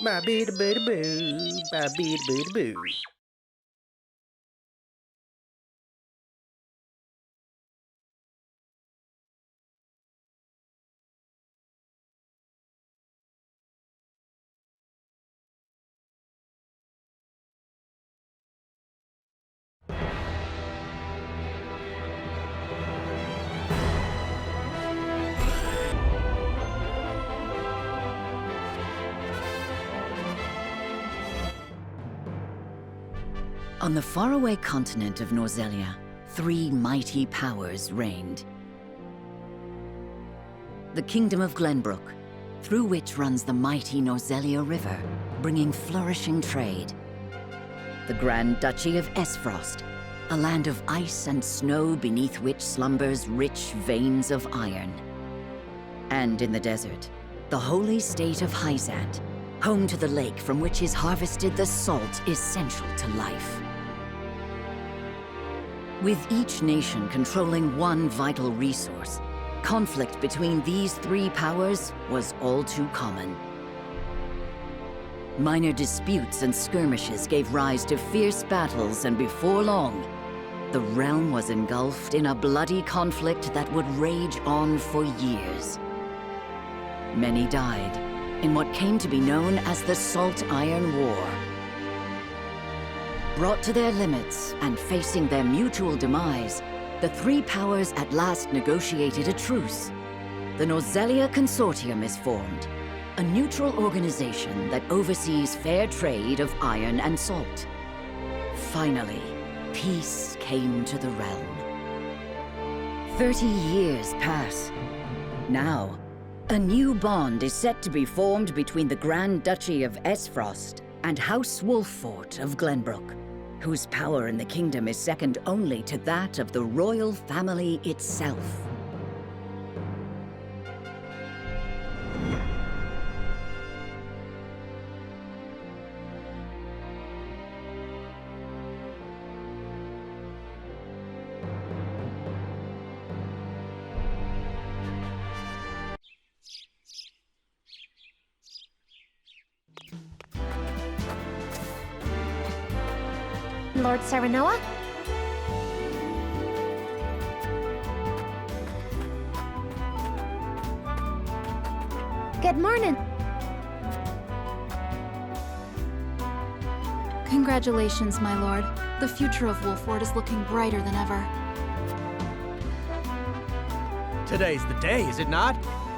Ba bee da boo da boo. Ba bee da boo da boo. On the faraway continent of Norzelia, three mighty powers reigned. The Kingdom of Glenbrook, through which runs the mighty Norzelia River, bringing flourishing trade. The Grand Duchy of Esfrost, a land of ice and snow beneath which slumbers rich veins of iron. And in the desert, the holy state of Hyzant, home to the lake from which is harvested the salt essential to life. With each nation controlling one vital resource, conflict between these three powers was all too common. Minor disputes and skirmishes gave rise to fierce battles, and before long, the realm was engulfed in a bloody conflict that would rage on for years. Many died in what came to be known as the Salt Iron War. Brought to their limits and facing their mutual demise, the three powers at last negotiated a truce. The Norzelia Consortium is formed, a neutral organization that oversees fair trade of iron and salt. Finally, peace came to the realm. 30 years pass. Now, a new bond is set to be formed between the Grand Duchy of Esfrost and House Wolffort of Glenbrook, whose power in the kingdom is second only to that of the royal family itself. Lord Serenoa? Good morning. Congratulations, my lord. The future of Wolffort is looking brighter than ever. Today's the day, is it not?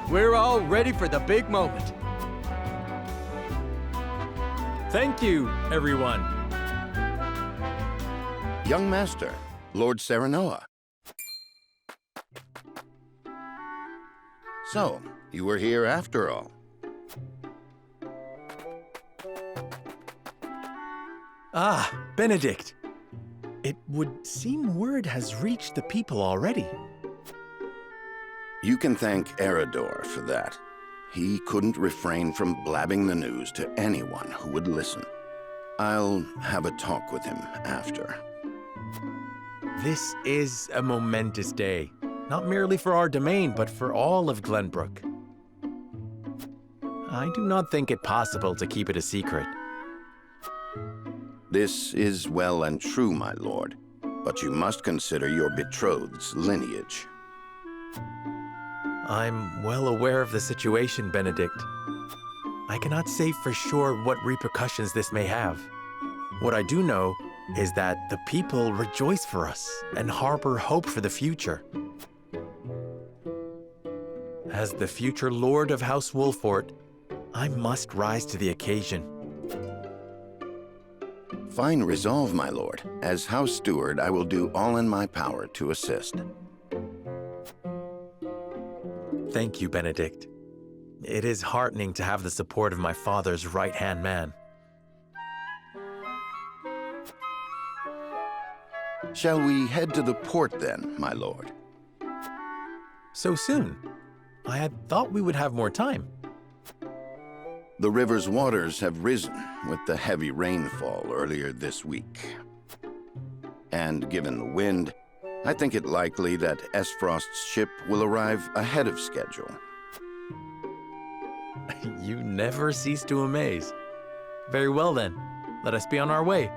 We're all ready for the big moment. Thank you, everyone. Young Master, Lord Serenoa. So, you were here after all. Ah, Benedict. It would seem word has reached the people already. You can thank Eridor for that. He couldn't refrain from blabbing the news to anyone who would listen. I'll have a talk with him after. This is a momentous day, not merely for our domain, but for all of Glenbrook. I do not think it possible to keep it a secret. This is well and true, my lord, but you must consider your betrothed's lineage. I'm well aware of the situation, Benedict. I cannot say for sure what repercussions this may have. What I do know is that the people rejoice for us and harbor hope for the future. As the future Lord of House Wolffort, I must rise to the occasion. Fine resolve, my lord. As House Steward, I will do all in my power to assist. Thank you, Benedict. It is heartening to have the support of my father's right-hand man. Shall we head to the port then, my lord? So soon? I had thought we would have more time. The river's waters have risen with the heavy rainfall earlier this week. And given the wind, I think it likely that Esfrost's ship will arrive ahead of schedule. You never cease to amaze. Very well then. Let us be on our way.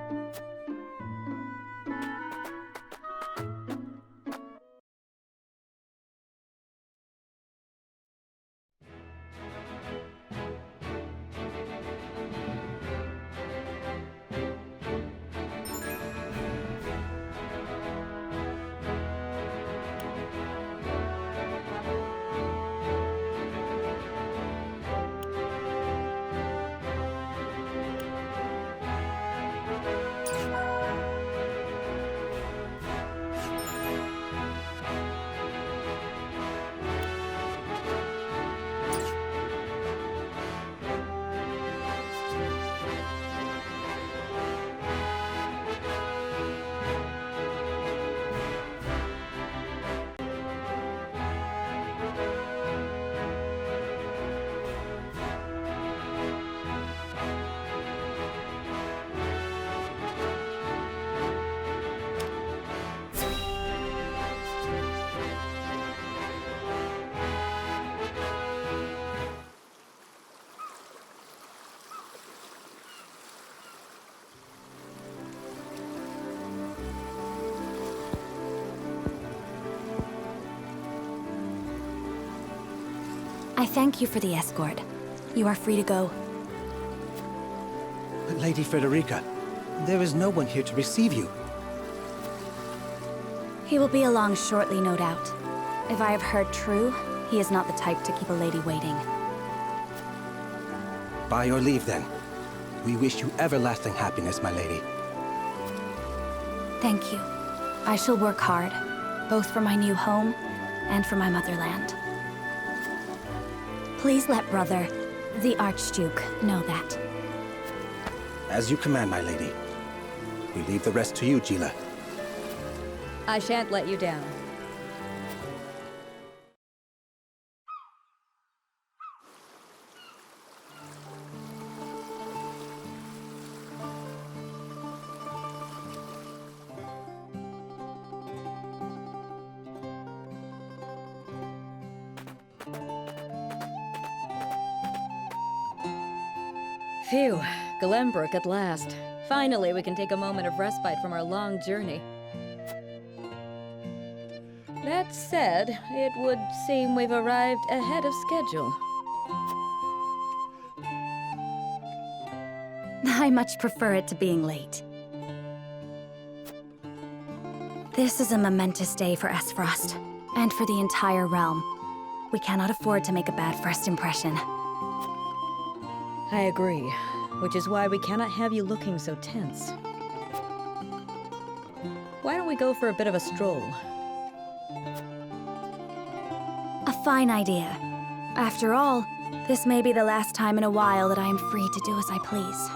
I thank you for the escort. You are free to go. Lady Frederica, there is no one here to receive you. He will be along shortly, no doubt. If I have heard true, he is not the type to keep a lady waiting. By your leave, then. We wish you everlasting happiness, my lady. Thank you. I shall work hard, both for my new home and for my motherland. Please let brother, the Archduke, know that. As you command, my lady. We leave the rest to you, Gila. I shan't let you down. Phew, Glenbrook at last. Finally, we can take a moment of respite from our long journey. That said, it would seem we've arrived ahead of schedule. I much prefer it to being late. This is a momentous day for Esfrost, and for the entire realm. We cannot afford to make a bad first impression. I agree, which is why we cannot have you looking so tense. Why don't we go for a bit of a stroll? A fine idea. After all, this may be the last time in a while that I am free to do as I please.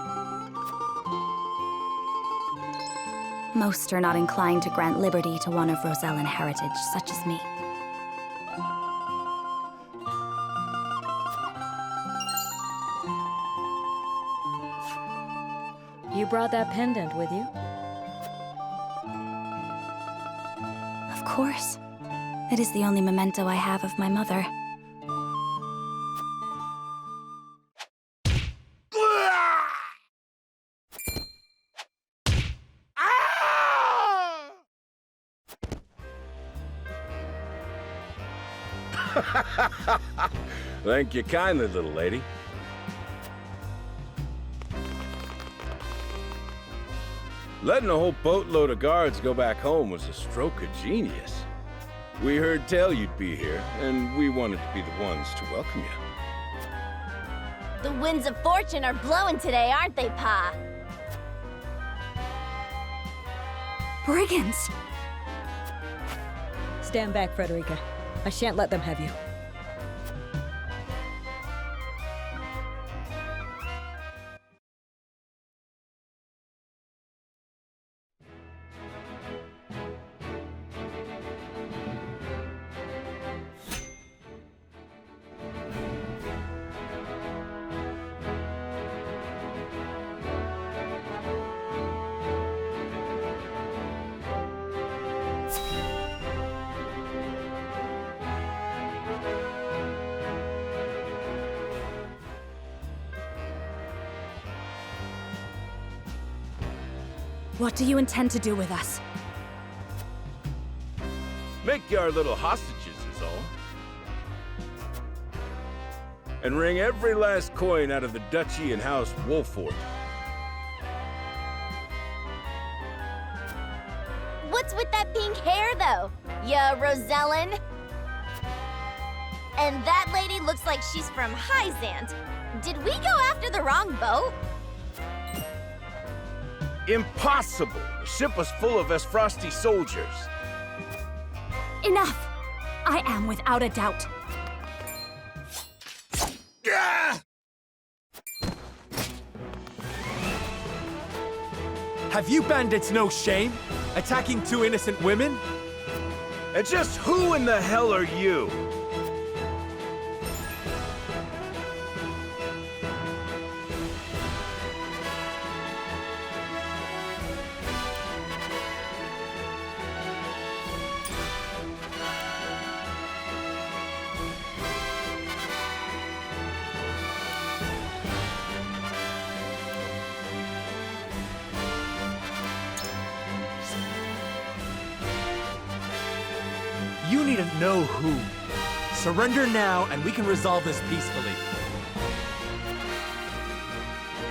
Most are not inclined to grant liberty to one of Rosellan heritage, such as me. You brought that pendant with you? Of course. It is the only memento I have of my mother. Thank you kindly, little lady. Letting a whole boatload of guards go back home was a stroke of genius. We heard tell you'd be here, and we wanted to be the ones to welcome you. The winds of fortune are blowing today, aren't they, Pa? Brigands! Stand back, Frederica. I shan't let them have you. What do you intend to do with us? Make you our little hostages is all. And wring every last coin out of the duchy and House Wolfort. What's with that pink hair, though? Ya Rosellen? And that lady looks like she's from Hyzant. Did we go after the wrong boat? Impossible! The ship was full of Esfrosti soldiers. Enough! I am without a doubt. Ah! Have you bandits no shame? Attacking two innocent women? And just who in the hell are you? You need to know who. Surrender now, and we can resolve this peacefully.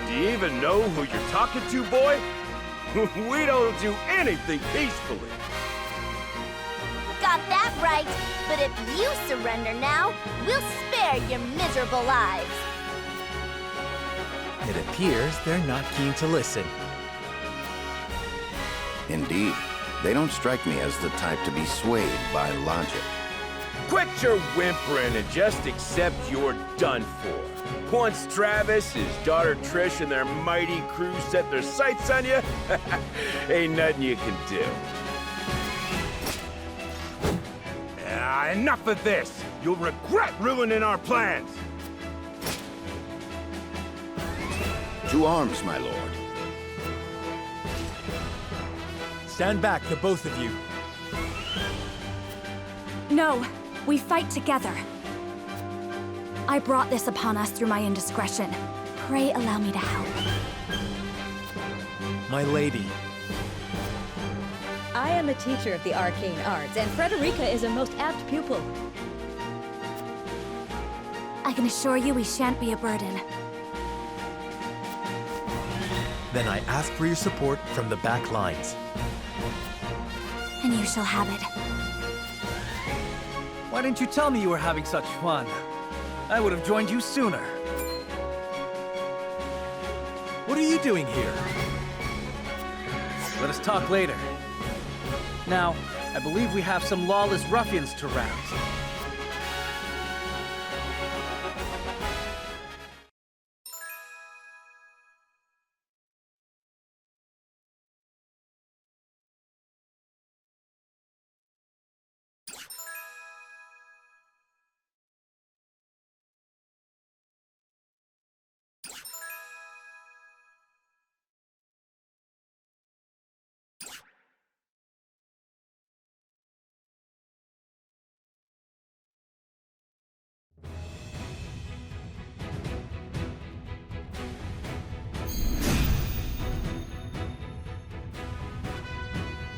Do you even know who you're talking to, boy? We don't do anything peacefully. Got that right. But if you surrender now, we'll spare your miserable lives. It appears they're not keen to listen. Indeed, they don't strike me as the type to be swayed by logic. Quit your whimpering and just accept you're done for. Once Travis, his daughter Trish, and their mighty crew set their sights on you, ain't nothing you can do. Enough of this! You'll regret ruining our plans! To arms, my lord. Stand back, the both of you. No, we fight together. I brought this upon us through my indiscretion. Pray allow me to help. My lady. I am a teacher of the arcane arts, and Frederica is a most apt pupil. I can assure you we shan't be a burden. Then I ask for your support from the back lines. And you shall have it. Why didn't you tell me you were having such fun? I would have joined you sooner. What are you doing here? Let us talk later. Now, I believe we have some lawless ruffians to rouse.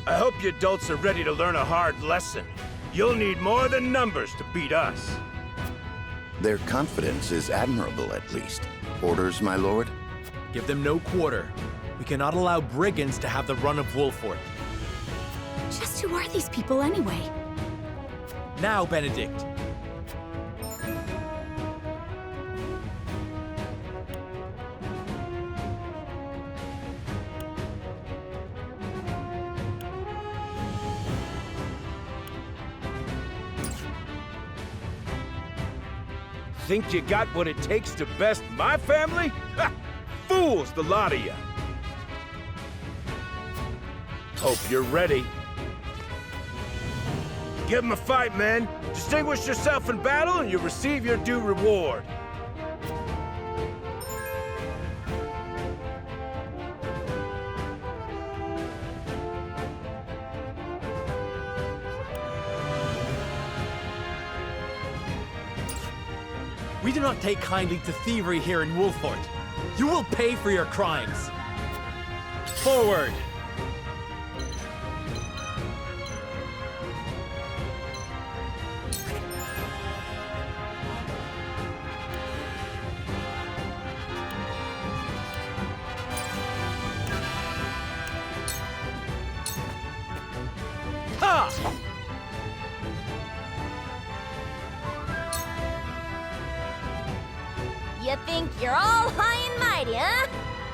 I hope you adults are ready to learn a hard lesson. You'll need more than numbers to beat us. Their confidence is admirable, at least. Orders, my lord? Give them no quarter. We cannot allow brigands to have the run of Wolfort. Just who are these people anyway? Now, Benedict. Think you got what it takes to best my family? Ha! Fools, the lot of you. Hope you're ready. Give 'em a fight, men. Distinguish yourself in battle and you'll receive your due reward. We do not take kindly to thievery here in Wolfort. You will pay for your crimes. Forward!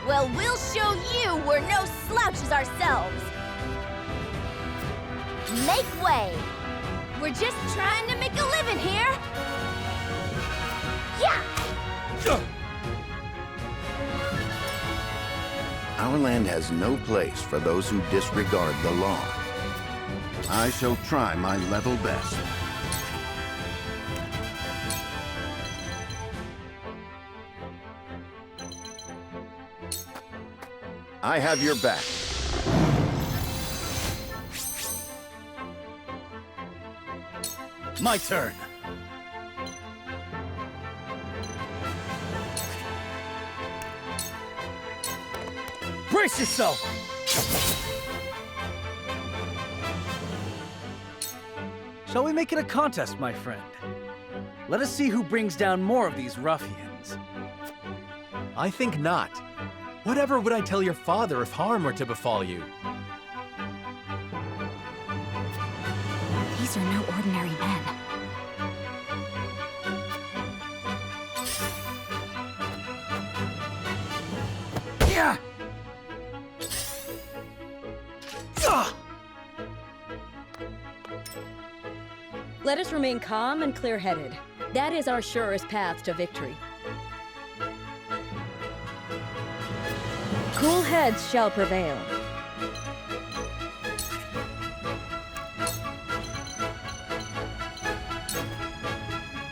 Well, we'll show you we're no slouches ourselves. Make way. We're just trying to make a living here. Yeah! Our land has no place for those who disregard the law. I shall try my level best. I have your back. My turn. Brace yourself! Shall we make it a contest, my friend? Let us see who brings down more of these ruffians. I think not. Whatever would I tell your father if harm were to befall you? These are no ordinary men. Yeah! Let us remain calm and clear-headed. That is our surest path to victory. Cool heads shall prevail.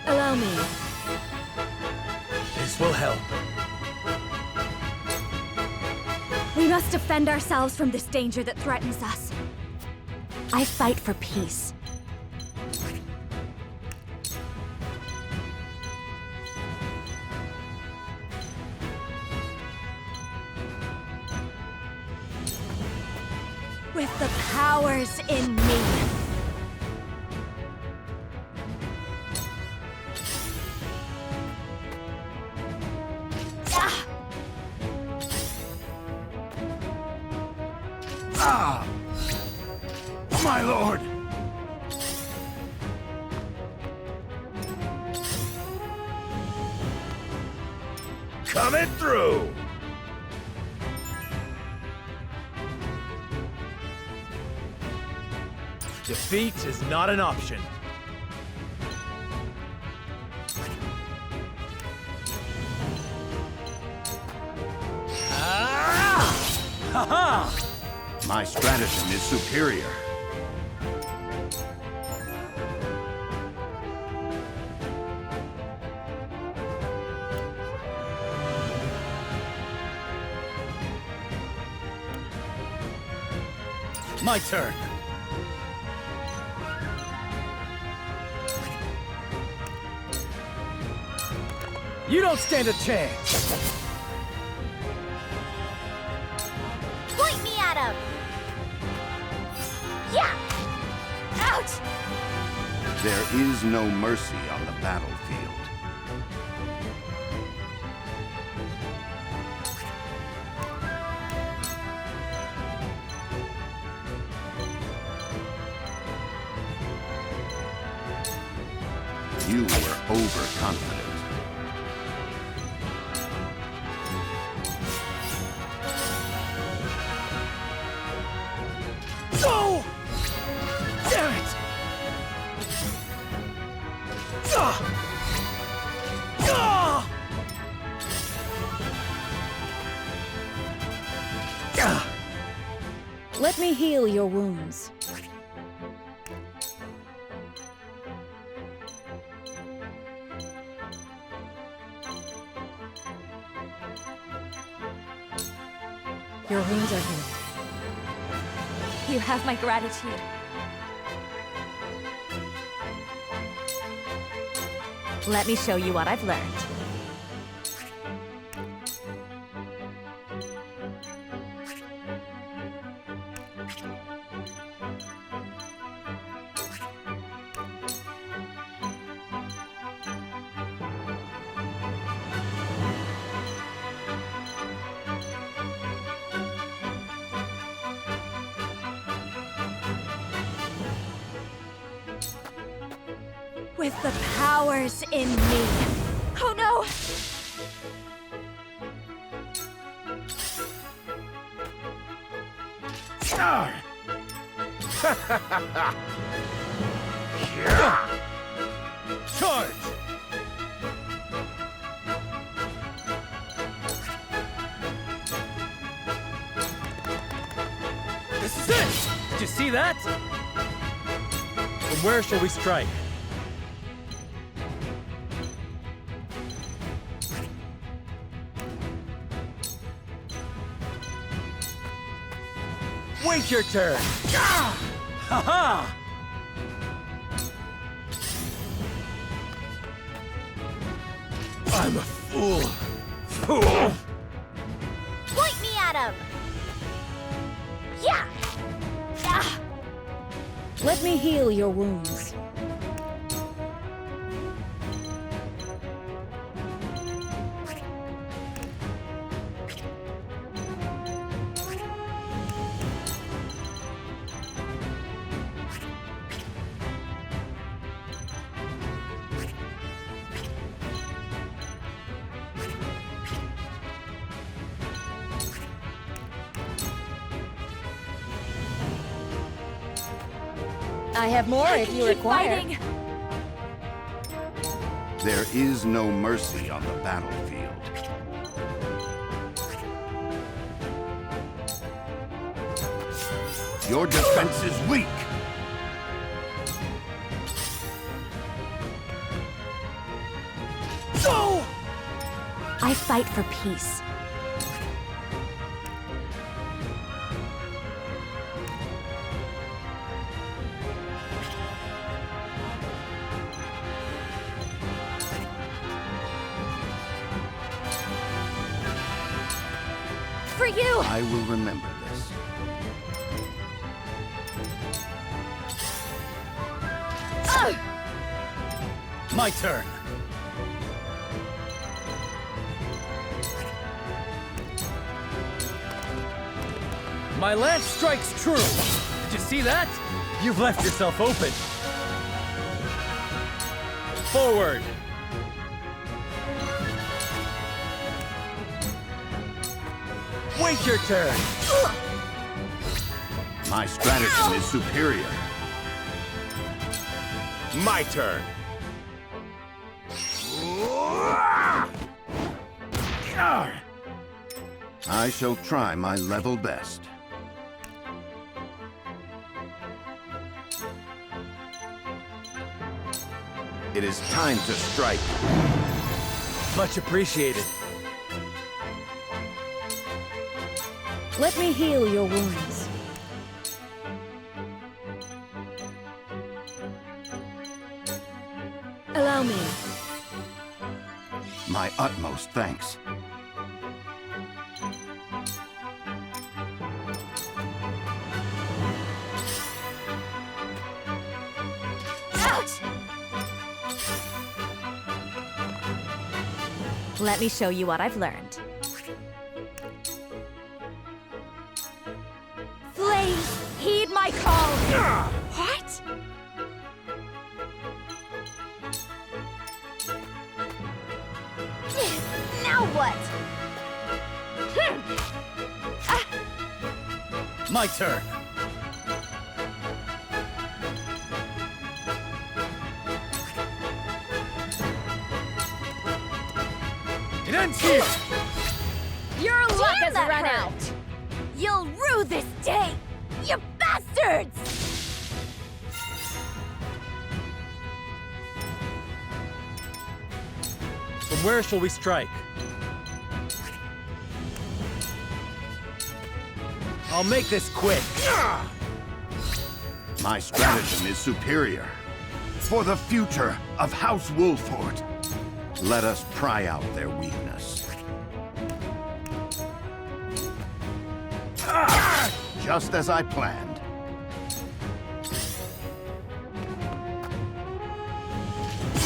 Allow me. This will help. We must defend ourselves from this danger that threatens us. I fight for peace. With the powers in me. My lord! Coming through! Defeat is not an option. My stratagem is superior. My turn. You don't stand a chance. Point me at him! Yeah! Ouch! There is no mercy on the battlefield. You were overconfident. Oh! Damn it! Let me heal your wounds. Your wounds are healed. You have my gratitude. Let me show you what I've learned. With the powers in me. Oh no! Charge! This is it! Did you see that? From where shall we strike? Wait your turn! Ha-ha! I'm a fool! Fool! Point me at him! Yeah! Ah! Let me heal your wounds. I have more if you require. There is no mercy on the battlefield. Your defense is weak. No! I fight for peace. For you! I will remember this. My turn. My lance strikes true. Did you see that? You've left yourself open. Forward. Wait your turn! My stratagem is superior. My turn. I shall try my level best. It is time to strike. Much appreciated. Let me heal your wounds. Allow me. My utmost thanks. Ouch! Let me show you what I've learned. Flames, heed my call! What? Now what? My turn. It ends here. Your luck has that run hurt. out! You'll rue this day, you bastards! From where shall we strike? I'll make this quick. My stratagem is superior. For the future of House Wolford, let us pry out their weakness. Just as I planned.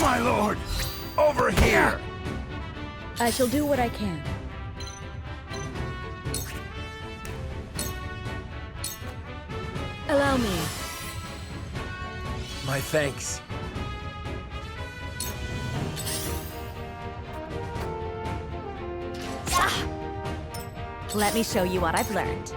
My lord, over here! I shall do what I can. Allow me. My thanks. Let me show you what I've learned.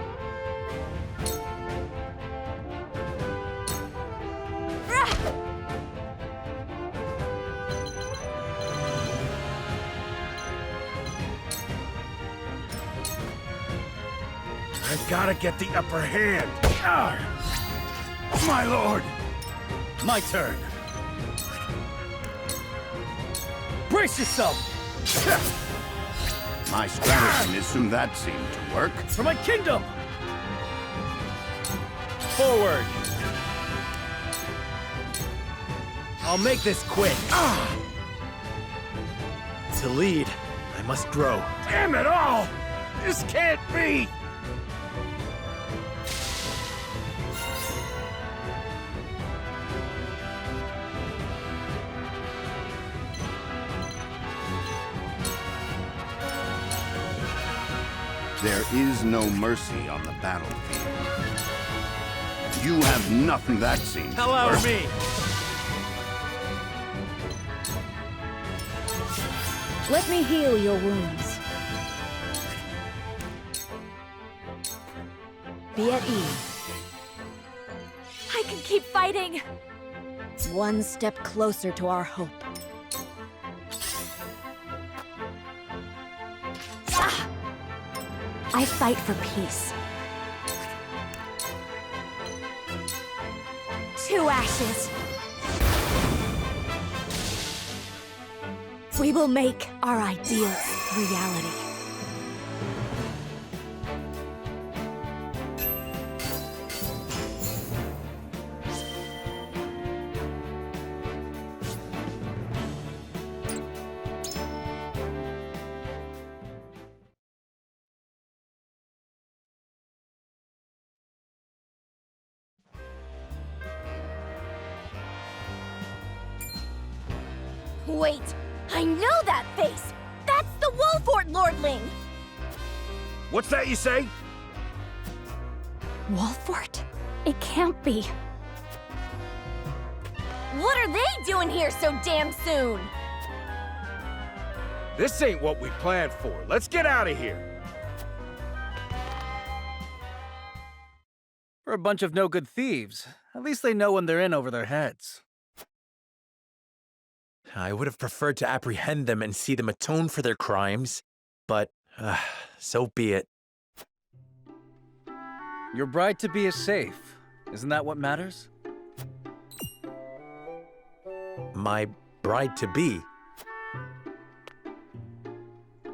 I gotta get the upper hand. Ah! My lord! My turn. Brace yourself! My stratagem is soon that seemed to work. For my kingdom! Forward! I'll make this quick. To lead, I must grow. Damn it all! This can't be! There is no mercy on the battlefield. You have nothing that seems to Allow work. me. Let me heal your wounds. Be at ease. I can keep fighting! One step closer to our hope. I fight for peace. 2 ashes. We will make our ideals reality. Wait, I know that face! That's the Wolfort Lordling! What's that you say? Wolfort? It can't be. What are they doing here so damn soon? This ain't what we planned for. Let's get out of here. We're a bunch of no-good thieves. At least they know when they're in over their heads. I would have preferred to apprehend them and see them atone for their crimes, but so be it. Your bride-to-be is safe. Isn't that what matters? My bride-to-be?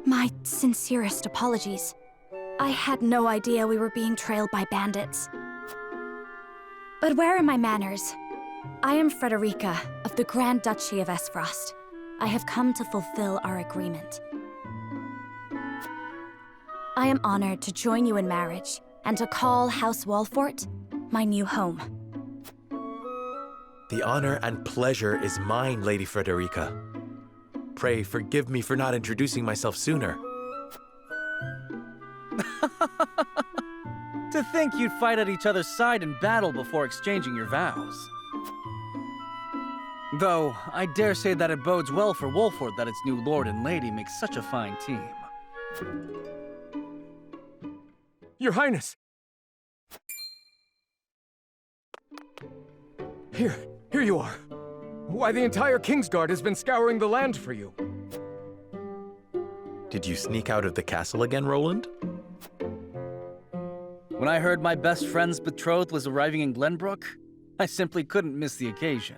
My sincerest apologies. I had no idea we were being trailed by bandits. But where are my manners? I am Frederica of the Grand Duchy of Esfrost. I have come to fulfill our agreement. I am honored to join you in marriage and to call House Wolfort my new home. The honor and pleasure is mine, Lady Frederica. Pray forgive me for not introducing myself sooner. To think you'd fight at each other's side in battle before exchanging your vows. Though, I dare say that it bodes well for Wolfort that its new lord and lady make such a fine team. Your Highness! Here you are. Why, the entire Kingsguard has been scouring the land for you. Did you sneak out of the castle again, Roland? When I heard my best friend's betrothed was arriving in Glenbrook, I simply couldn't miss the occasion.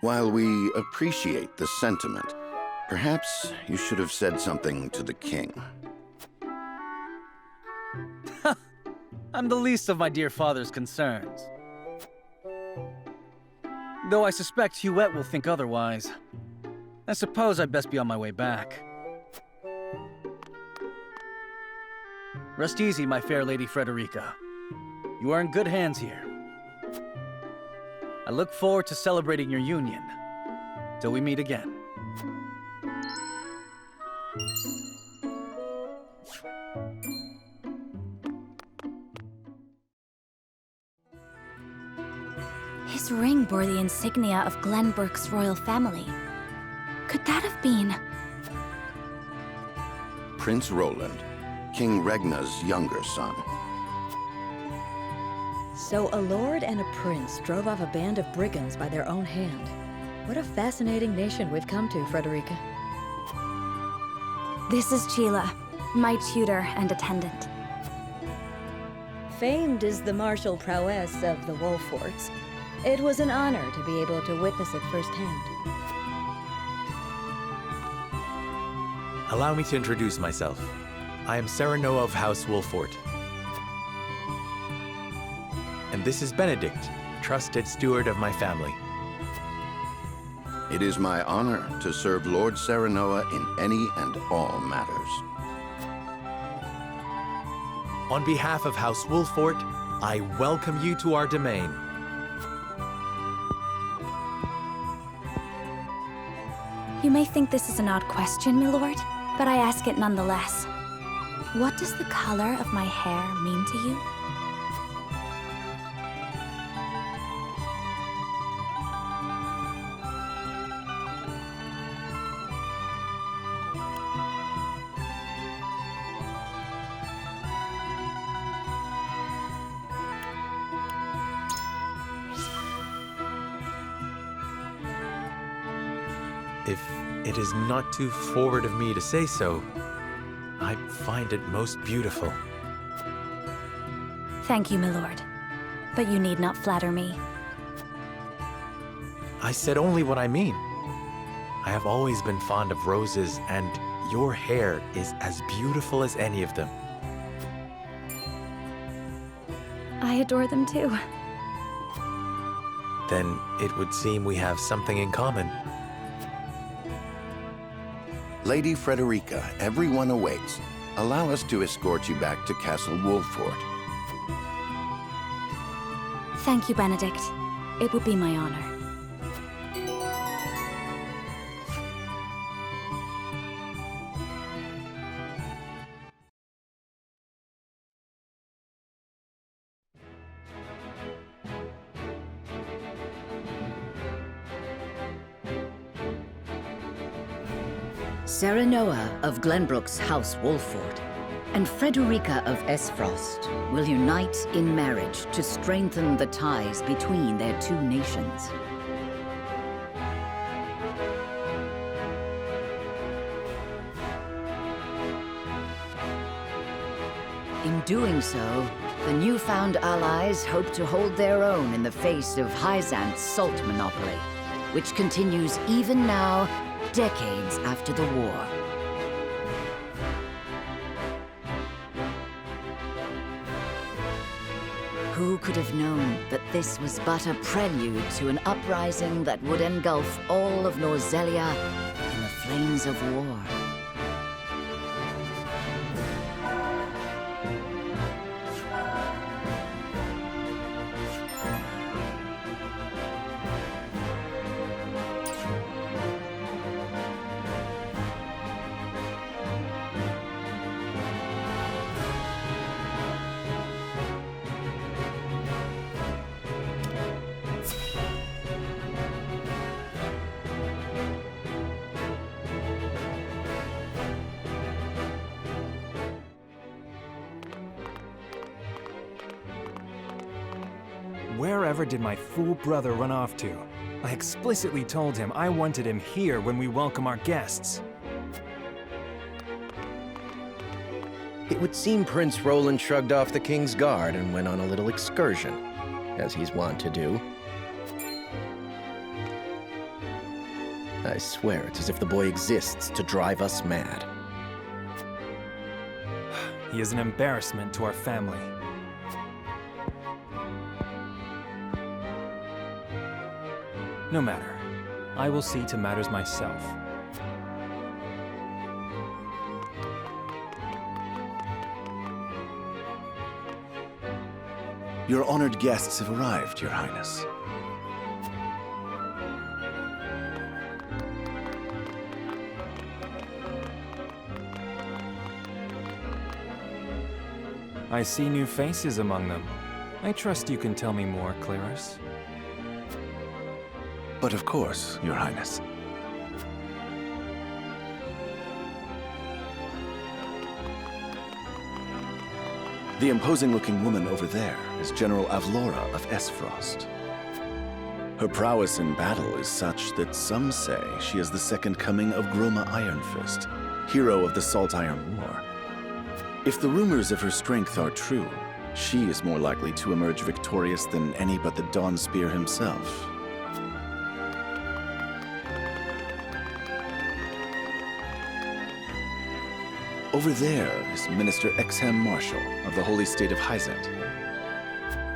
While we appreciate the sentiment, perhaps you should have said something to the king. I'm the least of my dear father's concerns. Though I suspect Huette will think otherwise. I suppose I'd best be on my way back. Rest easy, my fair Lady Frederica. You are in good hands here. I look forward to celebrating your union. Till we meet again. His ring bore the insignia of Glenbrook's royal family. Could that have been... Prince Roland, King Regna's younger son. So a lord and a prince drove off a band of brigands by their own hand. What a fascinating nation we've come to, Frederica. This is Sheila, My tutor and attendant. Famed is the martial prowess of the Wolforts. It was an honor to be able to witness it firsthand. Allow me to introduce myself. I am Serenoa of House Wolfort. And this is Benedict, trusted steward of my family. It is my honor to serve Lord Serenoa in any and all matters. On behalf of House Wolfort, I welcome you to our domain. You may think this is an odd question, my lord, but I ask it nonetheless. What does the color of my hair mean to you? If it is not too forward of me to say so, I find it most beautiful. Thank you, my lord. But you need not flatter me. I said only what I mean. I have always been fond of roses, and your hair is as beautiful as any of them. I adore them too. Then it would seem we have something in common. Lady Frederica, everyone awaits. Allow us to escort you back to Castle Wolfort. Thank you, Benedict. It would be my honor. Serenoa of Glenbrook's House Wolfort and Frederica of Esfrost will unite in marriage to strengthen the ties between their two nations. In doing so, the newfound allies hope to hold their own in the face of Hyzant's salt monopoly, which continues even now, decades after the war. Who could have known that this was but a prelude to an uprising that would engulf all of Norzelia in the flames of war? Wherever did my fool brother run off to? I explicitly told him I wanted him here when we welcome our guests. It would seem Prince Roland shrugged off the King's Guard and went on a little excursion, as he's wont to do. I swear it's as if the boy exists to drive us mad. He is an embarrassment to our family. No matter. I will see to matters myself. Your honored guests have arrived, Your Highness. I see new faces among them. I trust you can tell me more, Claris. But of course, Your Highness. The imposing-looking woman over there is General Avlora of Esfrost. Her prowess in battle is such that some say she is the second coming of Groma Ironfist, hero of the Salt Iron War. If the rumors of her strength are true, she is more likely to emerge victorious than any but the Dawn Spear himself. Over there is Minister Exham Marshal of the Holy State of Hyzet.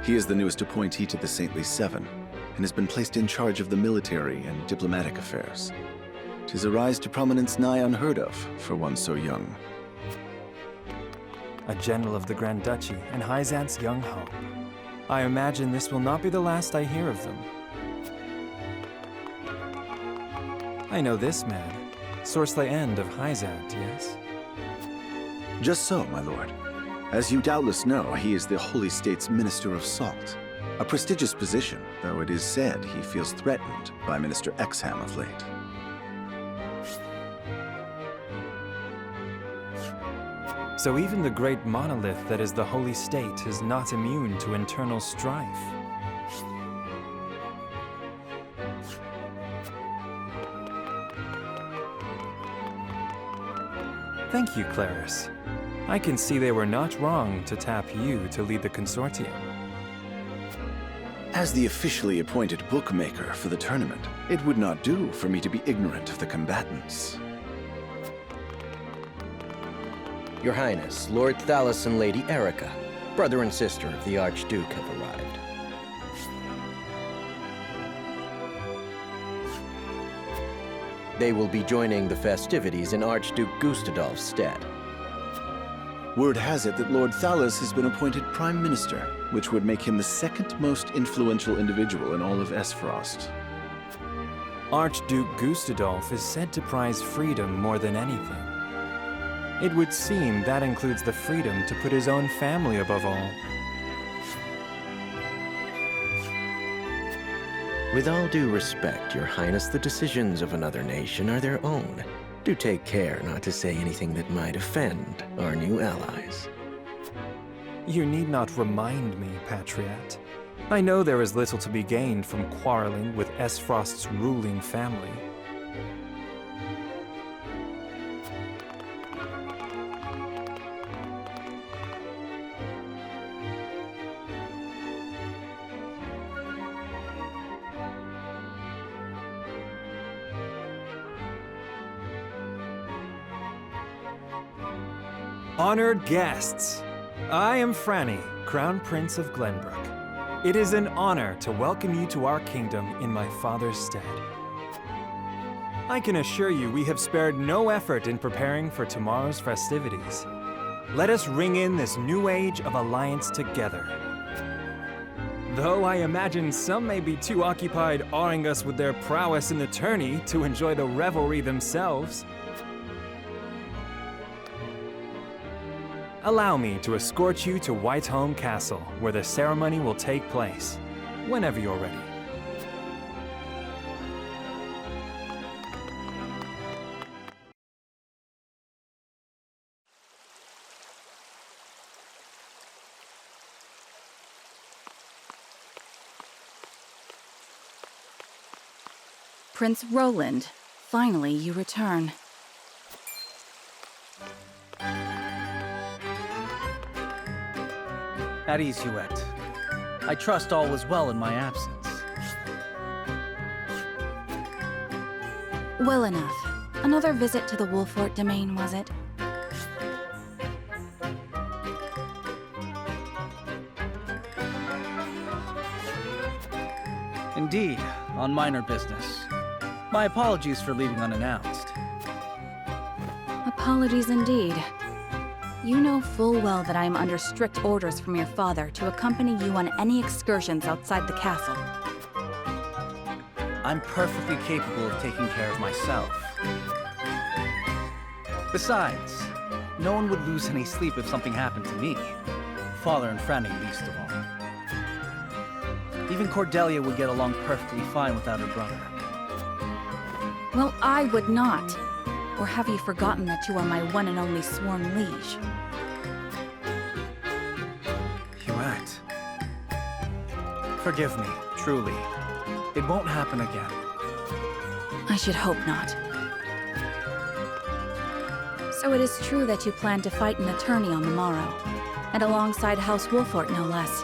He is the newest appointee to the Saintly Seven, and has been placed in charge of the military and diplomatic affairs. 'Tis a rise to prominence nigh unheard of for one so young. A general of the Grand Duchy and Hyzant's young hope. I imagine this will not be the last I hear of them. I know this man, Sorsley End of Hyzant, yes? Just so, my lord. As you doubtless know, he is the Holy State's Minister of Salt. A prestigious position, though it is said he feels threatened by Minister Exham of late. So even the great monolith that is the Holy State is not immune to internal strife. Thank you, Claris. I can see they were not wrong to tap you to lead the consortium. As the officially appointed bookmaker for the tournament, it would not do for me to be ignorant of the combatants. Your Highness, Lord Thalos and Lady Erica, brother and sister of the Archduke, have arrived. They will be joining the festivities in Archduke Gustadolf's stead. Word has it that Lord Thalos has been appointed Prime Minister, which would make him the second most influential individual in all of Esfrost. Archduke Gustadolf is said to prize freedom more than anything. It would seem that includes the freedom to put his own family above all. With all due respect, Your Highness, the decisions of another nation are their own. Do take care not to say anything that might offend our new allies. You need not remind me, Patriot. I know there is little to be gained from quarreling with Esfrost's ruling family. Honored guests, I am Franny, Crown Prince of Glenbrook. It is an honor to welcome you to our kingdom in my father's stead. I can assure you we have spared no effort in preparing for tomorrow's festivities. Let us ring in this new age of alliance together. Though I imagine some may be too occupied awing us with their prowess in the tourney to enjoy the revelry themselves. Allow me to escort you to Whiteholm Castle, where the ceremony will take place, whenever you're ready. Prince Roland, finally you return. At ease, Huette. I trust all was well in my absence. Well enough. Another visit to the Wolfort domain, was it? Indeed, on minor business. My apologies for leaving unannounced. Apologies indeed. You know full well that I am under strict orders from your father to accompany you on any excursions outside the castle. I'm perfectly capable of taking care of myself. Besides, no one would lose any sleep if something happened to me. Father and Franny least of all. Even Cordelia would get along perfectly fine without her brother. Well, I would not. Or have you forgotten that you are my one and only sworn liege? Huette. Forgive me, truly. It won't happen again. I should hope not. So it is true that you plan to fight an attorney on the morrow, and alongside House Wolfort, no less.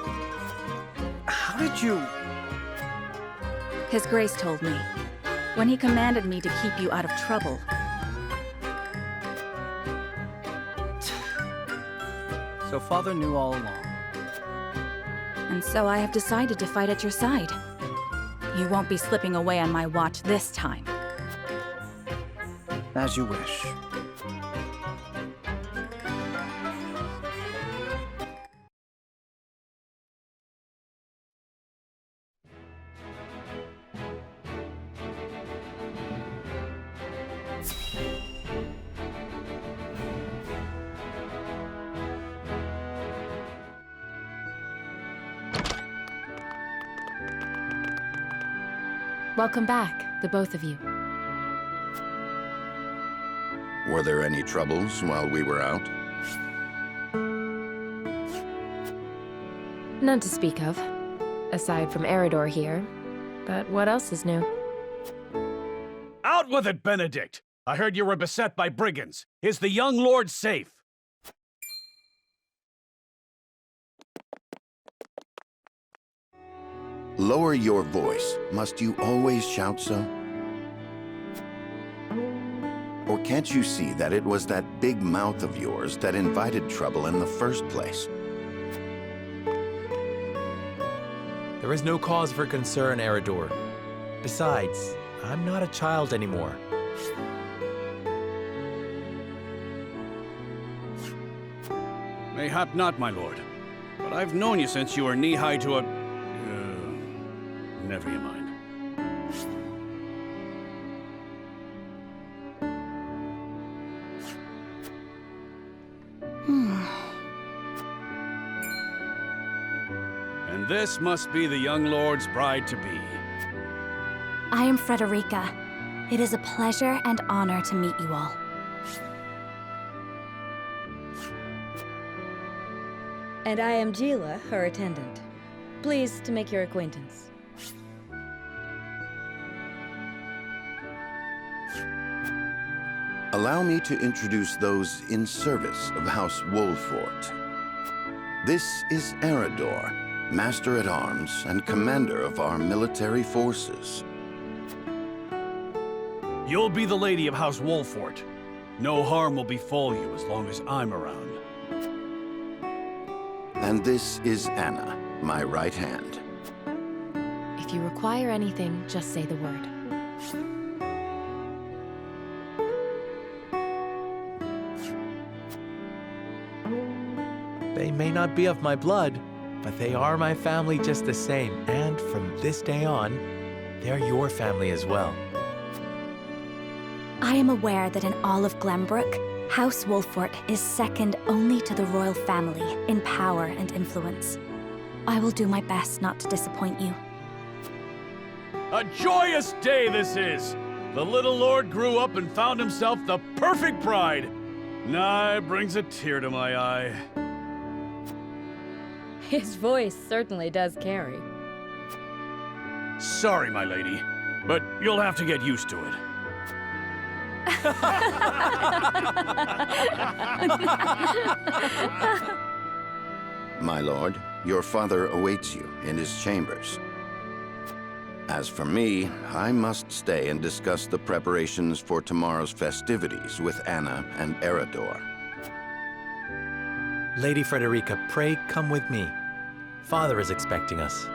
How did you... His Grace told me, when he commanded me to keep you out of trouble. So Father knew all along. And so I have decided to fight at your side. You won't be slipping away on my watch this time. As you wish. Welcome back, the both of you. Were there any troubles while we were out? None to speak of, aside from Eridor here. But what else is new? Out with it, Benedict! I heard you were beset by brigands. Is the young lord safe? Lower your voice. Must you always shout so? Or can't you see that it was that big mouth of yours that invited trouble in the first place? There is no cause for concern, Eridor. Besides, I'm not a child anymore. Mayhap not, my lord. But I've known you since you were knee-high to a... never you mind. And this must be the young lord's bride-to-be. I am Frederica. It is a pleasure and honor to meet you all. And I am Gila, her attendant. Pleased to make your acquaintance. Allow me to introduce those in service of House Wolfort. This is Eridor, Master-at-Arms and Commander of our military forces. You'll be the lady of House Wolfort. No harm will befall you as long as I'm around. And this is Anna, my right hand. If you require anything, just say the word. They may not be of my blood, but they are my family just the same. And from this day on, they're your family as well. I am aware that in all of Glenbrook, House Wolfort is second only to the royal family in power and influence. I will do my best not to disappoint you. A joyous day this is! The little lord grew up and found himself the perfect bride. Nigh brings a tear to my eye. His voice certainly does carry. Sorry, my lady, but you'll have to get used to it. My lord, your father awaits you in his chambers. As for me, I must stay and discuss the preparations for tomorrow's festivities with Anna and Eridor. Lady Frederica, pray come with me. Father is expecting us.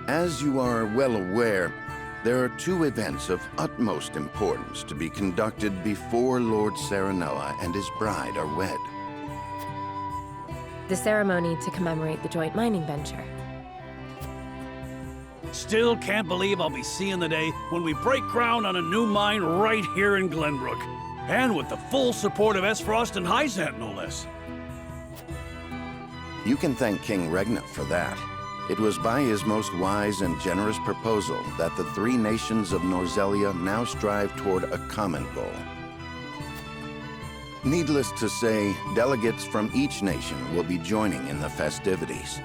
As you are well aware, there are two events of utmost importance to be conducted before Lord Serenoa and his bride are wed. The ceremony to commemorate the joint mining venture. Still can't believe I'll be seeing the day when we break ground on a new mine right here in Glenbrook. And with the full support of Esfrost and Hyzant, no less. You can thank King Regna for that. It was by his most wise and generous proposal that the three nations of Norzelia now strive toward a common goal. Needless to say, delegates from each nation will be joining in the festivities.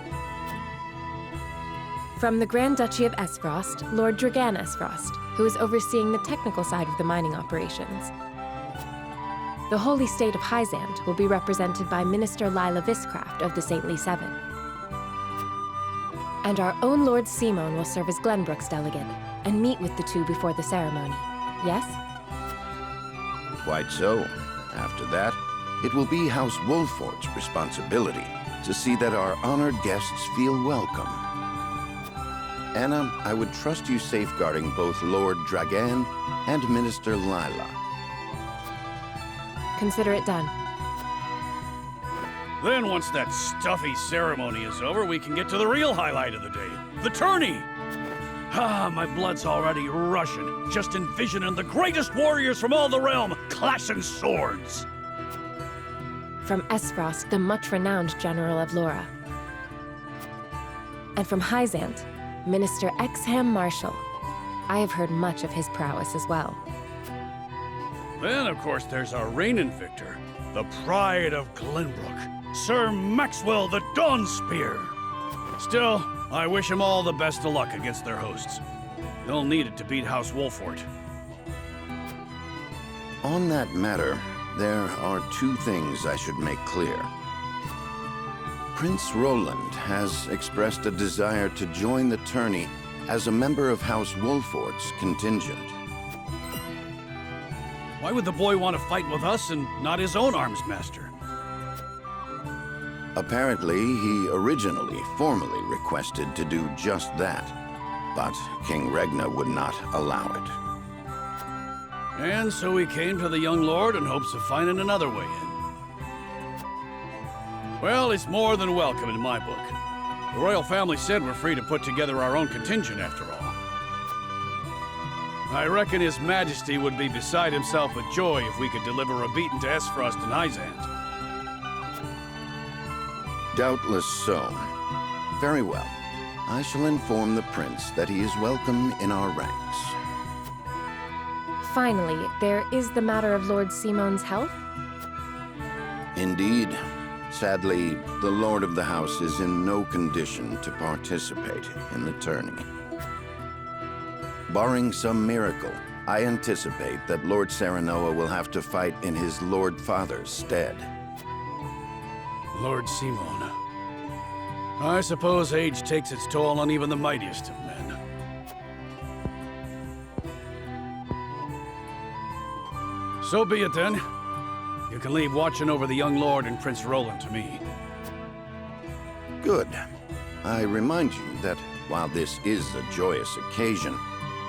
From the Grand Duchy of Esfrost, Lord Dragan Esfrost, who is overseeing the technical side of the mining operations. The Holy State of Hyzant will be represented by Minister Lila Viscraft of the Saintly Seven. And our own Lord Simon will serve as Glenbrook's delegate and meet with the two before the ceremony. Yes? Quite so. After that, it will be House Wolfort's responsibility to see that our honored guests feel welcome. Anna, I would trust you safeguarding both Lord Dragan and Minister Lila. Consider it done. Then once that stuffy ceremony is over, we can get to the real highlight of the day, the tourney! Ah, my blood's already rushing, just envisioning the greatest warriors from all the realm clashing swords! From Esfrost, the much-renowned General of Laura. And from Hyzant, Minister Exham Marshall. I have heard much of his prowess as well. Then, of course, there's our reigning victor, the pride of Glenbrook, Sir Maxwell the Dawnspear. Still, I wish him all the best of luck against their hosts. They'll need it to beat House Wolfort. On that matter, there are two things I should make clear. Prince Roland has expressed a desire to join the tourney as a member of House Wolfort's contingent. Why would the boy want to fight with us and not his own arms master? Apparently, he originally formally requested to do just that, but King Regna would not allow it. And so he came to the young lord in hopes of finding another way in. Well, it's more than welcome in my book. The royal family said we're free to put together our own contingent after all. I reckon His Majesty would be beside himself with joy if we could deliver a beating to Esfrost and Hyzant. Doubtless so. Very well. I shall inform the prince that he is welcome in our ranks. Finally, there is the matter of Lord Simon's health? Indeed. Sadly, the Lord of the House is in no condition to participate in the tourney. Barring some miracle, I anticipate that Lord Serenoa will have to fight in his Lord Father's stead. Lord Simon. I suppose age takes its toll on even the mightiest of men. So be it then. You can leave watching over the young lord and Prince Roland to me. Good. I remind you that while this is a joyous occasion,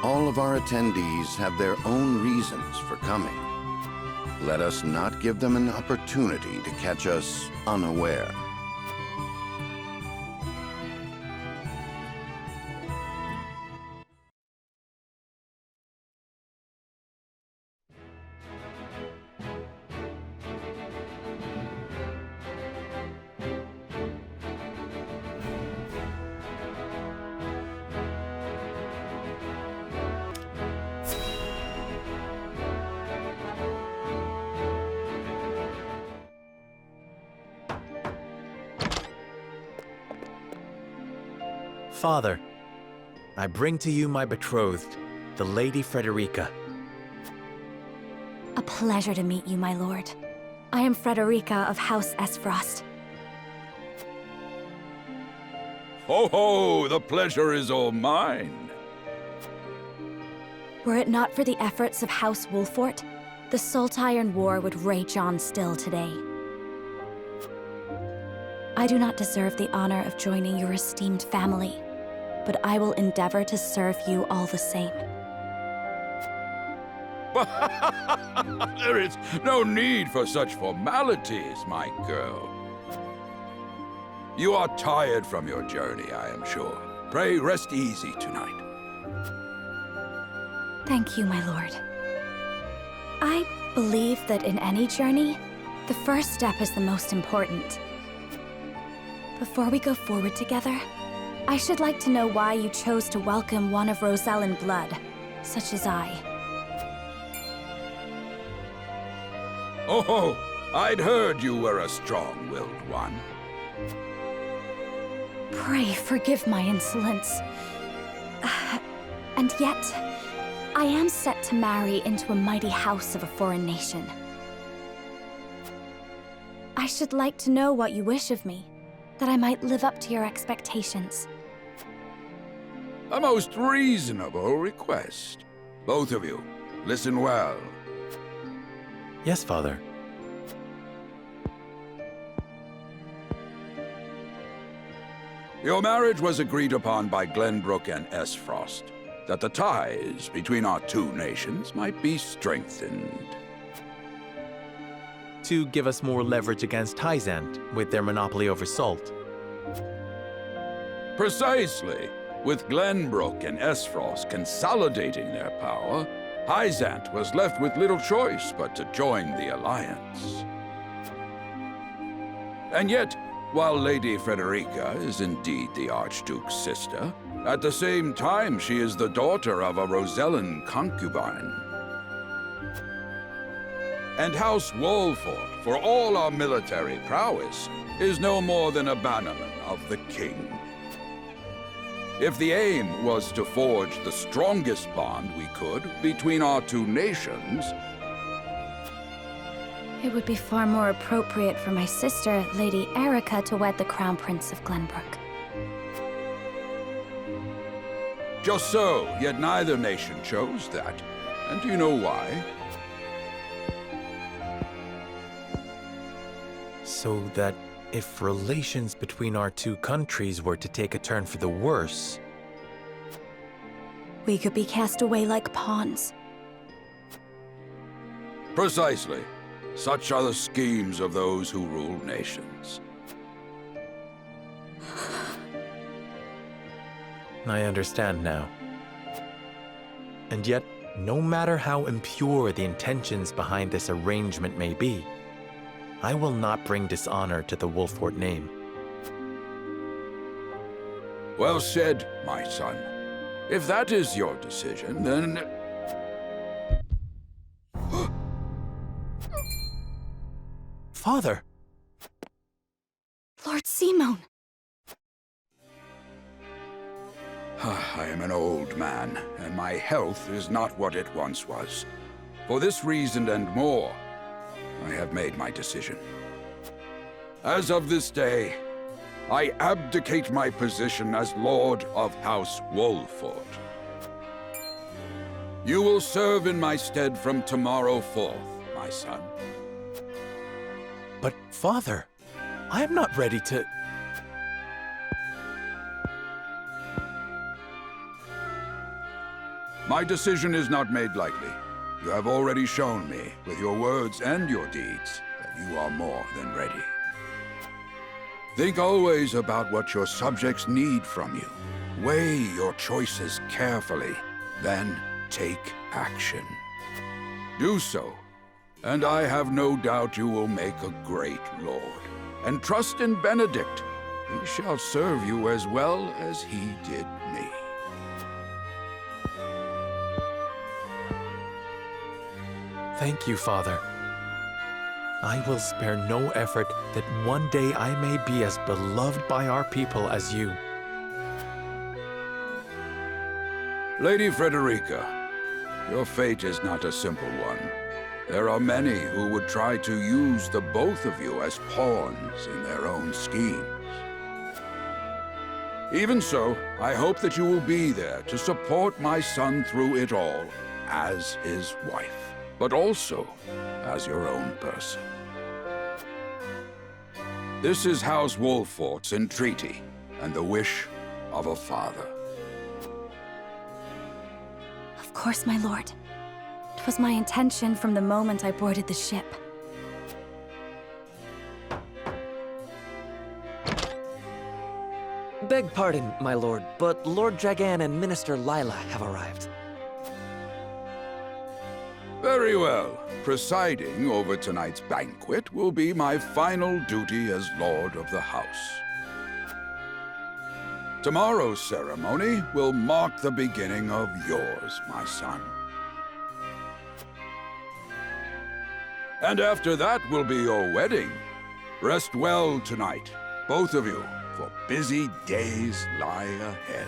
all of our attendees have their own reasons for coming. Let us not give them an opportunity to catch us unaware. Father, I bring to you my betrothed, the Lady Frederica. A pleasure to meet you, my lord. I am Frederica of House Esfrost. Ho ho! The pleasure is all mine. Were it not for the efforts of House Wolfort, the Saltiron War would rage on still today. I do not deserve the honor of joining your esteemed family, but I will endeavor to serve you all the same. There is no need for such formalities, my girl. You are tired from your journey, I am sure. Pray rest easy tonight. Thank you, my lord. I believe that in any journey, the first step is the most important. Before we go forward together, I should like to know why you chose to welcome one of Rosellan blood, such as I. Oh, I'd heard you were a strong-willed one. Pray forgive my insolence. And yet, I am set to marry into a mighty house of a foreign nation. I should like to know what you wish of me, that I might live up to your expectations. A most reasonable request. Both of you, listen well. Yes, Father. Your marriage was agreed upon by Glenbrook and Esfrost, that the ties between our two nations might be strengthened. To give us more leverage against Hyzant with their monopoly over salt. Precisely. With Glenbrook and Esfrost consolidating their power, Hyzant was left with little choice but to join the alliance. And yet, while Lady Frederica is indeed the Archduke's sister, at the same time she is the daughter of a Rosellan concubine. And House Wolford, for all our military prowess, is no more than a bannerman of the king. If the aim was to forge the strongest bond we could between our two nations, It would be far more appropriate for my sister, Lady Erica, to wed the Crown Prince of Glenbrook. just so, yet neither nation chose that. And do you know why? So that if relations between our two countries were to take a turn for the worse, we could be cast away like pawns. Precisely. Such are the schemes of those who rule nations. I understand now. And yet, no matter how impure the intentions behind this arrangement may be, I will not bring dishonor to the Wolford name. Well said, my son. If that is your decision, then... Father! Lord Simone! I am an old man, and my health is not what it once was. For this reason and more, I have made my decision. As of this day, I abdicate my position as Lord of House Wolford. You will serve in my stead from tomorrow forth, my son. But, Father, I am not ready to... My decision is not made lightly. You have already shown me, with your words and your deeds, that you are more than ready. Think always about what your subjects need from you. Weigh your choices carefully, then take action. Do so, and I have no doubt you will make a great lord. And trust in Benedict. He shall serve you as well as he did me. Thank you, Father. I will spare no effort that one day I may be as beloved by our people as you. Lady Frederica, your fate is not a simple one. There are many who would try to use the both of you as pawns in their own schemes. Even so, I hope that you will be there to support my son through it all, as his wife, but also as your own person. This is House Wolford's entreaty, and the wish of a father. Of course, my lord. 'Twas my intention from the moment I boarded the ship. Beg pardon, my lord, but Lord Dragan and Minister Lila have arrived. Very well. presiding over tonight's banquet will be my final duty as Lord of the House. Tomorrow's ceremony will mark the beginning of yours, my son. And after that will be your wedding. Rest well tonight, both of you, for busy days lie ahead.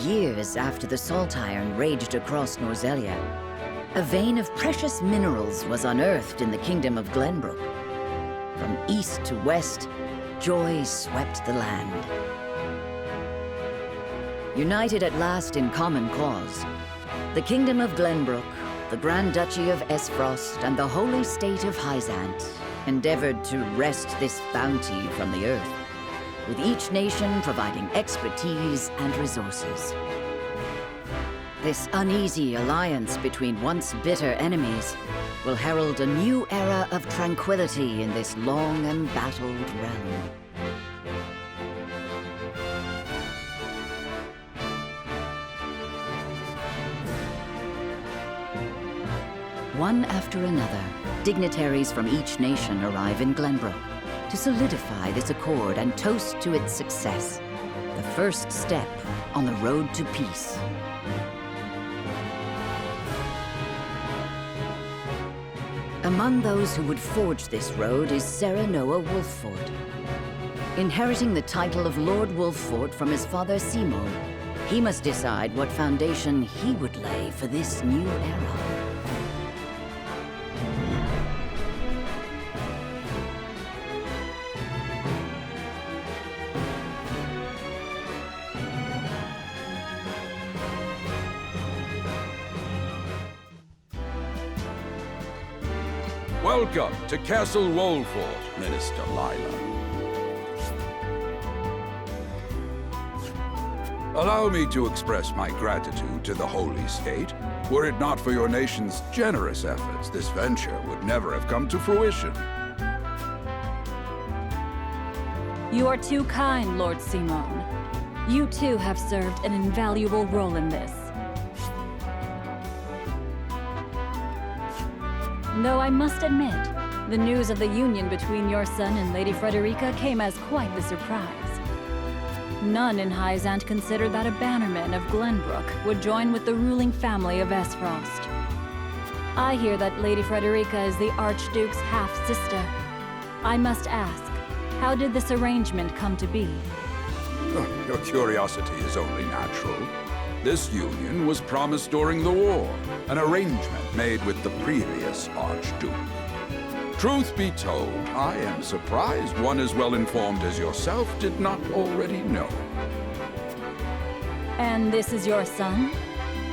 Years after the Salt Iron raged across Norzelia, a vein of precious minerals was unearthed in the Kingdom of Glenbrook. From east to west, joy swept the land. United at last in common cause, the Kingdom of Glenbrook, the Grand Duchy of Esfrost, and the Holy State of Hyzant endeavored to wrest this bounty from the earth, with each nation providing expertise and resources. This uneasy alliance between once bitter enemies will herald a new era of tranquility in this long embattled realm. One after another, dignitaries from each nation arrive in Glenbrook to solidify this accord and toast to its success, the first step on the road to peace. Among those who would forge this road is Serenoa Wolffort. Inheriting the title of Lord Wolffort from his father Simon, he must decide what foundation he would lay for this new era. Welcome to Castle Wolffort, Minister Lila. Allow me to express my gratitude to the Holy State. Were it not for your nation's generous efforts, this venture would never have come to fruition. You are too kind, Lord Simon. You too have served an invaluable role in this. Though I must admit, the news of the union between your son and Lady Frederica came as quite the surprise. None in Hyzant considered that a bannerman of Glenbrook would join with the ruling family of Esfrost. I hear that Lady Frederica is the Archduke's half-sister. I must ask, how did this arrangement come to be? Your curiosity is only natural. This union was promised during the war, an arrangement made with the previous Archduke. Truth be told, I am surprised one as well informed as yourself did not already know. And this is your son,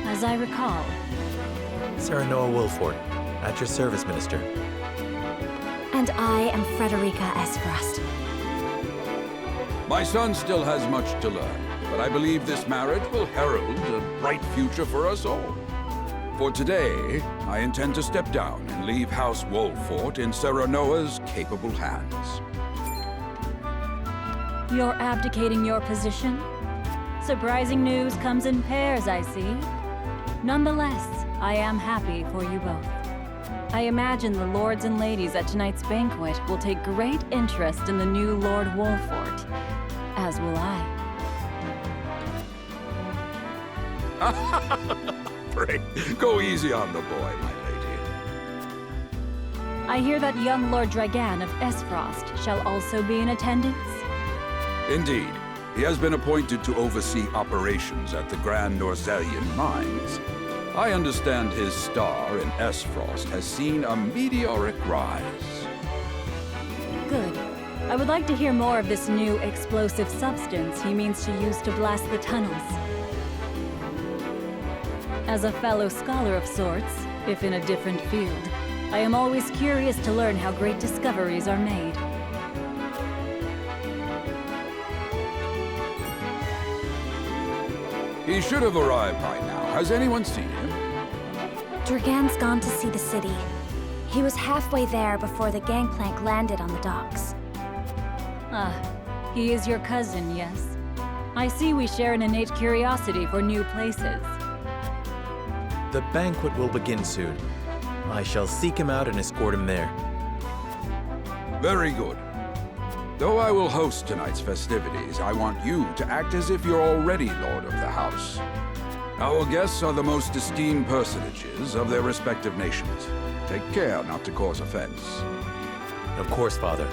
as I recall. Serenoa Wolffort, at your service, Minister. And I am Frederica Esfrost. My son still has much to learn, but I believe this marriage will herald a bright future for us all. For today, I intend to step down and leave House Wolffort in Serenoa's capable hands. You're abdicating your position? Surprising news comes in pairs, I see. Nonetheless, I am happy for you both. I imagine the lords and ladies at tonight's banquet will take great interest in the new Lord Wolffort, as will I. Pray, go easy on the boy, my lady. I hear that young Lord Dragan of Esfrost shall also be in attendance? Indeed. He has been appointed to oversee operations at the Grand Norzelian mines. I understand his star in Esfrost has seen a meteoric rise. Good. I would like to hear more of this new explosive substance he means to use to blast the tunnels. As a fellow scholar of sorts, if in a different field, I am always curious to learn how great discoveries are made. He should have arrived by now. Has anyone seen him? Dragan's gone to see the city. He was halfway there before the gangplank landed on the docks. Ah, he is your cousin, yes? I see we share an innate curiosity for new places. The banquet will begin soon. I shall seek him out and escort him there. Very good. Though I will host tonight's festivities, I want you to act as if you're already Lord of the House. Our guests are the most esteemed personages of their respective nations. Take care not to cause offense. Of course, Father.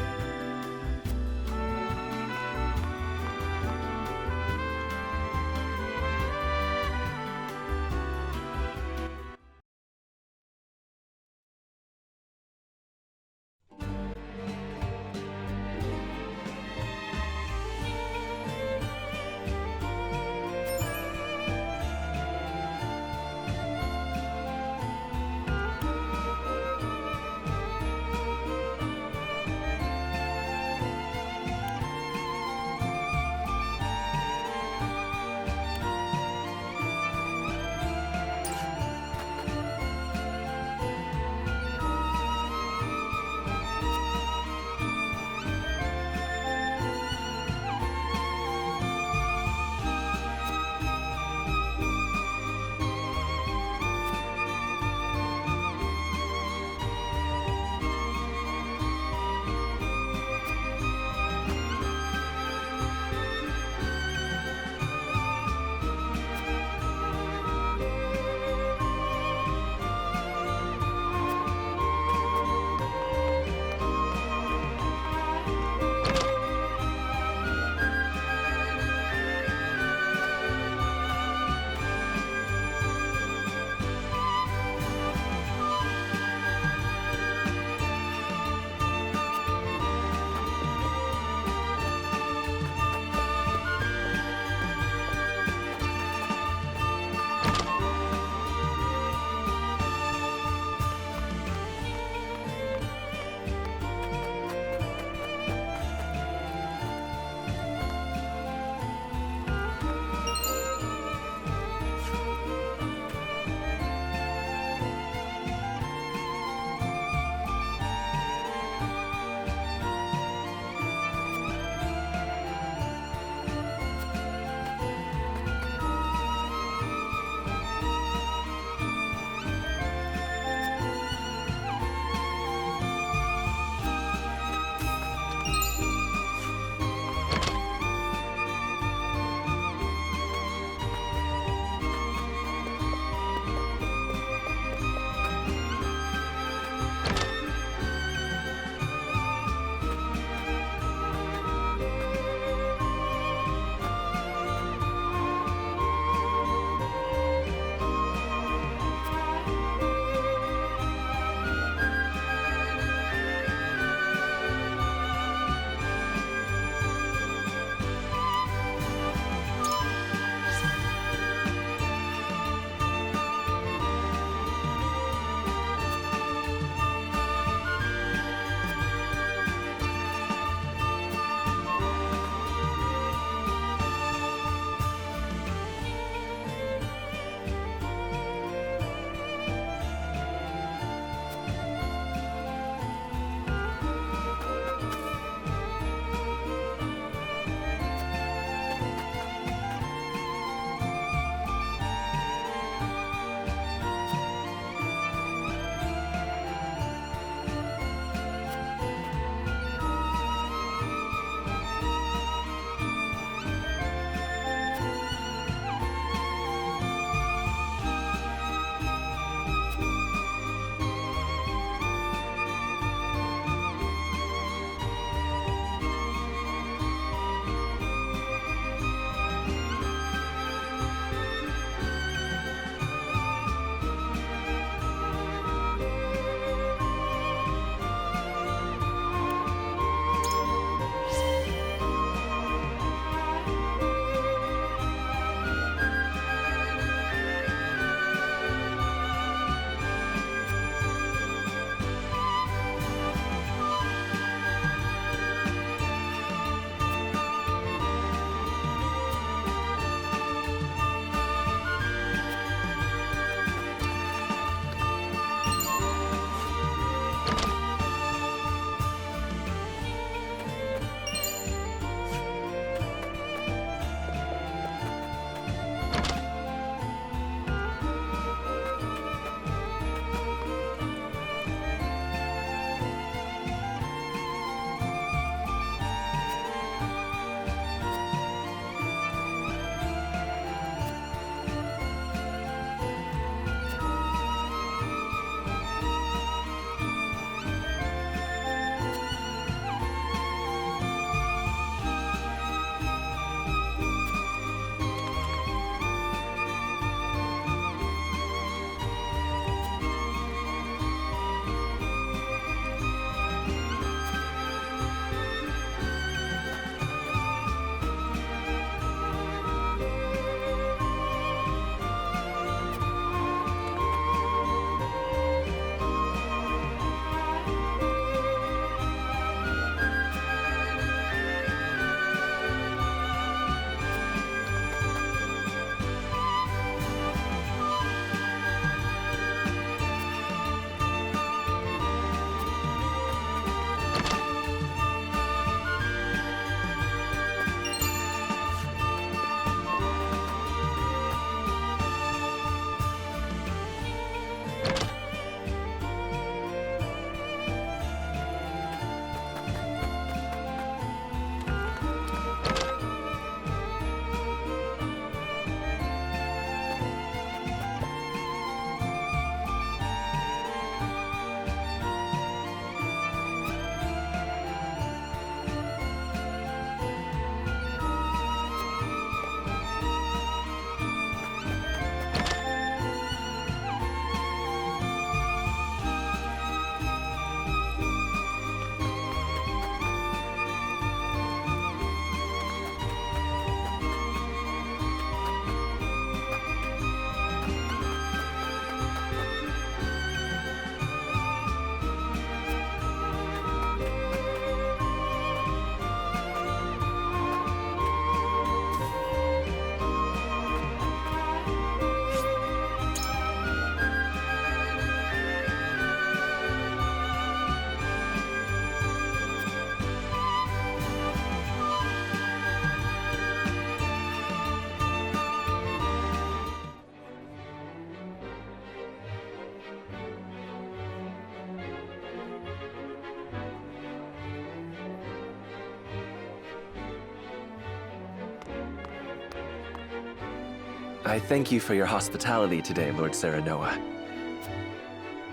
I thank you for your hospitality today, Lord Serenoa.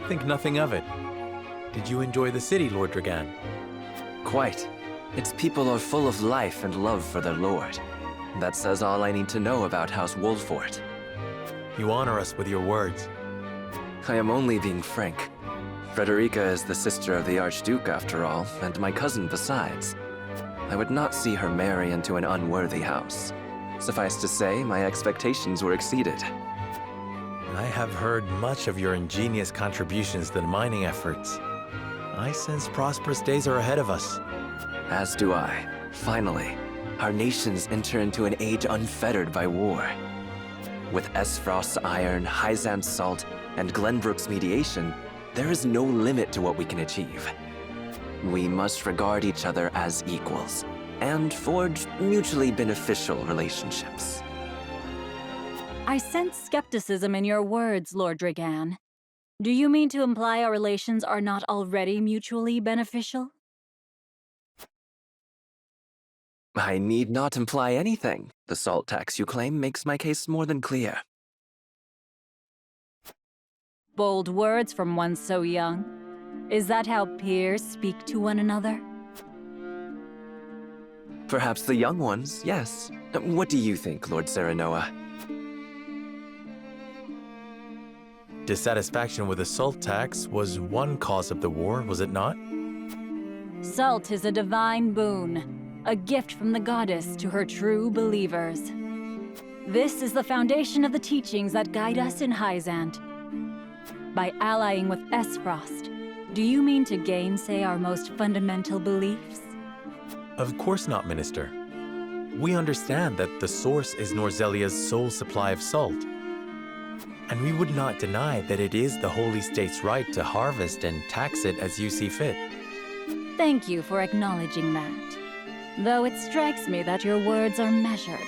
Think nothing of it. Did you enjoy the city, Lord Dragan? Quite. Its people are full of life and love for their lord. That says all I need to know about House Wolfort. You honor us with your words. I am only being frank. Frederica is the sister of the Archduke, after all, and my cousin besides. I would not see her marry into an unworthy house. Suffice to say, my expectations were exceeded. I have heard much of your ingenious contributions to the mining efforts. I sense prosperous days are ahead of us. As do I. Finally, our nations enter into an age unfettered by war. With Esfrost's iron, Hyzant's salt, and Glenbrook's mediation, there is no limit to what we can achieve. We must regard each other as equals, and forge mutually beneficial relationships. I sense skepticism in your words, Lord Dragan. Do you mean to imply our relations are not already mutually beneficial? I need not imply anything. The salt tax you claim makes my case more than clear. Bold words from one so young. Is that how peers speak to one another? Perhaps the young ones, yes. What do you think, Lord Serenoa? Dissatisfaction with the salt tax was one cause of the war, was it not? Salt is a divine boon, a gift from the goddess to her true believers. This is the foundation of the teachings that guide us in Hyzant. By allying with Esfrost, do you mean to gainsay our most fundamental beliefs? Of course not, Minister. We understand that the source is Norzelia's sole supply of salt. And we would not deny that it is the Holy State's right to harvest and tax it as you see fit. Thank you for acknowledging that. Though it strikes me that your words are measured.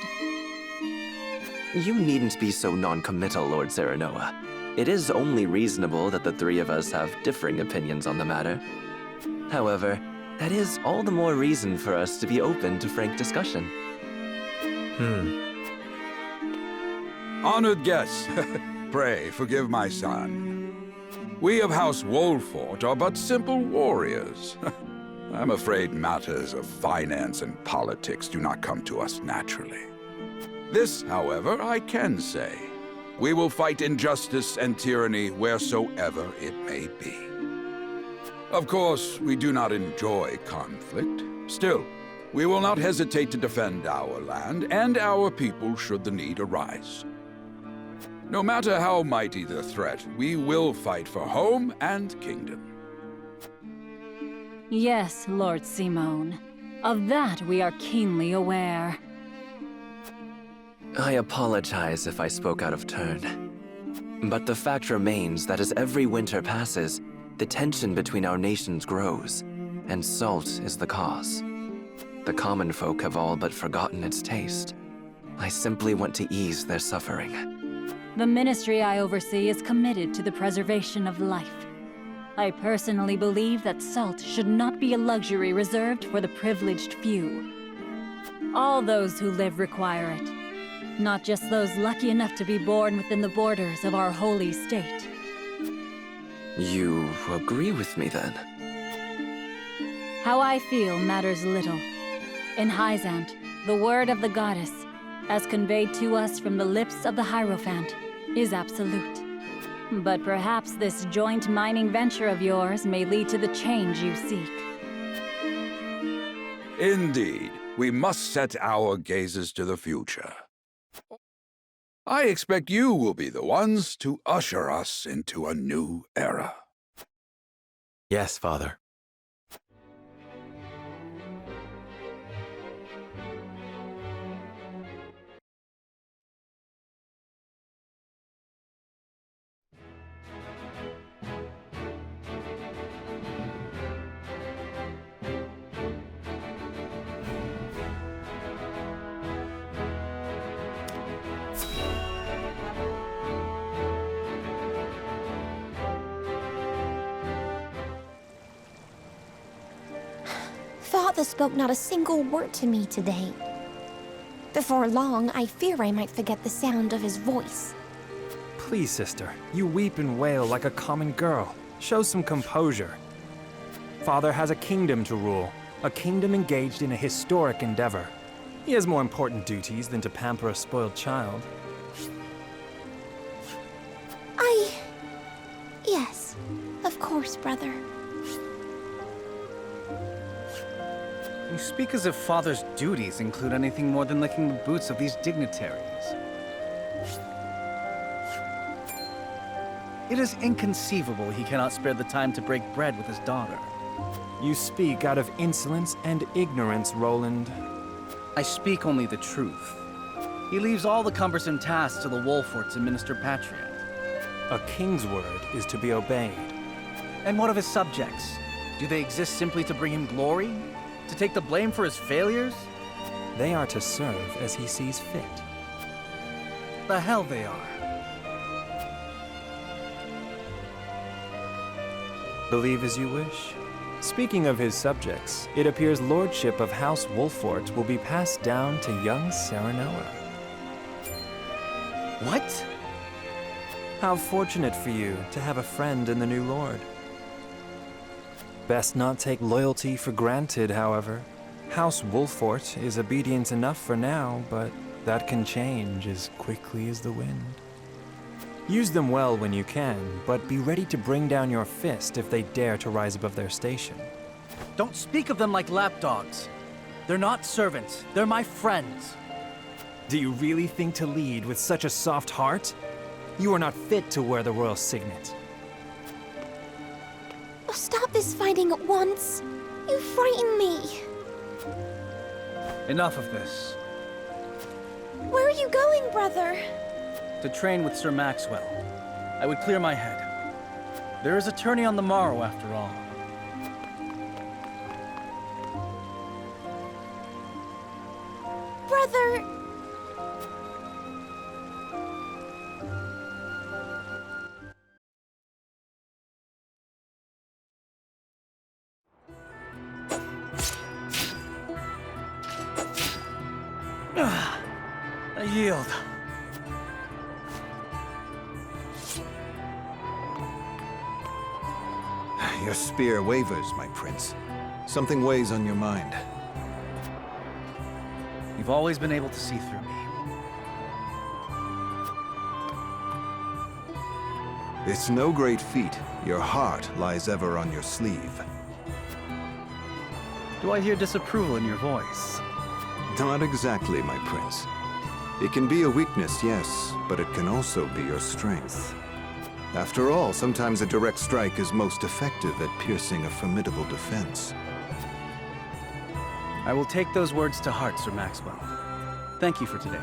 You needn't be so non-committal, Lord Serenoa. It is only reasonable that the three of us have differing opinions on the matter. However, that is all the more reason for us to be open to frank discussion. Honored guests, pray forgive my son. We of House Wolfort are but simple warriors. I'm afraid matters of finance and politics do not come to us naturally. This, however, I can say. We will fight injustice and tyranny wheresoever it may be. Of course, we do not enjoy conflict. Still, we will not hesitate to defend our land and our people should the need arise. No matter how mighty the threat, we will fight for home and kingdom. Yes, Lord Simone. Of that we are keenly aware. I apologize if I spoke out of turn. But the fact remains that as every winter passes, the tension between our nations grows, and salt is the cause. The common folk have all but forgotten its taste. I simply want to ease their suffering. The ministry I oversee is committed to the preservation of life. I personally believe that salt should not be a luxury reserved for the privileged few. All those who live require it. Not just those lucky enough to be born within the borders of our holy state. You agree with me, then? How I feel matters little. In Hyzant, the word of the goddess, as conveyed to us from the lips of the Hierophant, is absolute. But perhaps this joint mining venture of yours may lead to the change you seek. Indeed, we must set our gazes to the future. I expect you will be the ones to usher us into a new era. Yes, Father. Father spoke not a single word to me today. Before long, I fear I might forget the sound of his voice. Please, sister, you weep and wail like a common girl. Show some composure. Father has a kingdom to rule, a kingdom engaged in a historic endeavor. He has more important duties than to pamper a spoiled child. Yes, of course, brother. You speak as if Father's duties include anything more than licking the boots of these dignitaries. It is inconceivable he cannot spare the time to break bread with his daughter. You speak out of insolence and ignorance, Roland. I speak only the truth. He leaves all the cumbersome tasks to the Wolforts and Minister Patria. A king's word is to be obeyed. And what of his subjects? Do they exist simply to bring him glory? To take the blame for his failures? They are to serve as he sees fit. The hell they are. Believe as you wish. Speaking of his subjects, it appears lordship of House Wolfort will be passed down to young Serenoa. What? How fortunate for you to have a friend in the new lord. Best not take loyalty for granted, however. House Wolfort is obedient enough for now, but that can change as quickly as the wind. Use them well when you can, but be ready to bring down your fist if they dare to rise above their station. Don't speak of them like lapdogs. They're not servants, they're my friends. Do you really think to lead with such a soft heart? You are not fit to wear the royal signet. Stop this fighting at once. You frighten me. Enough of this. Where are you going, brother? To train with Sir Maxwell. I would clear my head. There is a tourney on the morrow, after all. Brother... I yield. Your spear wavers, my prince. Something weighs on your mind. You've always been able to see through me. It's no great feat. Your heart lies ever on your sleeve. Do I hear disapproval in your voice? Not exactly, my prince. It can be a weakness, yes, but it can also be your strength. After all, sometimes a direct strike is most effective at piercing a formidable defense. I will take those words to heart, Sir Maxwell. Thank you for today.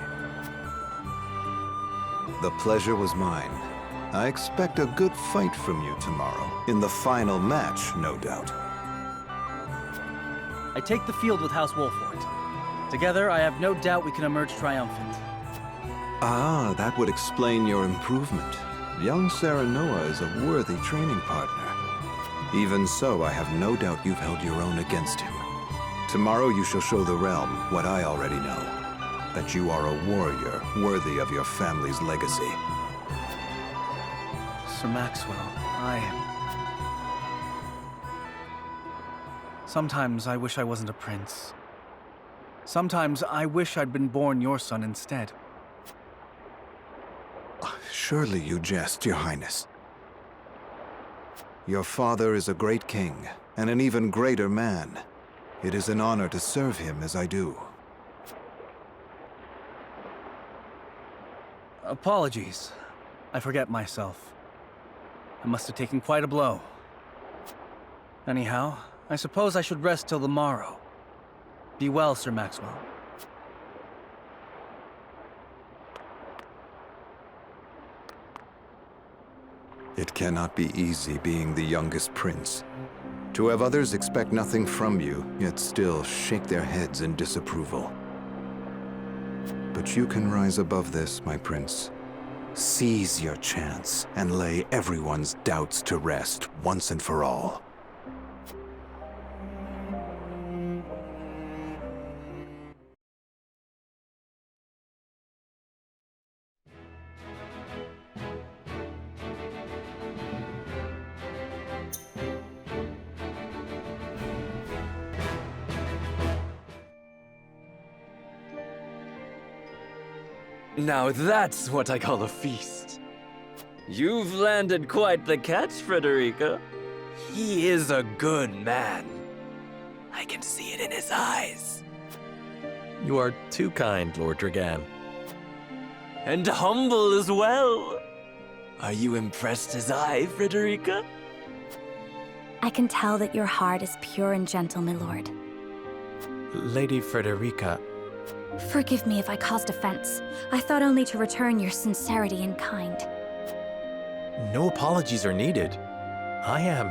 The pleasure was mine. I expect a good fight from you tomorrow. In the final match, no doubt. I take the field with House Wolfort. Together, I have no doubt we can emerge triumphant. Ah, that would explain your improvement. Young Serenoa is a worthy training partner. Even so, I have no doubt you've held your own against him. Tomorrow you shall show the realm what I already know. That you are a warrior worthy of your family's legacy. Sir Maxwell, Sometimes I wish I wasn't a prince. Sometimes I wish I'd been born your son instead. Surely you jest, Your Highness. Your father is a great king, and an even greater man. It is an honor to serve him as I do. Apologies. I forget myself. I must have taken quite a blow. Anyhow, I suppose I should rest till the morrow. Be well, Sir Maxwell. It cannot be easy being the youngest prince. To have others expect nothing from you, yet still shake their heads in disapproval. But you can rise above this, my prince. Seize your chance and lay everyone's doubts to rest once and for all. Now that's what I call a feast. You've landed quite the catch, Frederica. He is a good man. I can see it in his eyes. You are too kind, Lord Dragan. And humble as well. Are you impressed as I, Frederica? I can tell that your heart is pure and gentle, my lord. Lady Frederica. Forgive me if I caused offense. I thought only to return your sincerity and kind. No apologies are needed. I am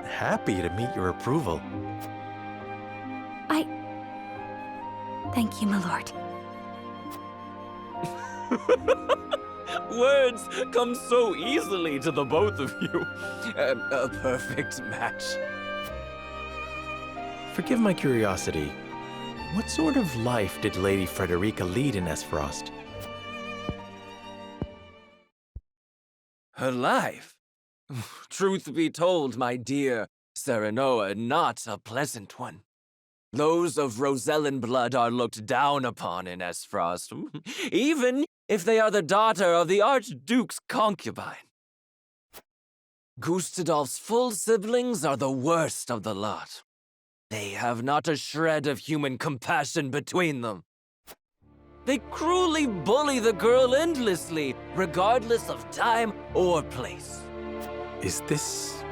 happy to meet your approval. Thank you, my lord. Words come so easily to the both of you. A perfect match. Forgive my curiosity. What sort of life did Lady Frederica lead in Esfrost? Her life? Truth be told, my dear Serenoa, not a pleasant one. Those of Rosellan blood are looked down upon in Esfrost, even if they are the daughter of the Archduke's concubine. Gustadolf's full siblings are the worst of the lot. They have not a shred of human compassion between them. They cruelly bully the girl endlessly, regardless of time or place. Is this...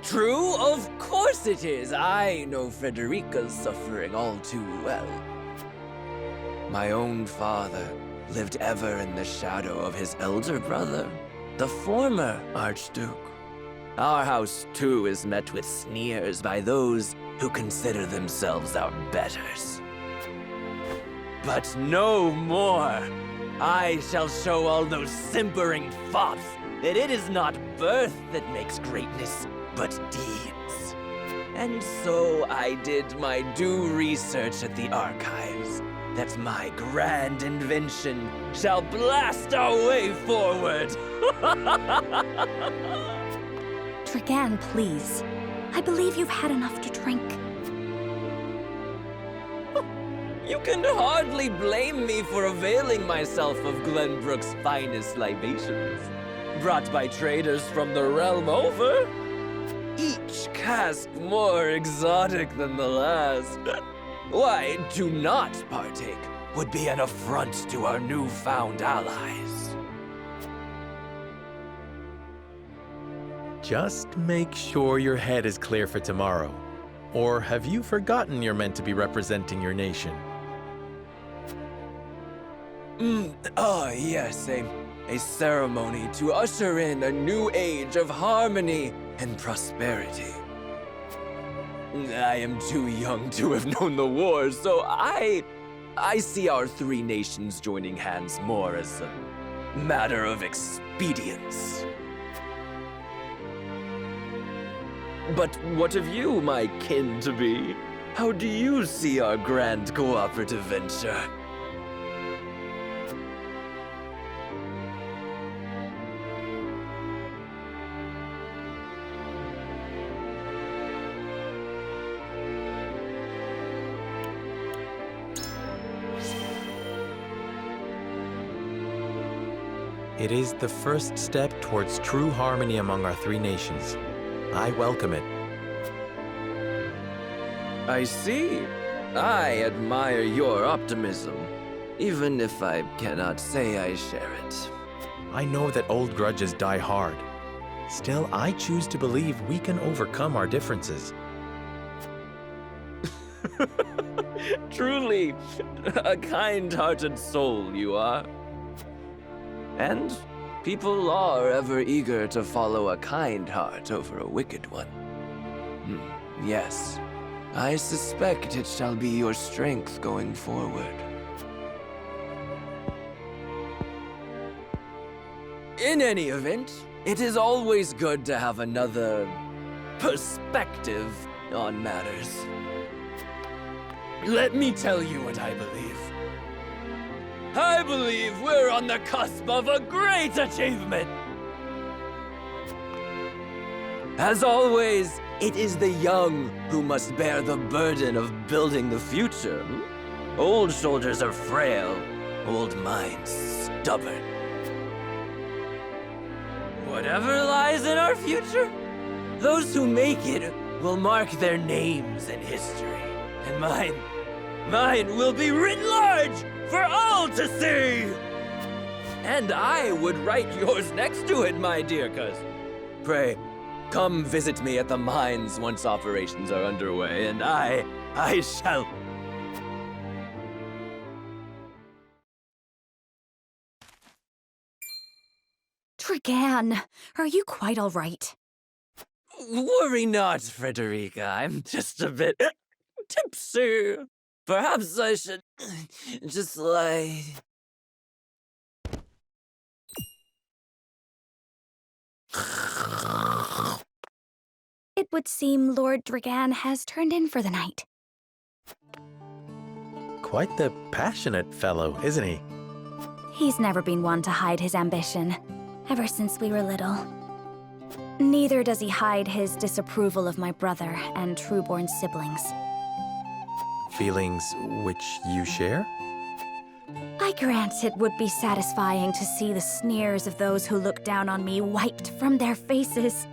True? Of course it is. I know Frederica's suffering all too well. My own father lived ever in the shadow of his elder brother, the former Archduke. Our house, too, is met with sneers by those who consider themselves our betters. But no more! I shall show all those simpering fops that it is not birth that makes greatness, but deeds. And so I did my due research at the archives, that my grand invention shall blast our way forward. Dragan, please. I believe you've had enough to drink. You can hardly blame me for availing myself of Glenbrook's finest libations, brought by traders from the realm over. Each cask more exotic than the last. Why, to not partake would be an affront to our newfound allies. Just make sure your head is clear for tomorrow. Or have you forgotten you're meant to be representing your nation? Yes, a ceremony to usher in a new age of harmony and prosperity. I am too young to have known the war, so I see our three nations joining hands more as a matter of expedience. But what of you, my kin-to-be? How do you see our grand cooperative venture? It is the first step towards true harmony among our three nations. I welcome it. I see. I admire your optimism, even if I cannot say I share it. I know that old grudges die hard. Still, I choose to believe we can overcome our differences. Truly, a kind-hearted soul you are. And people are ever eager to follow a kind heart over a wicked one. Yes, I suspect it shall be your strength going forward. In any event, it is always good to have another perspective on matters. Let me tell you what I believe. I believe we're on the cusp of a great achievement! As always, it is the young who must bear the burden of building the future. Old shoulders are frail, old minds stubborn. Whatever lies in our future, those who make it will mark their names in history. And mine will be written large for all to see! And I would write yours next to it, my dear cousin. Pray, come visit me at the mines once operations are underway, and I shall... Dragan, are you quite all right? Worry not, Frederica. I'm just a bit tipsy. Perhaps I should just lie... It would seem Lord Dragan has turned in for the night. Quite the passionate fellow, isn't he? He's never been one to hide his ambition, ever since we were little. Neither does he hide his disapproval of my brother and true-born siblings. Feelings which you share? I grant it would be satisfying to see the sneers of those who look down on me wiped from their faces.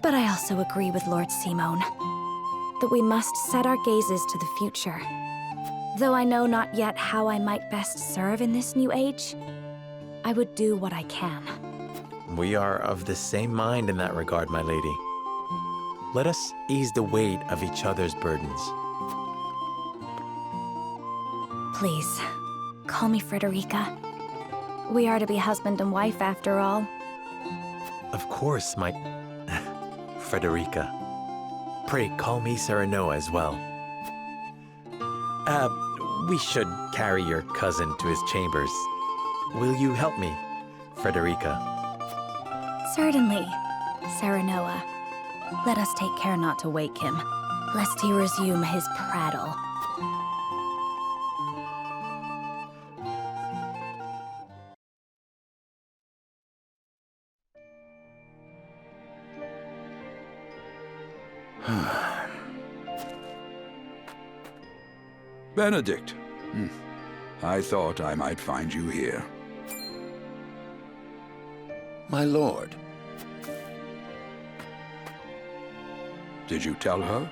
But I also agree with Lord Simone that we must set our gazes to the future. Though I know not yet how I might best serve in this new age, I would do what I can. We are of the same mind in that regard, my lady. Let us ease the weight of each other's burdens. Please, call me Frederica. We are to be husband and wife after all. Of course, my... Frederica. Pray call me Serenoa as well. We should carry your cousin to his chambers. Will you help me, Frederica? Certainly, Serenoa. Let us take care not to wake him, lest he resume his prattle. Benedict. I thought I might find you here. My lord. Did you tell her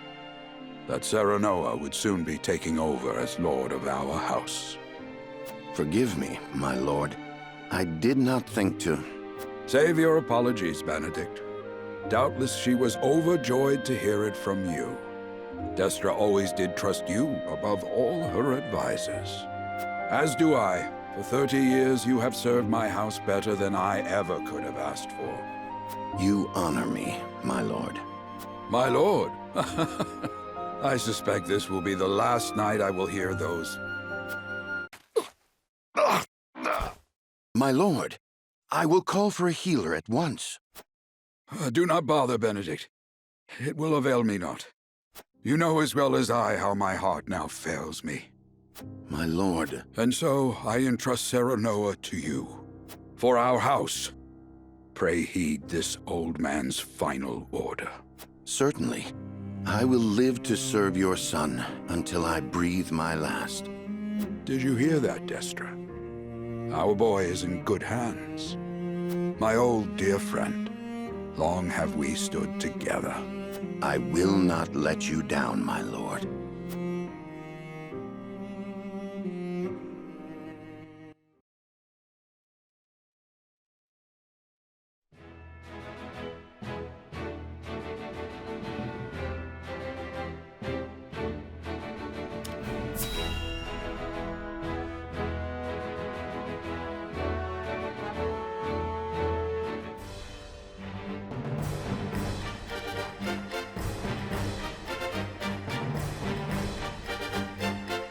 that Serenoa would soon be taking over as lord of our house? Forgive me, my lord. I did not think to... Save your apologies, Benedict. Doubtless she was overjoyed to hear it from you. Destra always did trust you above all her advisors. As do I. For 30 years you have served my house better than I ever could have asked for. You honor me, my lord. My lord? I suspect this will be the last night I will hear those. My lord, I will call for a healer at once. Do not bother, Benedict. It will avail me not. You know as well as I how my heart now fails me. My lord. And so I entrust Serenoa to you. For our house, pray heed this old man's final order. Certainly. I will live to serve your son until I breathe my last. Did you hear that, Destra? Our boy is in good hands. My old dear friend, long have we stood together. I will not let you down, my lord.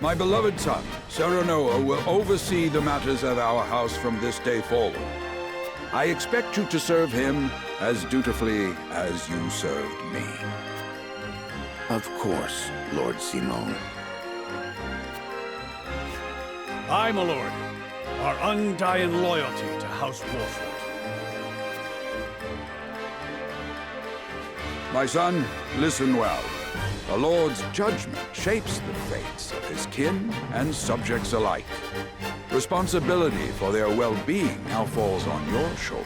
My beloved son, Serenoa, will oversee the matters of our house from this day forward. I expect you to serve him as dutifully as you served me. Of course, Lord Simone. Aye, my lord. Our undying loyalty to House Wolford. My son, listen well. The Lord's judgment shapes the fates of his kin and subjects alike. Responsibility for their well-being now falls on your shoulders.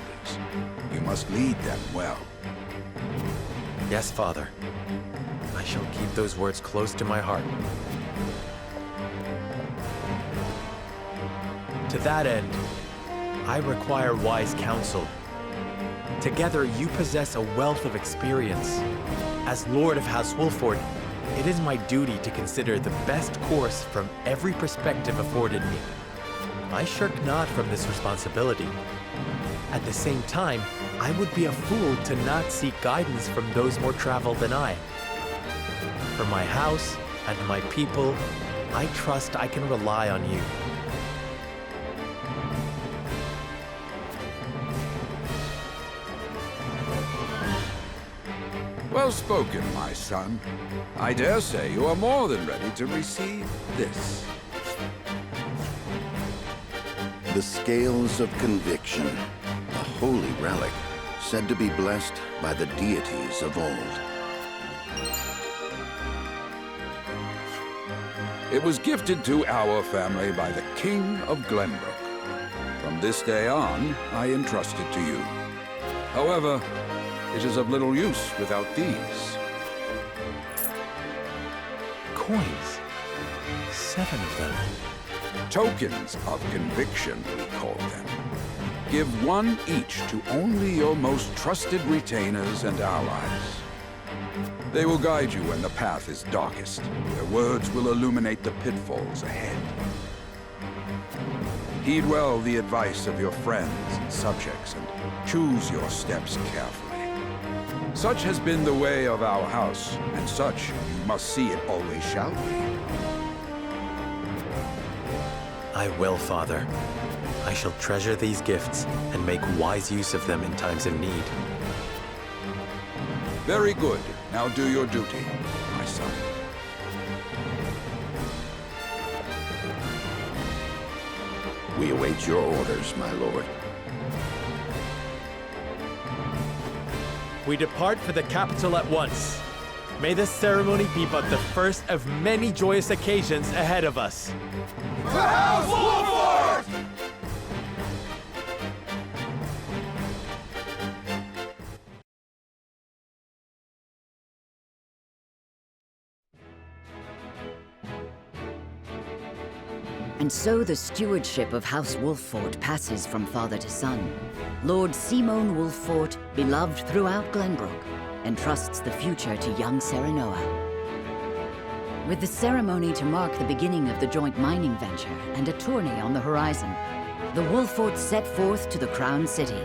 You must lead them well. Yes, Father. I shall keep those words close to my heart. To that end, I require wise counsel. Together, you possess a wealth of experience. As Lord of House Wolford, it is my duty to consider the best course from every perspective afforded me. I shirk not from this responsibility. At the same time, I would be a fool to not seek guidance from those more traveled than I. For my house and my people, I trust I can rely on you. Well spoken, my son. I dare say you are more than ready to receive this. The Scales of Conviction, a holy relic, said to be blessed by the deities of old. It was gifted to our family by the King of Glenbrook. From this day on, I entrust it to you. However, it is of little use without these. Coins. 7 of them. Tokens of conviction, we call them. Give one each to only your most trusted retainers and allies. They will guide you when the path is darkest. Their words will illuminate the pitfalls ahead. Heed well the advice of your friends and subjects, and choose your steps carefully. Such has been the way of our house, and such you must see it always shall be. I will, Father. I shall treasure these gifts and make wise use of them in times of need. Very good. Now do your duty, my son. We await your orders, my lord. We depart for the capital at once. May this ceremony be but the first of many joyous occasions ahead of us. For House Wolford! And so the stewardship of House Wolffort passes from father to son. Lord Simon Wolffort, beloved throughout Glenbrook, entrusts the future to young Serenoa. With the ceremony to mark the beginning of the joint mining venture and a tourney on the horizon, the Wolfforts set forth to the Crown City.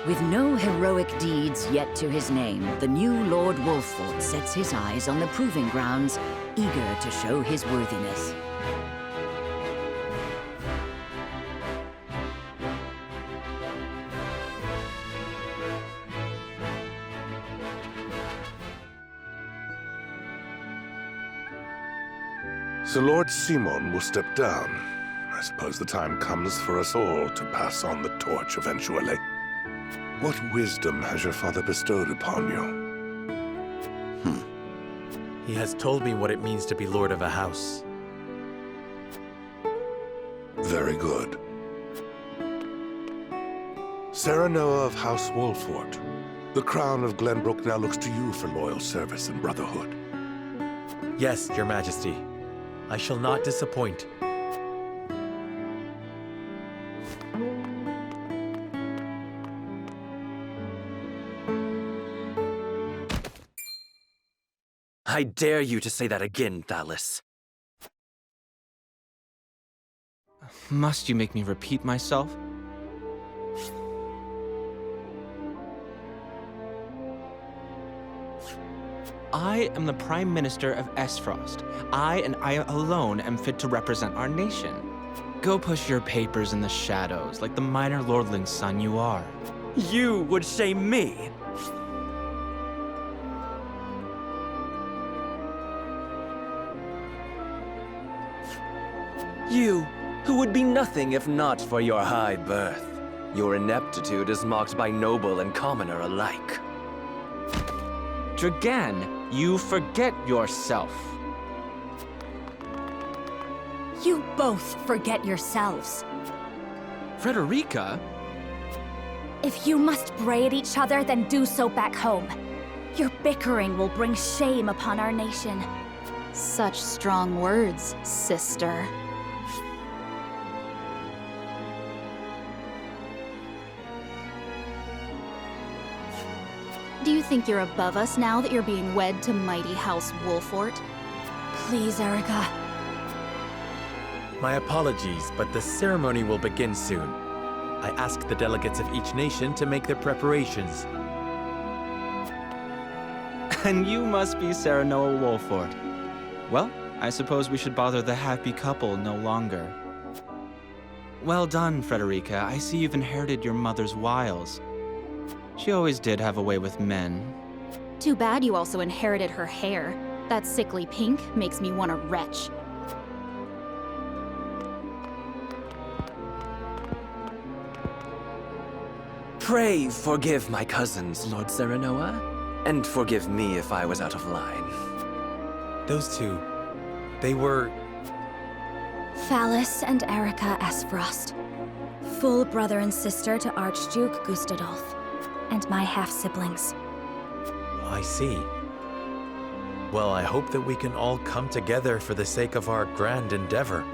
With no heroic deeds yet to his name, the new Lord Wolffort sets his eyes on the proving grounds, eager to show his worthiness. So Lord Simon will step down. I suppose the time comes for us all to pass on the torch eventually. What wisdom has your father bestowed upon you? He has told me what it means to be lord of a house. Very good. Serenoa of House Wolffort, the crown of Glenbrook now looks to you for loyal service and brotherhood. Yes, Your Majesty. I shall not disappoint. I dare you to say that again, Thalis. Must you make me repeat myself? I am the Prime Minister of Esfrost. I and I alone am fit to represent our nation. Go push your papers in the shadows like the minor lordling's son you are. You would shame me. You, who would be nothing if not for your high birth. Your ineptitude is mocked by noble and commoner alike. Dragan, you forget yourself. You both forget yourselves. Frederica? If you must bray at each other, then do so back home. Your bickering will bring shame upon our nation. Such strong words, sister. Do you think you're above us now that you're being wed to mighty House Wolfort? Please, Erica. My apologies, but the ceremony will begin soon. I ask the delegates of each nation to make their preparations. And you must be Serenoa Wolfort. Well, I suppose we should bother the happy couple no longer. Well done, Frederica. I see you've inherited your mother's wiles. She always did have a way with men. Too bad you also inherited her hair. That sickly pink makes me want to retch. Pray forgive my cousins, Lord Serenoa, and forgive me if I was out of line. Those two, they were... Phallus and Erica Esfrost. Full brother and sister to Archduke Gustadolf. And my half-siblings. I see. Well, I hope that we can all come together for the sake of our grand endeavor.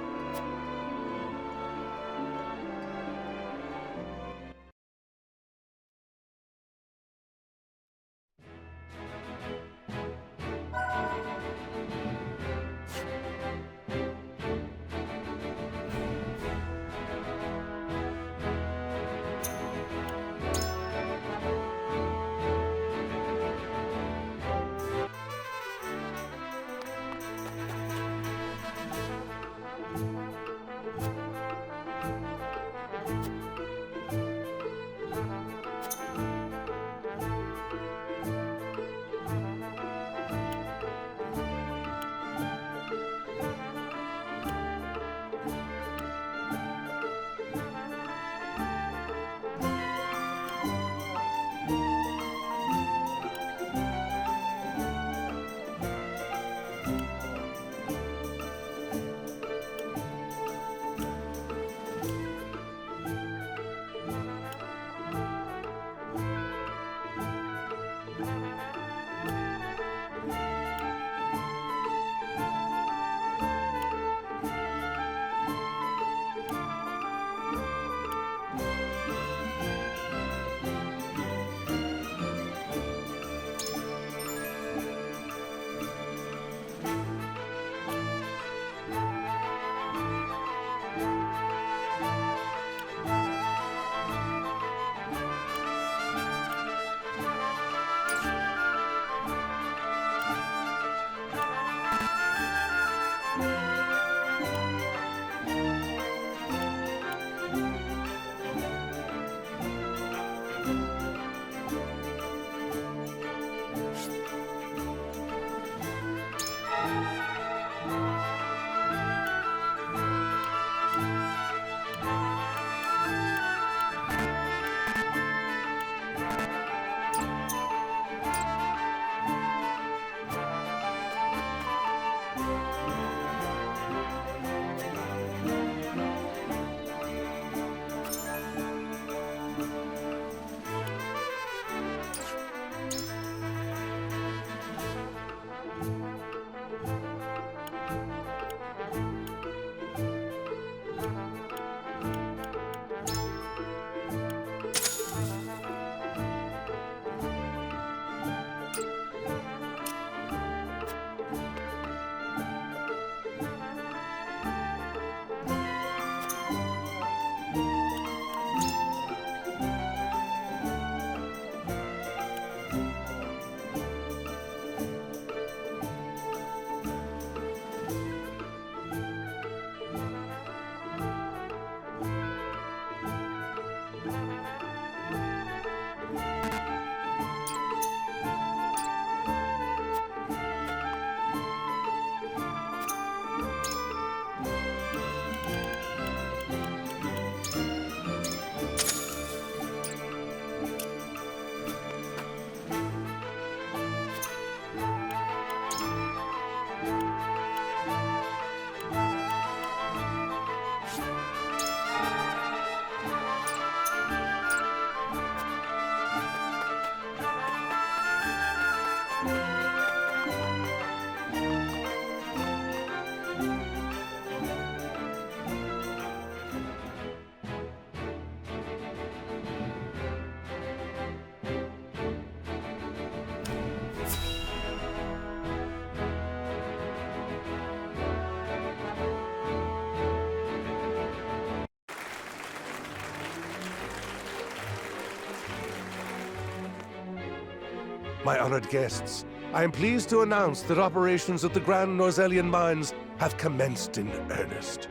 my honored guests, I am pleased to announce that operations at the Grand Norzelian Mines have commenced in earnest.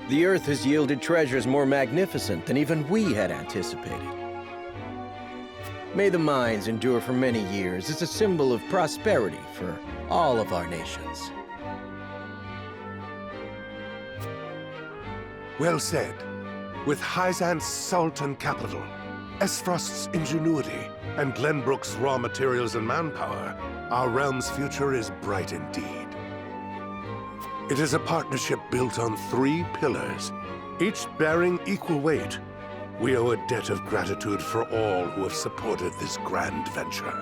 The Earth has yielded treasures more magnificent than even we had anticipated. May the mines endure for many years as a symbol of prosperity for all of our nations. Well said. With Hyzant's salt and capital, Esfrost's ingenuity, and Glenbrook's raw materials and manpower, our realm's future is bright indeed. It is a partnership built on 3 pillars, each bearing equal weight. We owe a debt of gratitude for all who have supported this grand venture.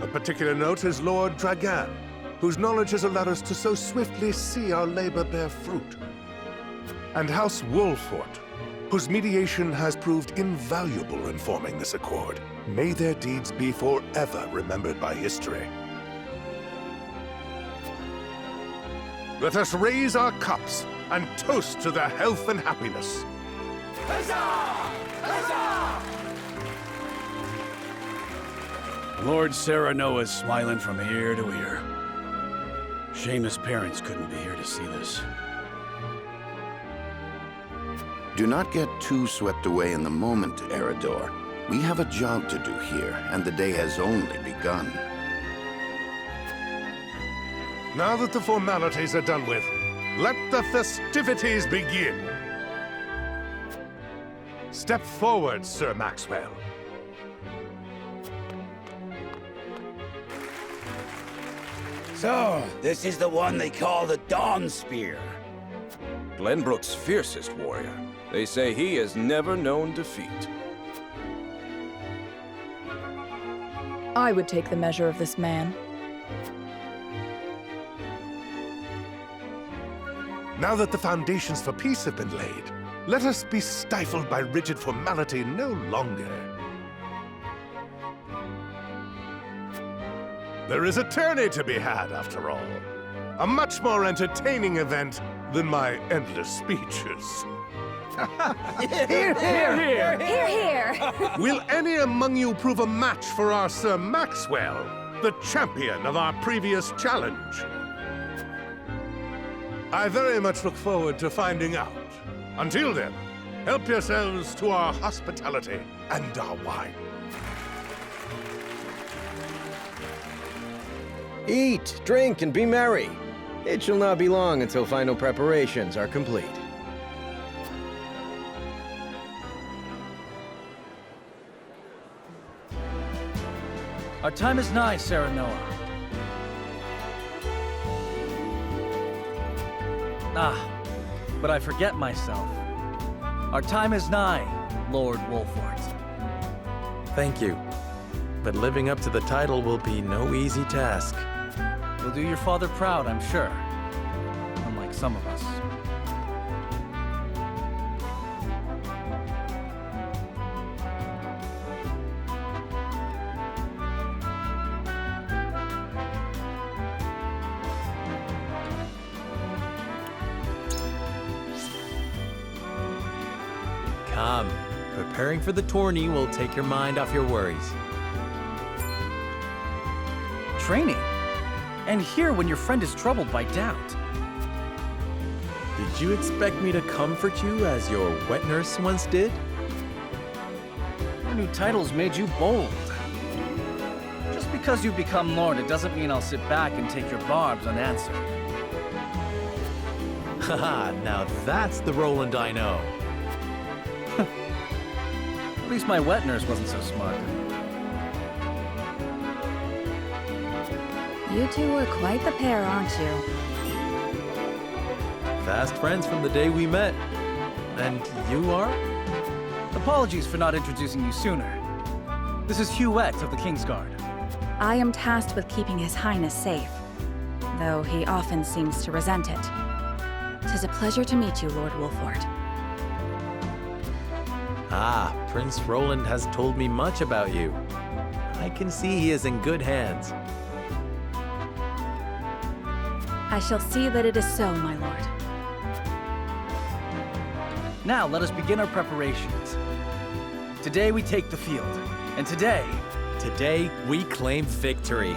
A particular note is Lord Dragan, whose knowledge has allowed us to so swiftly see our labor bear fruit. And House Wolfort, whose mediation has proved invaluable in forming this accord. May their deeds be forever remembered by history. Let us raise our cups and toast to their health and happiness. Huzzah! Huzzah! Lord Serenoa is smiling from ear to ear. Shame his parents couldn't be here to see this. Do not get too swept away in the moment, Eridor. We have a job to do here, and the day has only begun. Now that the formalities are done with, let the festivities begin. Step forward, Sir Maxwell. So, this is the one they call the Dawn Spear. Glenbrook's fiercest warrior. They say he has never known defeat. I would take the measure of this man. Now that the foundations for peace have been laid, let us be stifled by rigid formality no longer. There is a tourney to be had, after all. A much more entertaining event than my endless speeches. Hear, hear, hear! Hear, hear! Will any among you prove a match for our Sir Maxwell, the champion of our previous challenge? I very much look forward to finding out. Until then, help yourselves to our hospitality and our wine. Eat, drink, and be merry. It shall not be long until final preparations are complete. Our time is nigh, Serenoa. Ah, but I forget myself. Our time is nigh, Lord Wolfort. Thank you. But living up to the title will be no easy task. You'll do your father proud, I'm sure. Unlike some of us. Come. Preparing for the tourney will take your mind off your worries. Training? And here when your friend is troubled by doubt. Did you expect me to comfort you as your wet nurse once did? Your new title's made you bold. Just because you've become Lord, it doesn't mean I'll sit back and take your barbs unanswered. Haha, now that's the Roland I know. At least my wet nurse wasn't so smart. You two were quite the pair, aren't you? Fast friends from the day we met. And you are? Apologies for not introducing you sooner. This is Huette of the Kingsguard. I am tasked with keeping His Highness safe, though he often seems to resent it. 'Tis a pleasure to meet you, Lord Wolfort. Ah, Prince Roland has told me much about you. I can see he is in good hands. I shall see that it is so, my lord. Now let us begin our preparations. Today we take the field. And today we claim victory.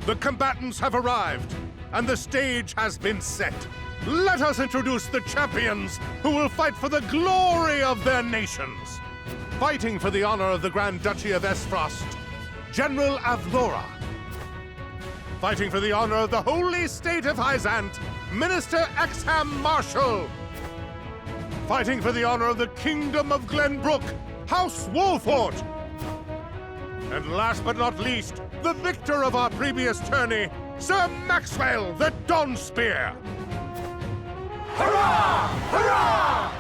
The combatants have arrived, and the stage has been set. Let us introduce the champions who will fight for the glory of their nations. Fighting for the honor of the Grand Duchy of Esfrost, General Avlora. Fighting for the honor of the Holy State of Hyzant, Minister Exham Marshal. Fighting for the honor of the Kingdom of Glenbrook, House Wolfort. And last but not least, the victor of our previous tourney, Sir Maxwell the Dawnspear. Hurrah! Hurrah!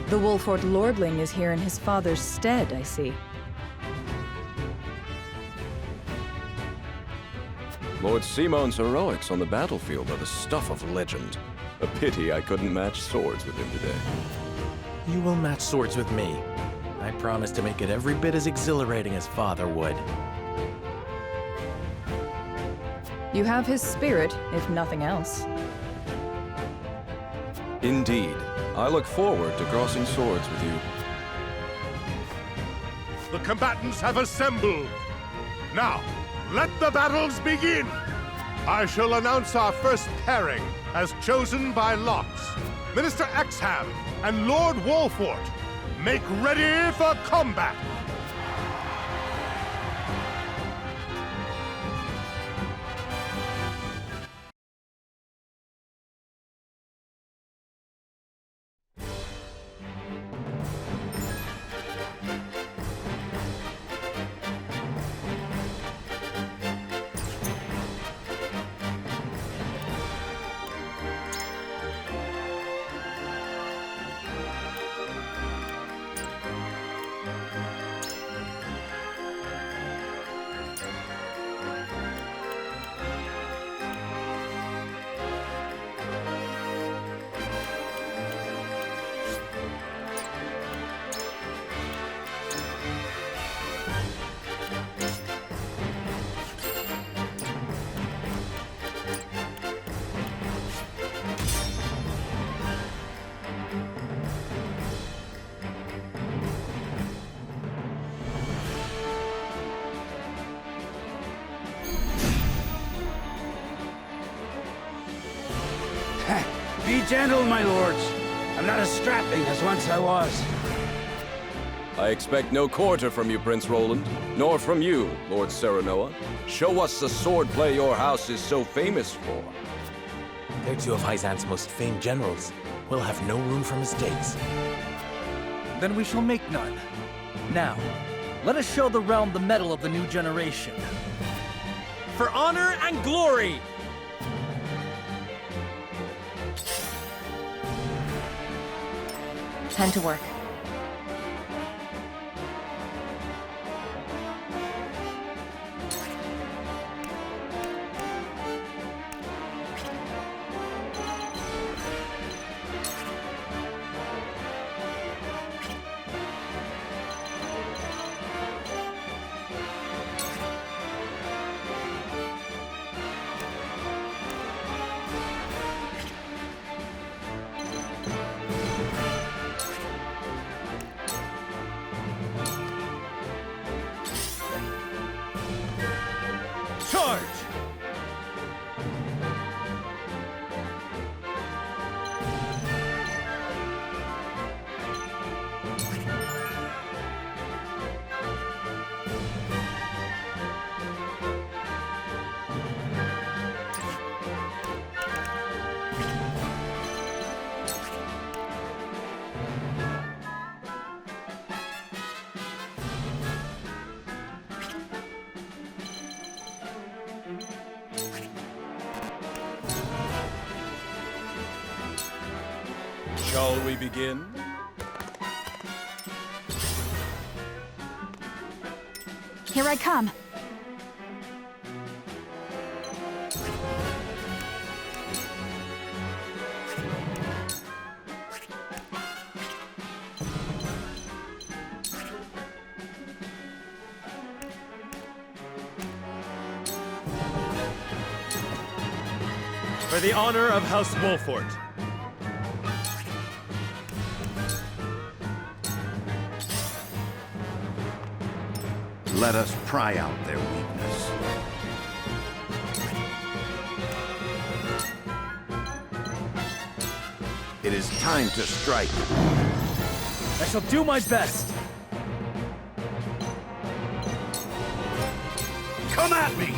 The Wolfort Lordling is here in his father's stead, I see. Lord Simon's heroics on the battlefield are the stuff of legend. A pity I couldn't match swords with him today. You will match swords with me. I promise to make it every bit as exhilarating as Father would. You have his spirit, if nothing else. Indeed. I look forward to crossing swords with you. The combatants have assembled. Now, let the battles begin! I shall announce our first pairing, as chosen by lots. Minister Exham and Lord Wolfort, make ready for combat! Be gentle, my lords. I'm not as strapping as once I was. I expect no quarter from you, Prince Roland, nor from you, Lord Serenoa. Show us the swordplay your house is so famous for. They're two of Hyzant's most famed generals. We'll have no room for mistakes. Then we shall make none. Now, let us show the realm the mettle of the new generation. For honor and glory! Time to work. Charge! Shall we begin? Here I come. For the honor of House Wolfort. Let us pry out their weakness. It is time to strike. I shall do my best. Come at me!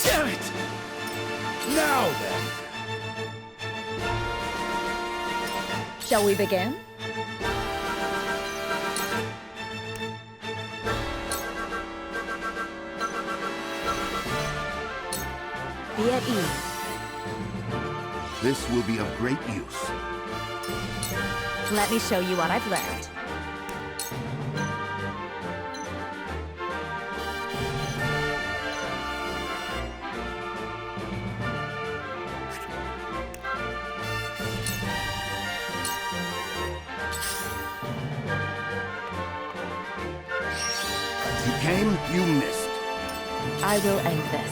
Damn it! Now then. Shall we begin? Be at ease. This will be of great use. Let me show you what I've learned. You came, you missed. I will end this.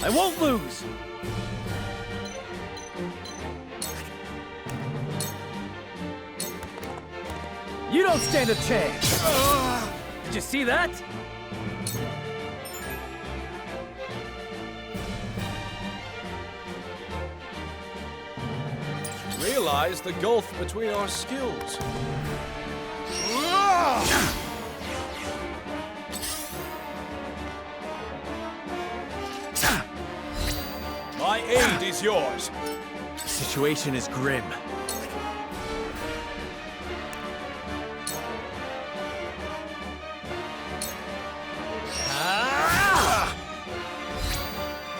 I won't lose! You don't stand a chance! Did you see that? Realize the gulf between our skills. My aid is yours. The situation is grim.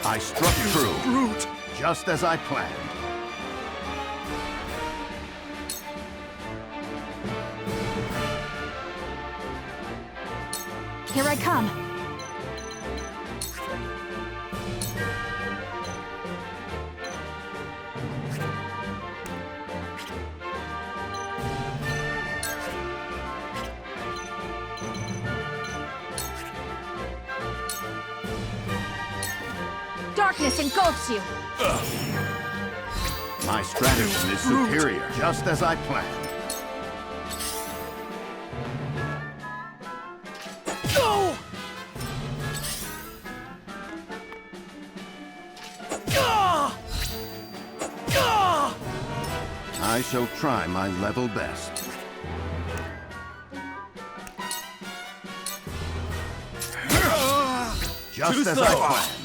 I struck true. Brute! Just as I planned. Here I come. Darkness engulfs you. My stratagem is superior, just as I planned. Go! I shall try my level best. Just as I planned.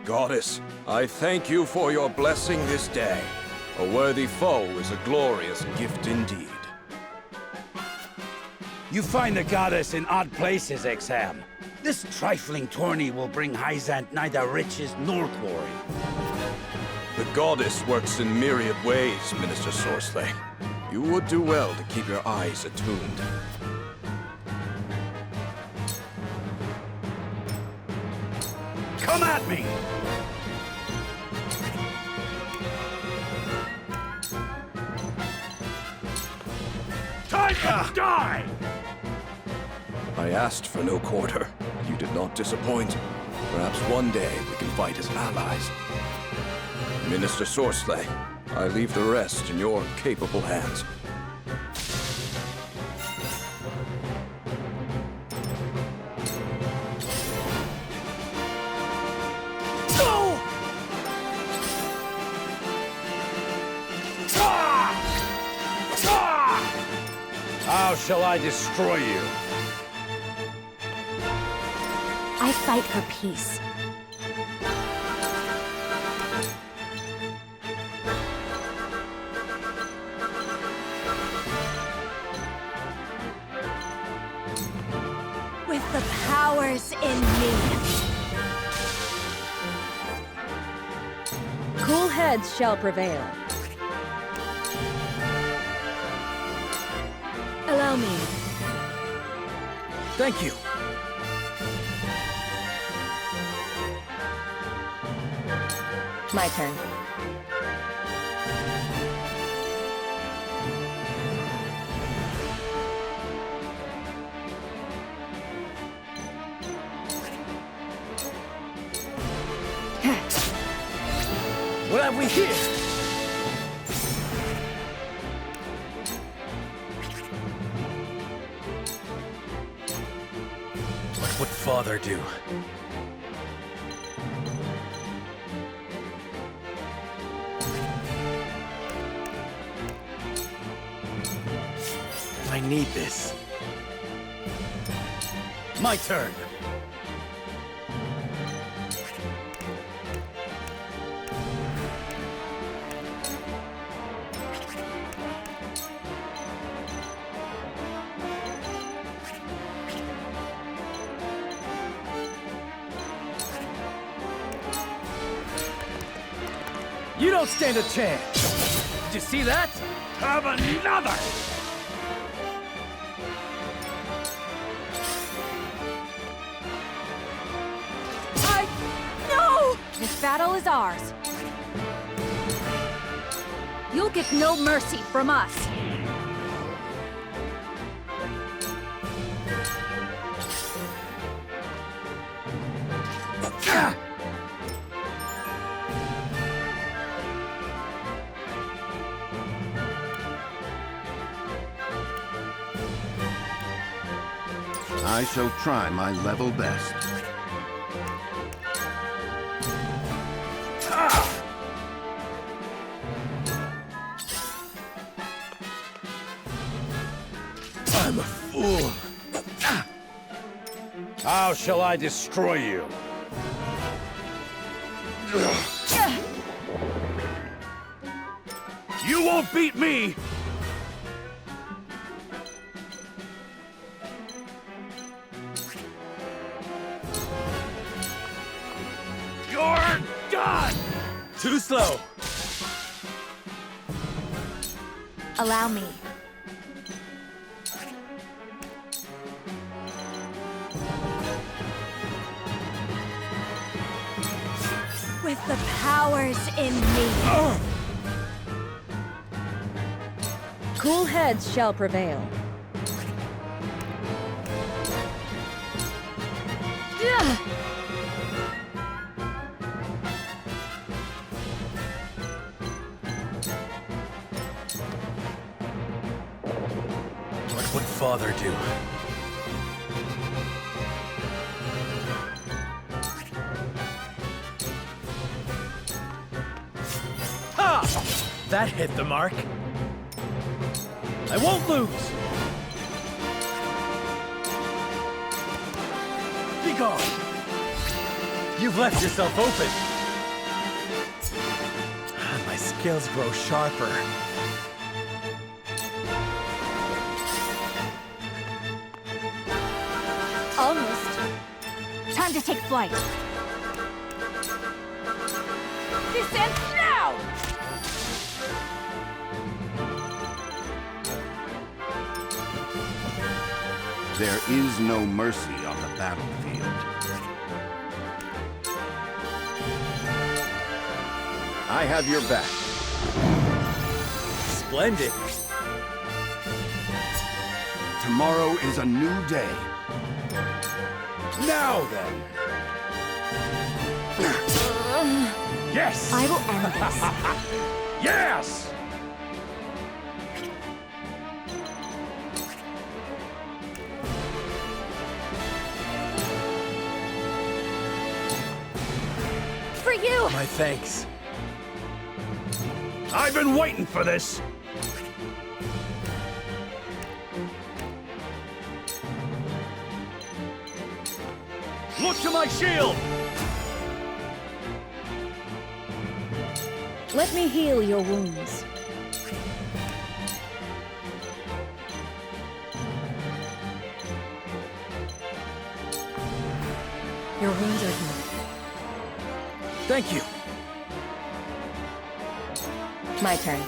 Goddess, I thank you for your blessing this day. A worthy foe is a glorious gift indeed. You find the goddess in odd places, Exam. This trifling tourney will bring Hyzant neither riches nor glory. The goddess works in myriad ways, Minister Sorsley. You would do well to keep your eyes attuned. Come at me! Time to die! I asked for no quarter. You did not disappoint. Perhaps one day we can fight as allies. Minister Sorsley, I leave the rest in your capable hands. How shall I destroy you? I fight for peace. With the powers in me. Cool heads shall prevail. Allow me. Thank you. My turn. What have we here? What would Father do? I need this. My turn. You don't stand a chance! Did you see that? Have another! No! This battle is ours. You'll get no mercy from us. I shall try my level best. I'm a fool. How shall I destroy you? You won't beat me! You're done! Too slow. Allow me. With the powers in me. Cool heads shall prevail. What would Father do? Ha! That hit the mark. I won't lose! Be gone! You've left yourself open! My skills grow sharper. Almost. Time to take flight. Descend now! There is no mercy on the battlefield. I have your back. Splendid. Tomorrow is a new day. Now then! Yes! I will end this. Yes! For you! My thanks. I've been waiting for this! Look to my shield! Let me heal your wounds. Your wounds are healed. Thank you. My turn.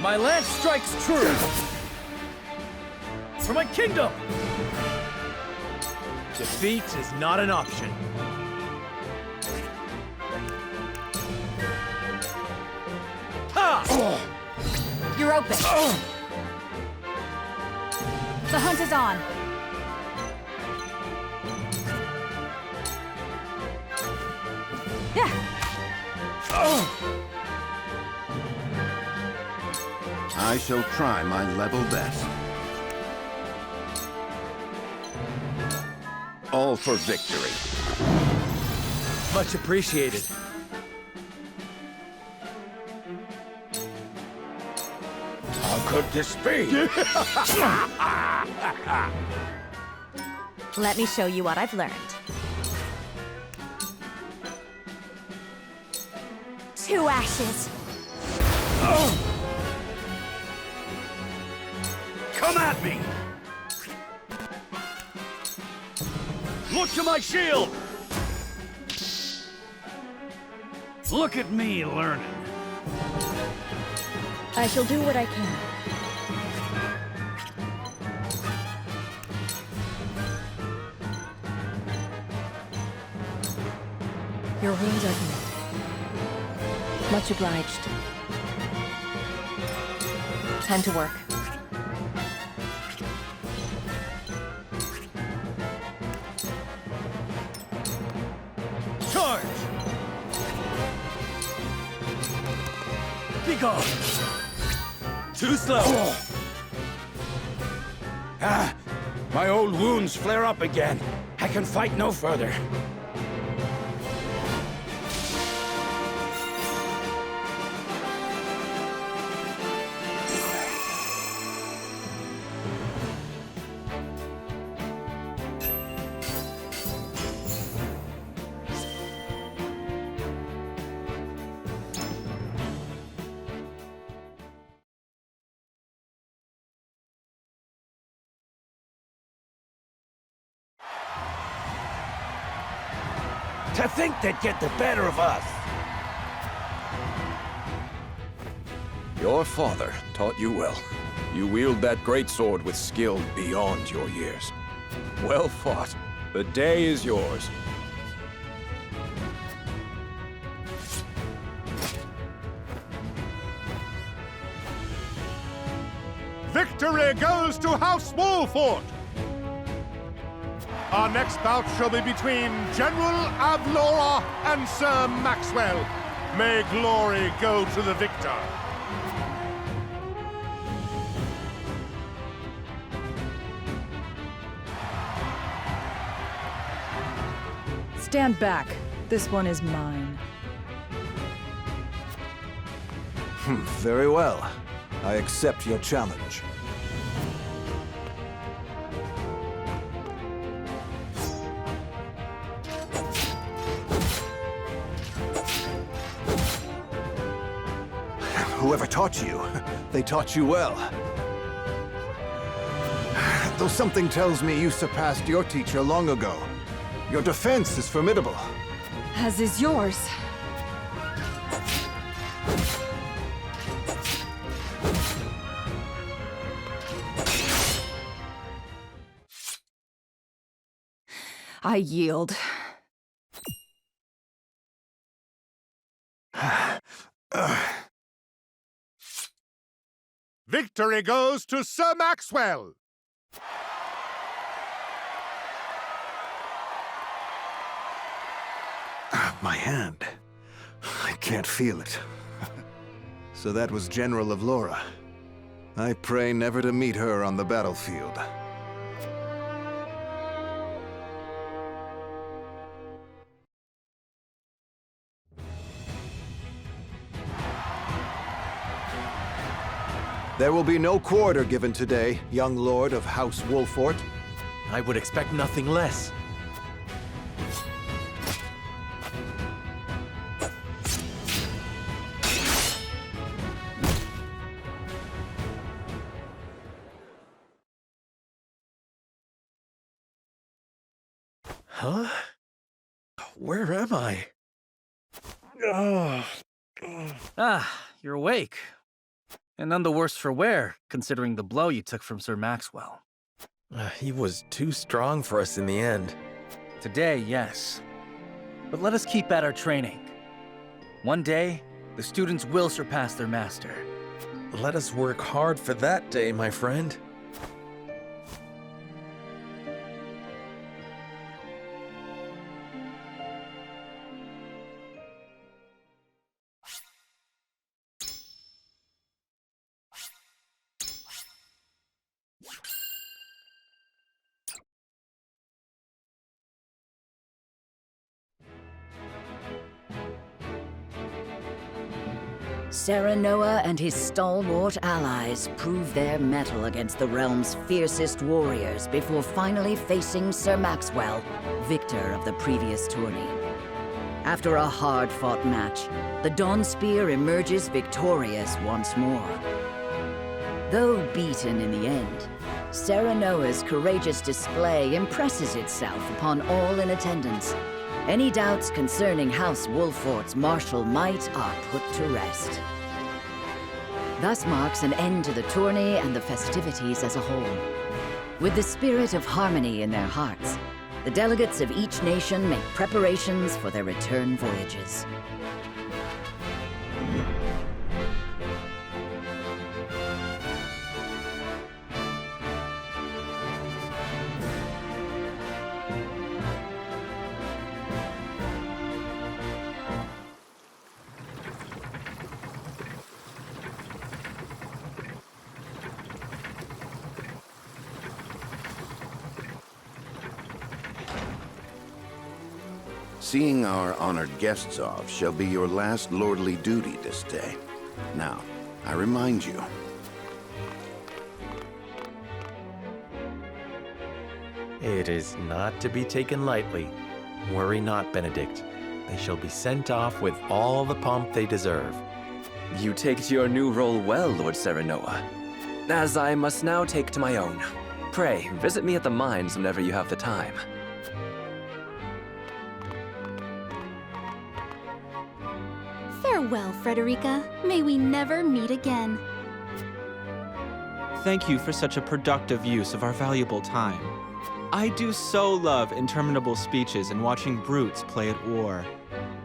My lance strikes true! For my kingdom! Defeat is not an option. Ha! You're open. The hunt is on. Yeah. I shall try my level best. All for victory. Much appreciated. How could this be? Let me show you what I've learned. 2 ashes. Come at me! Look to my shield! Look at me learning. I shall do what I can. Your wounds are healed. Much obliged. Time to work. Charge! Be gone! Too slow! Ah, my old wounds flare up again. I can fight no further. To think they'd get the better of us! Your father taught you well. You wield that great sword with skill beyond your years. Well fought. The day is yours. Victory goes to House Wolford! Our next bout shall be between General Avlora and Sir Maxwell. May glory go to the victor. Stand back. This one is mine. Very well. I accept your challenge. Whoever taught you, they taught you well. Though something tells me you surpassed your teacher long ago. Your defense is formidable. As is yours. I yield. Victory goes to Sir Maxwell! My hand. I can't feel it. So that was General Avlora. I pray never to meet her on the battlefield. There will be no quarter given today, young lord of House Wolfort. I would expect nothing less. Huh? Where am I? Ah, you're awake. And none the worse for wear, considering the blow you took from Sir Maxwell. He was too strong for us in the end. Today, yes. But let us keep at our training. One day, the students will surpass their master. Let us work hard for that day, my friend. Serenoa and his stalwart allies prove their mettle against the realm's fiercest warriors before finally facing Sir Maxwell, victor of the previous tourney. After a hard-fought match, the Dawn Spear emerges victorious once more. Though beaten in the end, Serenoa's courageous display impresses itself upon all in attendance. Any doubts concerning House Wolfort's martial might are put to rest. Thus marks an end to the tourney and the festivities as a whole. With the spirit of harmony in their hearts, the delegates of each nation make preparations for their return voyages. Seeing our honored guests off shall be your last lordly duty this day. Now, I remind you. It is not to be taken lightly. Worry not, Benedict. They shall be sent off with all the pomp they deserve. You take to your new role well, Lord Serenoa. As I must now take to my own. Pray, visit me at the mines whenever you have the time. Farewell, Frederica. May we never meet again. Thank you for such a productive use of our valuable time. I do so love interminable speeches and watching brutes play at war.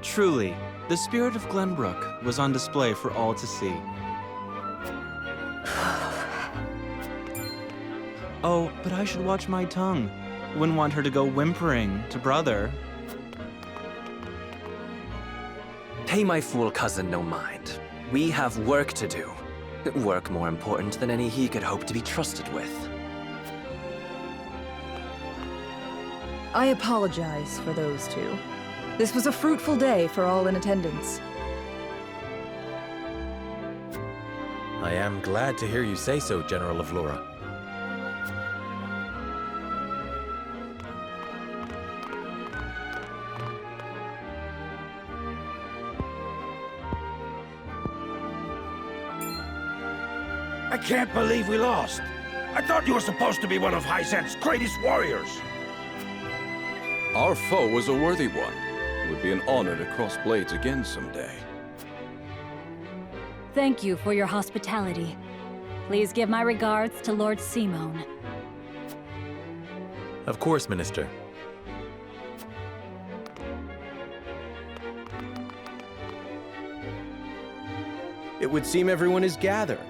Truly, the spirit of Glenbrook was on display for all to see. Oh, but I should watch my tongue. Wouldn't want her to go whimpering to brother. Pay my fool cousin no mind. We have work to do. Work more important than any he could hope to be trusted with. I apologize for those two. This was a fruitful day for all in attendance. I am glad to hear you say so, General of Lora. I can't believe we lost. I thought you were supposed to be one of Hyzant's greatest warriors. Our foe was a worthy one. It would be an honor to cross blades again someday. Thank you for your hospitality. Please give my regards to Lord Simone. Of course, Minister. It would seem everyone is gathered.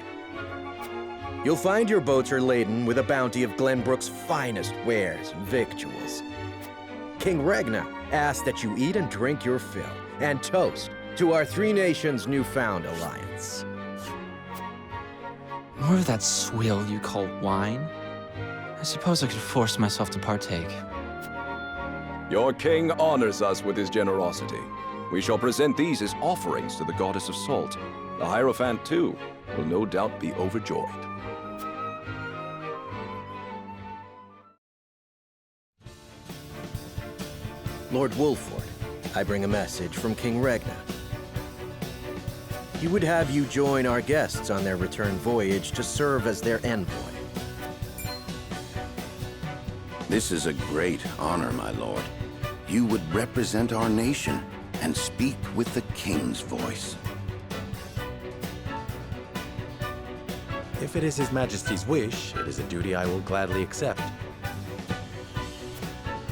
You'll find your boats are laden with a bounty of Glenbrook's finest wares and victuals. King Regna asks that you eat and drink your fill, and toast to our three nations' newfound alliance. More of that swill you call wine? I suppose I could force myself to partake. Your king honors us with his generosity. We shall present these as offerings to the goddess of salt. The Hierophant, too, will no doubt be overjoyed. Lord Wolford, I bring a message from King Regna. He would have you join our guests on their return voyage to serve as their envoy. This is a great honor, my lord. You would represent our nation and speak with the king's voice. If it is His Majesty's wish, it is a duty I will gladly accept.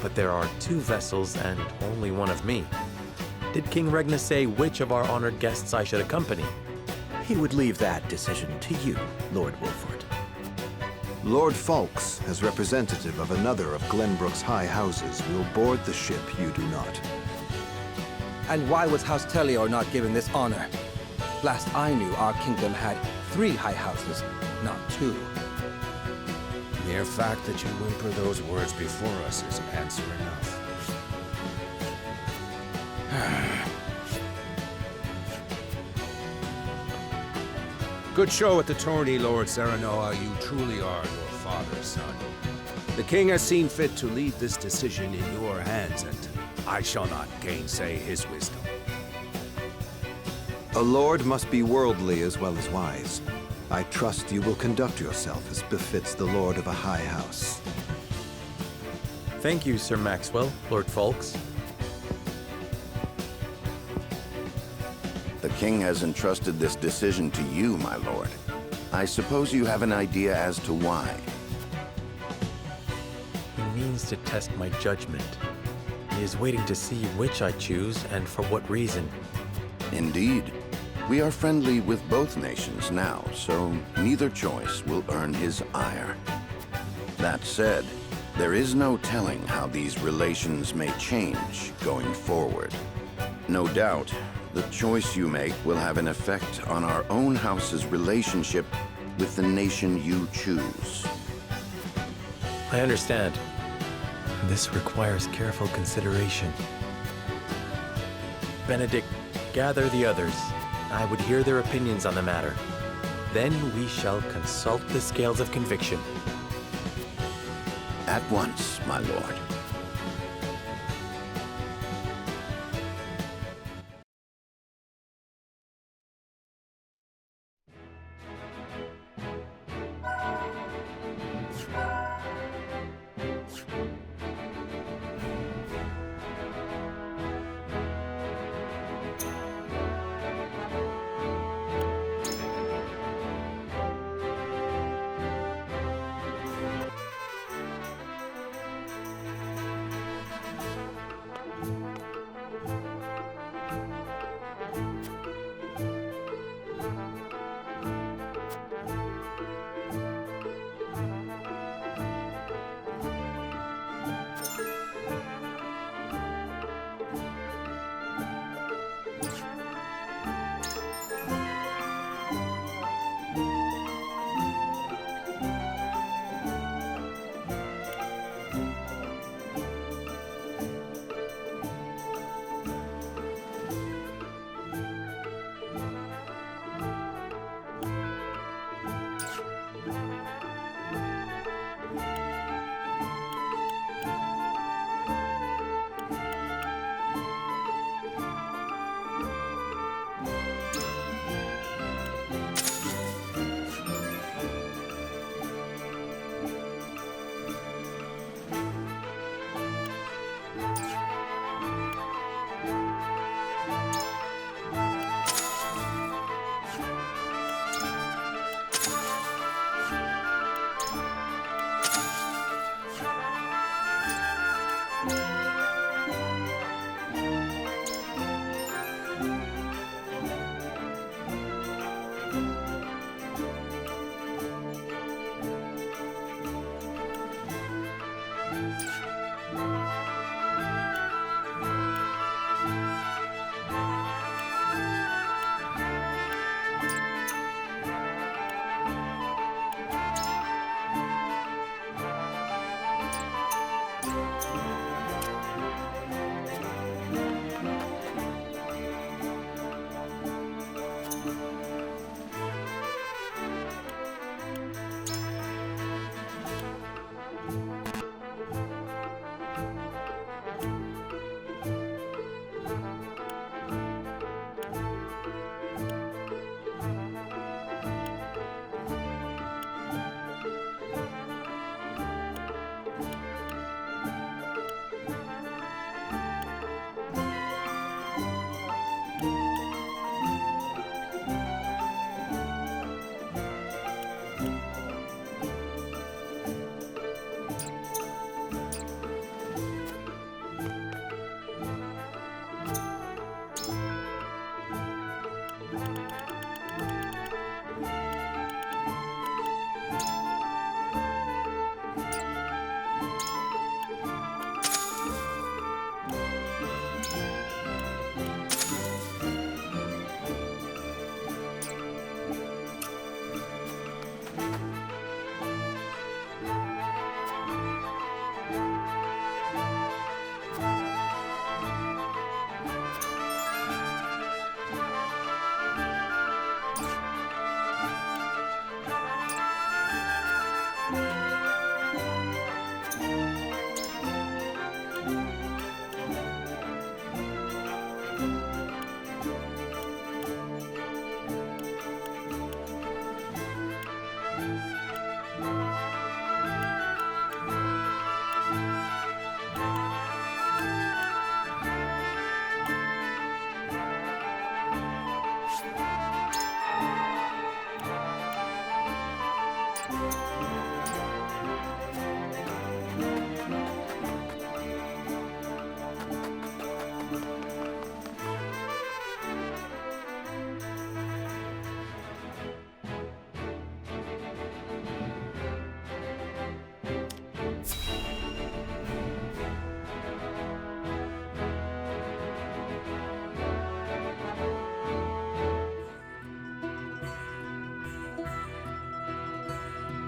But there are 2 vessels and only one of me. Did King Regna say which of our honored guests I should accompany? He would leave that decision to you, Lord Wolford. Lord Falks, as representative of another of Glenbrook's high houses, will board the ship you do not. And why was House Tellior not given this honor? Last I knew, our kingdom had 3 high houses, not 2. Mere fact that you whimper those words before us is answer enough. Good show at the tourney, Lord Serenoa. You truly are your father's son. The king has seen fit to leave this decision in your hands, and I shall not gainsay his wisdom. A lord must be worldly as well as wise. I trust you will conduct yourself as befits the lord of a high house. Thank you, Sir Maxwell, Lord Falks. The king has entrusted this decision to you, my lord. I suppose you have an idea as to why. He means to test my judgment. He is waiting to see which I choose and for what reason. Indeed. We are friendly with both nations now, so neither choice will earn his ire. That said, there is no telling how these relations may change going forward. No doubt, the choice you make will have an effect on our own house's relationship with the nation you choose. I understand. This requires careful consideration. Benedict, gather the others. I would hear their opinions on the matter. Then we shall consult the scales of conviction. At once, my lord.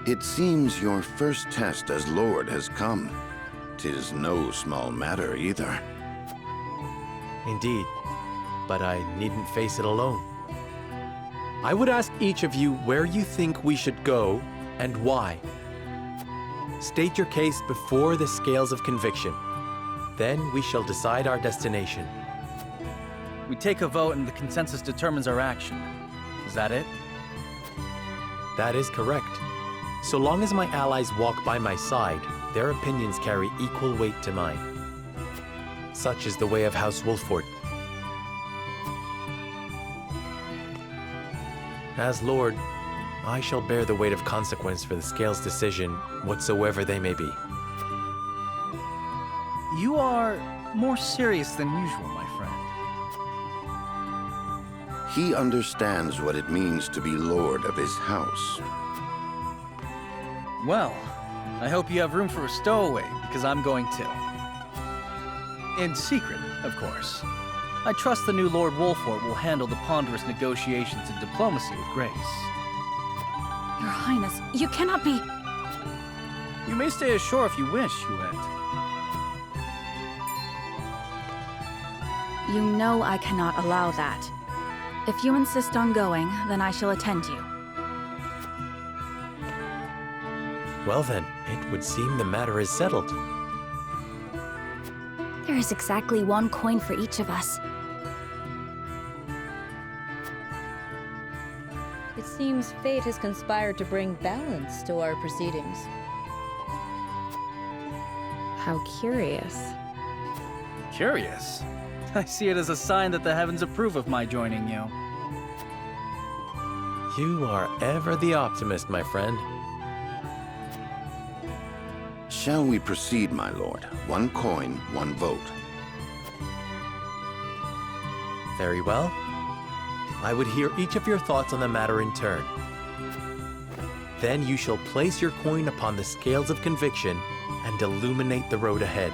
It seems your first test as Lord has come. 'Tis no small matter either. Indeed, but I needn't face it alone. I would ask each of you where you think we should go and why. State your case before the scales of conviction. Then we shall decide our destination. We take a vote and the consensus determines our action. Is that it? That is correct. So long as my allies walk by my side, their opinions carry equal weight to mine. Such is the way of House Wolford. As Lord, I shall bear the weight of consequence for the Scales' decision, whatsoever they may be. You are more serious than usual, my friend. He understands what it means to be Lord of his house. Well, I hope you have room for a stowaway, because I'm going to. In secret, of course. I trust the new Lord Wolfort will handle the ponderous negotiations and diplomacy with grace. Your Highness, you cannot be... You may stay ashore if you wish, Huette. You know I cannot allow that. If you insist on going, then I shall attend you. Well then, it would seem the matter is settled. There is exactly one coin for each of us. It seems fate has conspired to bring balance to our proceedings. How curious. Curious? I see it as a sign that the heavens approve of my joining you. You are ever the optimist, my friend. Shall we proceed, my lord? One coin, one vote. Very well. I would hear each of your thoughts on the matter in turn. Then you shall place your coin upon the scales of conviction and illuminate the road ahead.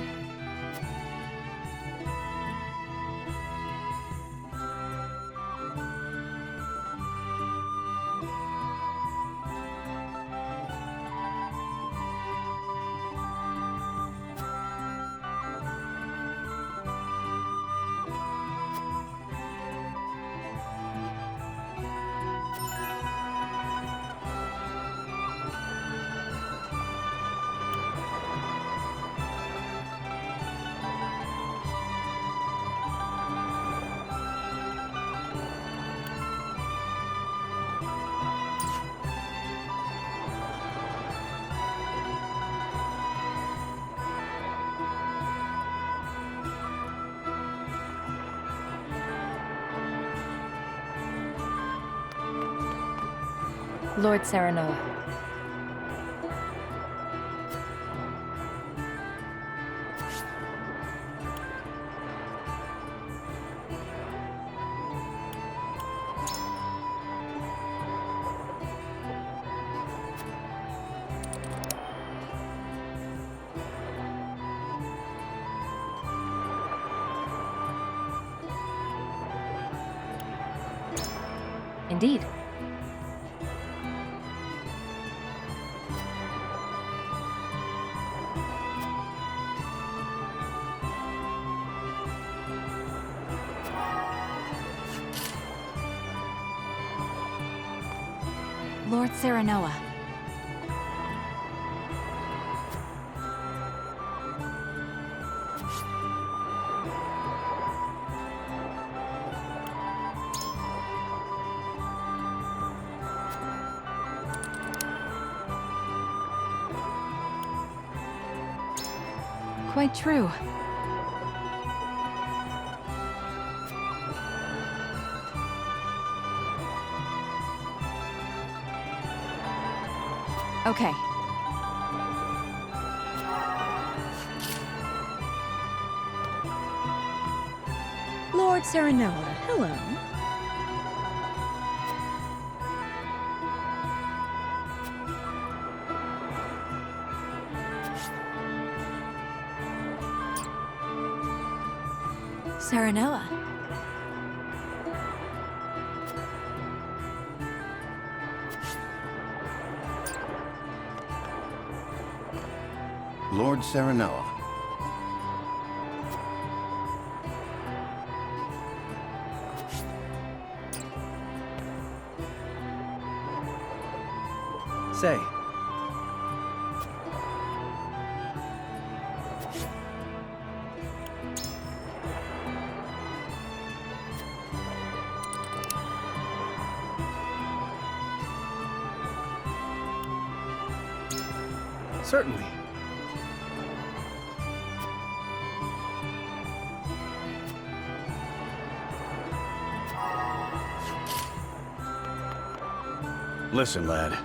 Lord Serenoa. Indeed. Lord Serenoa. Quite true. Okay. Lord Serenoa, hello. Serenoa. Lord Serenoa. Say. Certainly. Listen, lad.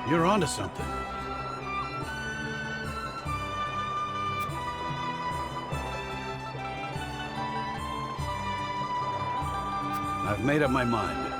You're onto something. I've made up my mind.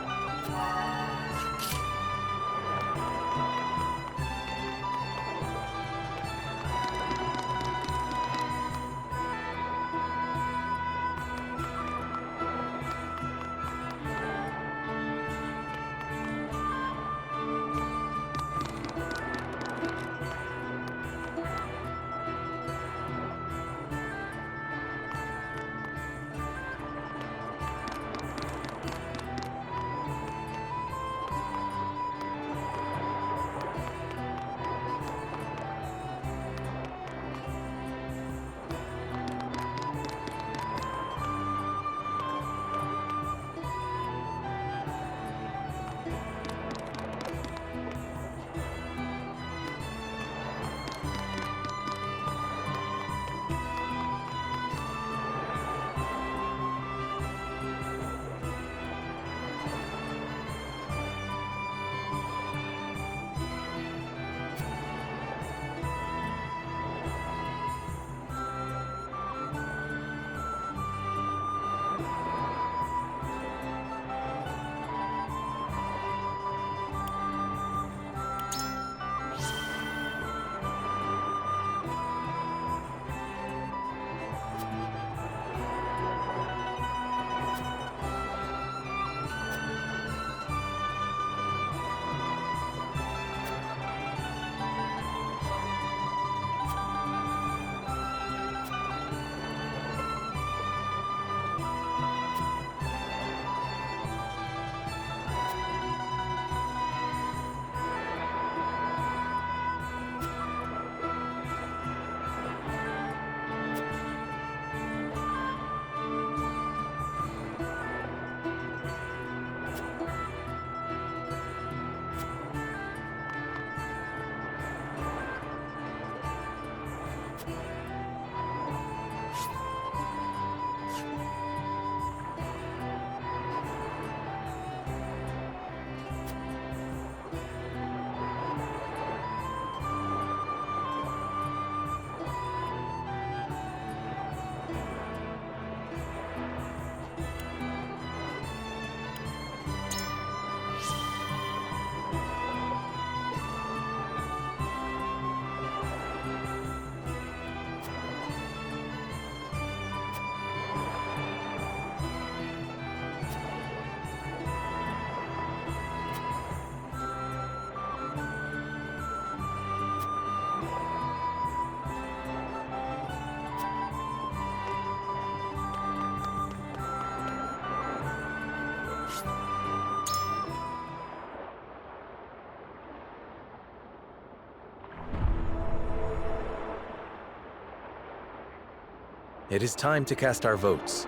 It is time to cast our votes.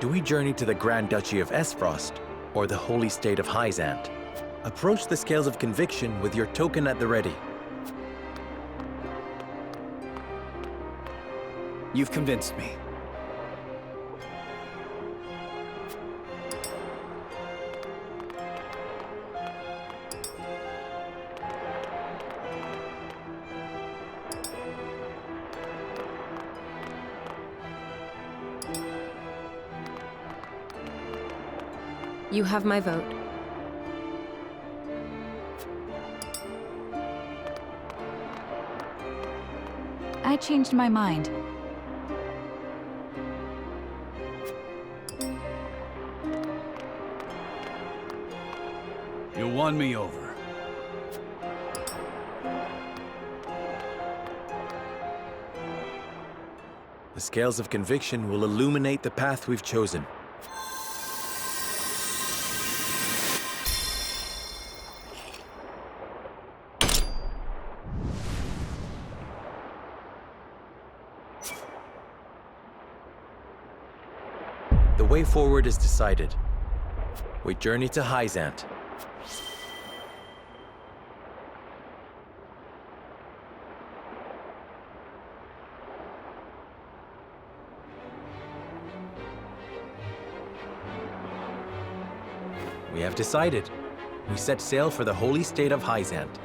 Do we journey to the Grand Duchy of Esfrost, or the Holy State of Hyzant? Approach the scales of conviction with your token at the ready. You've convinced me. You have my vote. I changed my mind. You won me over. The scales of conviction will illuminate the path we've chosen. The way forward is decided. We journey to Hyzant. We have decided. We set sail for the holy state of Hyzant.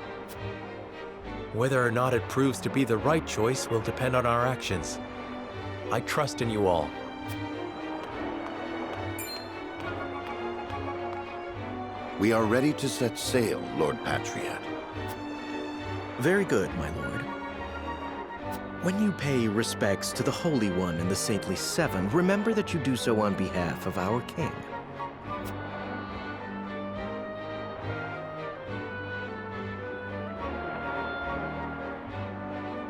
Whether or not it proves to be the right choice will depend on our actions. I trust in you all. We are ready to set sail, Lord Patriot. Very good, my lord. When you pay respects to the Holy One and the Saintly Seven, remember that you do so on behalf of our king.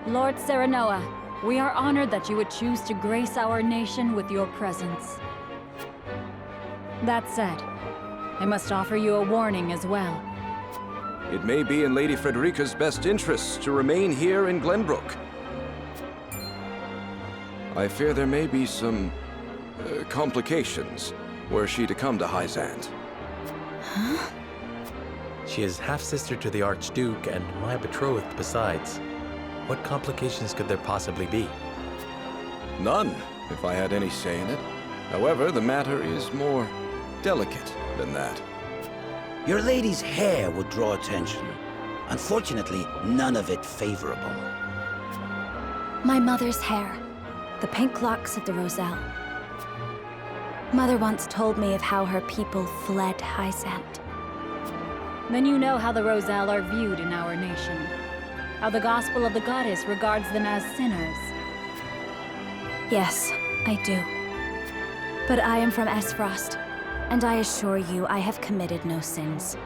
Lord Serenoa, we are honored that you would choose to grace our nation with your presence. That said, I must offer you a warning as well. It may be in Lady Frederica's best interests to remain here in Glenbrook. I fear there may be some complications were she to come to Hyzant. Huh? She is half-sister to the Archduke and my betrothed besides. What complications could there possibly be? None, if I had any say in it. However, the matter is more delicate than that. Your lady's hair would draw attention. Unfortunately, none of it favorable. My mother's hair. The pink locks of the Roselle. Mother once told me of how her people fled Hyzant. Then you know how the Roselle are viewed in our nation. How the Gospel of the Goddess regards them as sinners. Yes, I do. But I am from Esfrost, and I assure you I have committed no sins.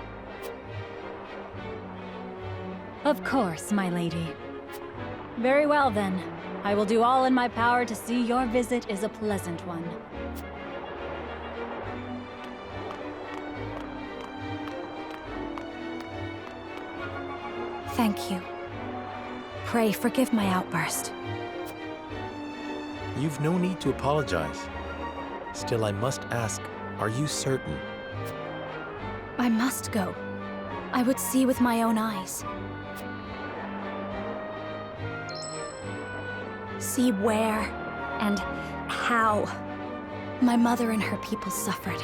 Of course, my lady. Very well then. I will do all in my power to see your visit is a pleasant one. Thank you. Pray forgive my outburst. You've no need to apologize. Still, I must ask, are you certain? I must go. I would see with my own eyes. See where and how my mother and her people suffered.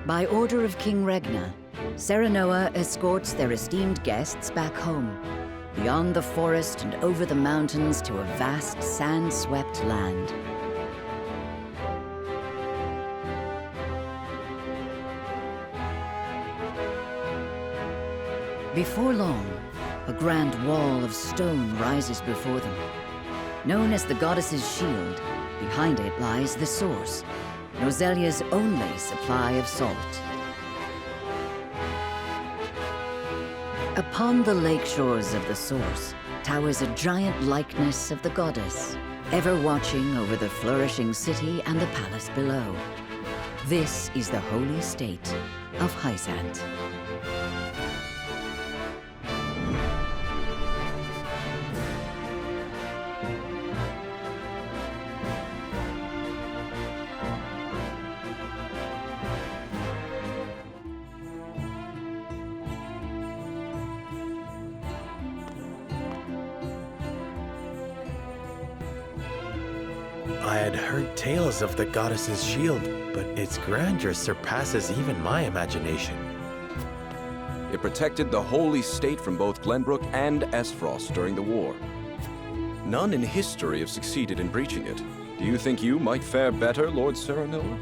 By order of King Regna, Serenoa escorts their esteemed guests back home, beyond the forest and over the mountains to a vast sand-swept land. Before long, a grand wall of stone rises before them. Known as the Goddess's Shield, behind it lies the source, Noselia's only supply of salt. Upon the lake shores of the source towers a giant likeness of the goddess, ever watching over the flourishing city and the palace below. This is the holy state of Hyzant. I had heard tales of the goddess's shield, but its grandeur surpasses even my imagination. It protected the holy state from both Glenbrook and Esfrost during the war. None in history have succeeded in breaching it. Do you think you might fare better, Lord Serenoa?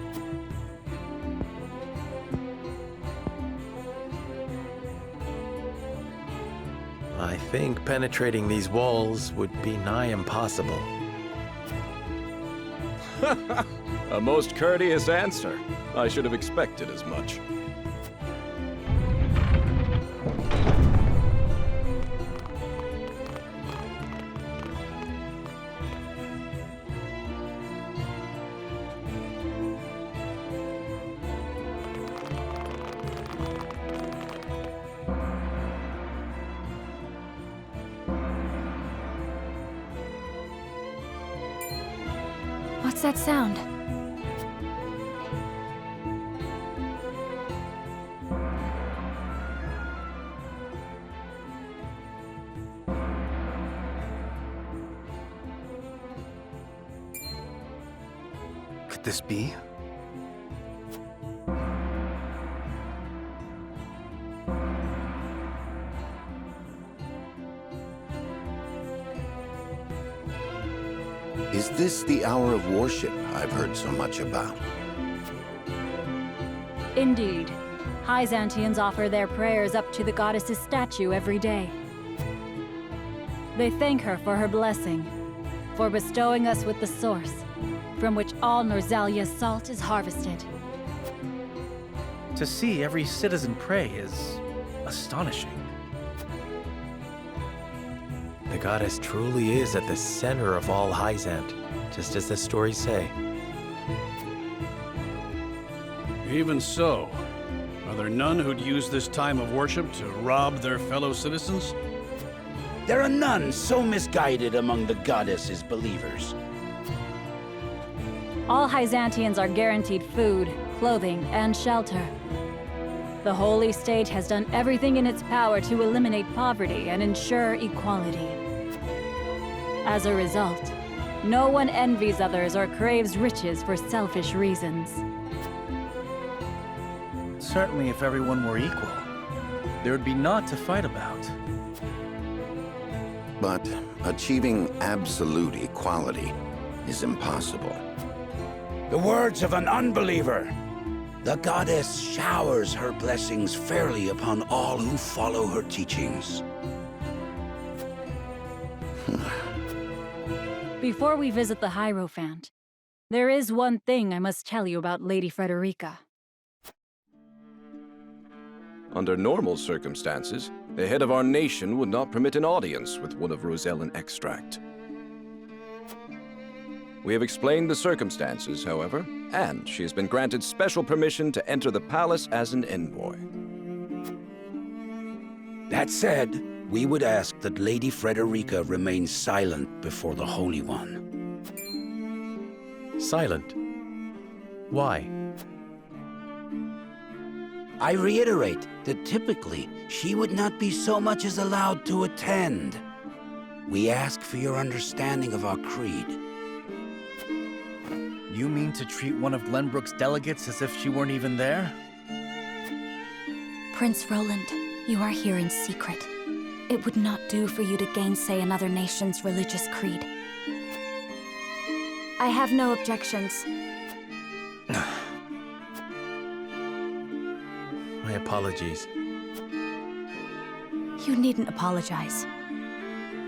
I think penetrating these walls would be nigh impossible. A most courteous answer. I should have expected as much. What's that sound? Could this be? Is this the hour of worship I've heard so much about? Indeed. Hyzantians offer their prayers up to the goddess's statue every day. They thank her for her blessing, for bestowing us with the source, from which all Norzalia's salt is harvested. To see every citizen pray is astonishing. The goddess truly is at the center of all Hyzant, just as the stories say. Even so, are there none who'd use this time of worship to rob their fellow citizens? There are none so misguided among the goddess's believers. All Hyzantians are guaranteed food, clothing, and shelter. The Holy State has done everything in its power to eliminate poverty and ensure equality. As a result, no one envies others or craves riches for selfish reasons. Certainly, if everyone were equal, there would be naught to fight about. But achieving absolute equality is impossible. The words of an unbeliever. The goddess showers her blessings fairly upon all who follow her teachings. Before we visit the Hierophant, there is one thing I must tell you about Lady Frederica. Under normal circumstances, the head of our nation would not permit an audience with one of Rosellan extract. We have explained the circumstances, however, and she has been granted special permission to enter the palace as an envoy. That said, we would ask that Lady Frederica remain silent before the Holy One. Silent? Why? I reiterate that typically she would not be so much as allowed to attend. We ask for your understanding of our creed. You mean to treat one of Glenbrook's delegates as if she weren't even there? Prince Roland, you are here in secret. It would not do for you to gainsay another nation's religious creed. I have no objections. My apologies. You needn't apologize.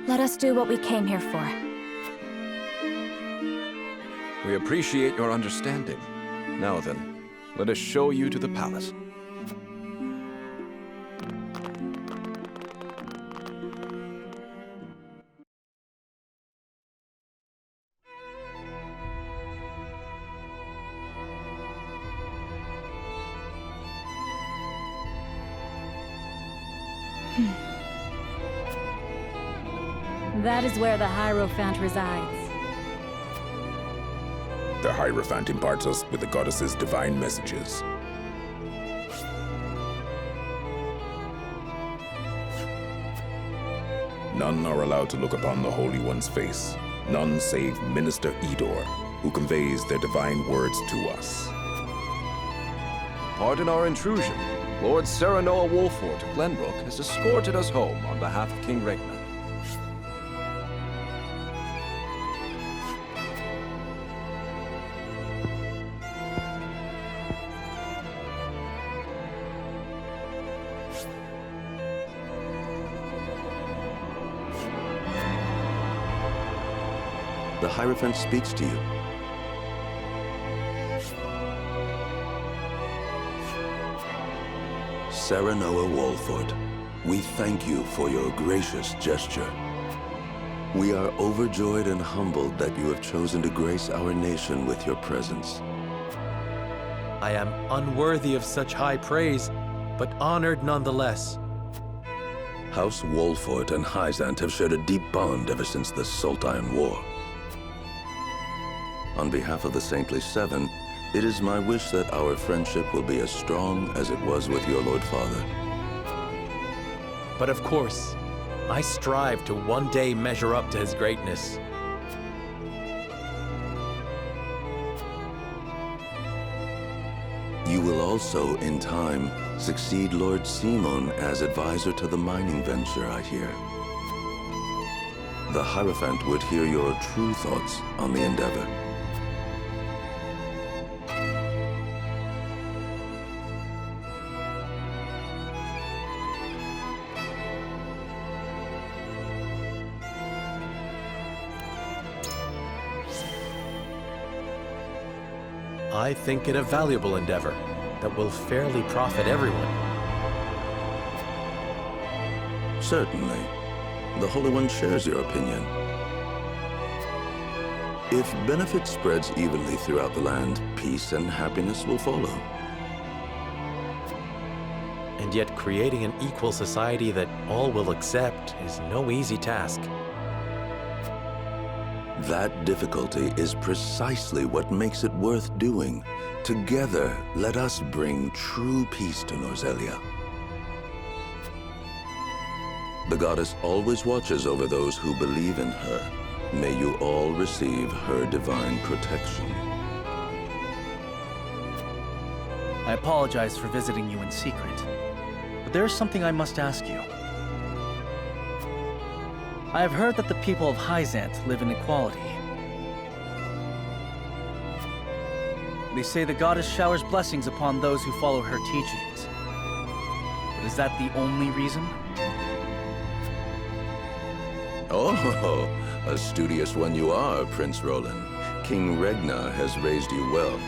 Let us do what we came here for. We appreciate your understanding. Now then, let us show you to the palace. That is where the Hierophant resides. The Hierophant imparts us with the goddess's divine messages. None are allowed to look upon the Holy One's face, none save Minister Edor, who conveys their divine words to us. Pardon our intrusion. Lord Serenoa Wolfort of Glenbrook has escorted us home on behalf of King Regna. The Hierophant speaks to you. Serenoa Wolfort, we thank you for your gracious gesture. We are overjoyed and humbled that you have chosen to grace our nation with your presence. I am unworthy of such high praise, but honored nonetheless. House Wolfort and Hyzant have shared a deep bond ever since the Sultan War. On behalf of the Saintly Seven, it is my wish that our friendship will be as strong as it was with your Lord Father. But of course, I strive to one day measure up to his greatness. You will also, in time, succeed Lord Simon as advisor to the mining venture, I hear. The Hierophant would hear your true thoughts on the endeavor. I think it a valuable endeavor that will fairly profit everyone. Certainly. The Holy One shares your opinion. If benefit spreads evenly throughout the land, peace and happiness will follow. And yet creating an equal society that all will accept is no easy task. That difficulty is precisely what makes it worth doing. Together, let us bring true peace to Norzelia. The goddess always watches over those who believe in her. May you all receive her divine protection. I apologize for visiting you in secret, but there is something I must ask you. I have heard that the people of Hyzant live in equality. They say the goddess showers blessings upon those who follow her teachings. But is that the only reason? Oh, a studious one you are, Prince Roland. King Regna has raised you well.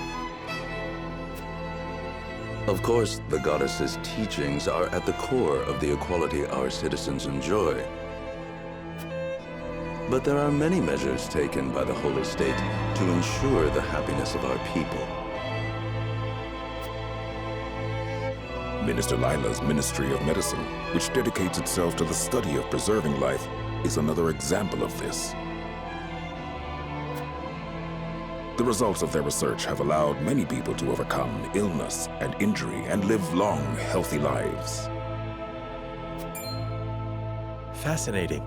Of course, the goddess's teachings are at the core of the equality our citizens enjoy. But there are many measures taken by the Holy State to ensure the happiness of our people. Minister Lila's Ministry of Medicine, which dedicates itself to the study of preserving life, is another example of this. The results of their research have allowed many people to overcome illness and injury and live long, healthy lives. Fascinating.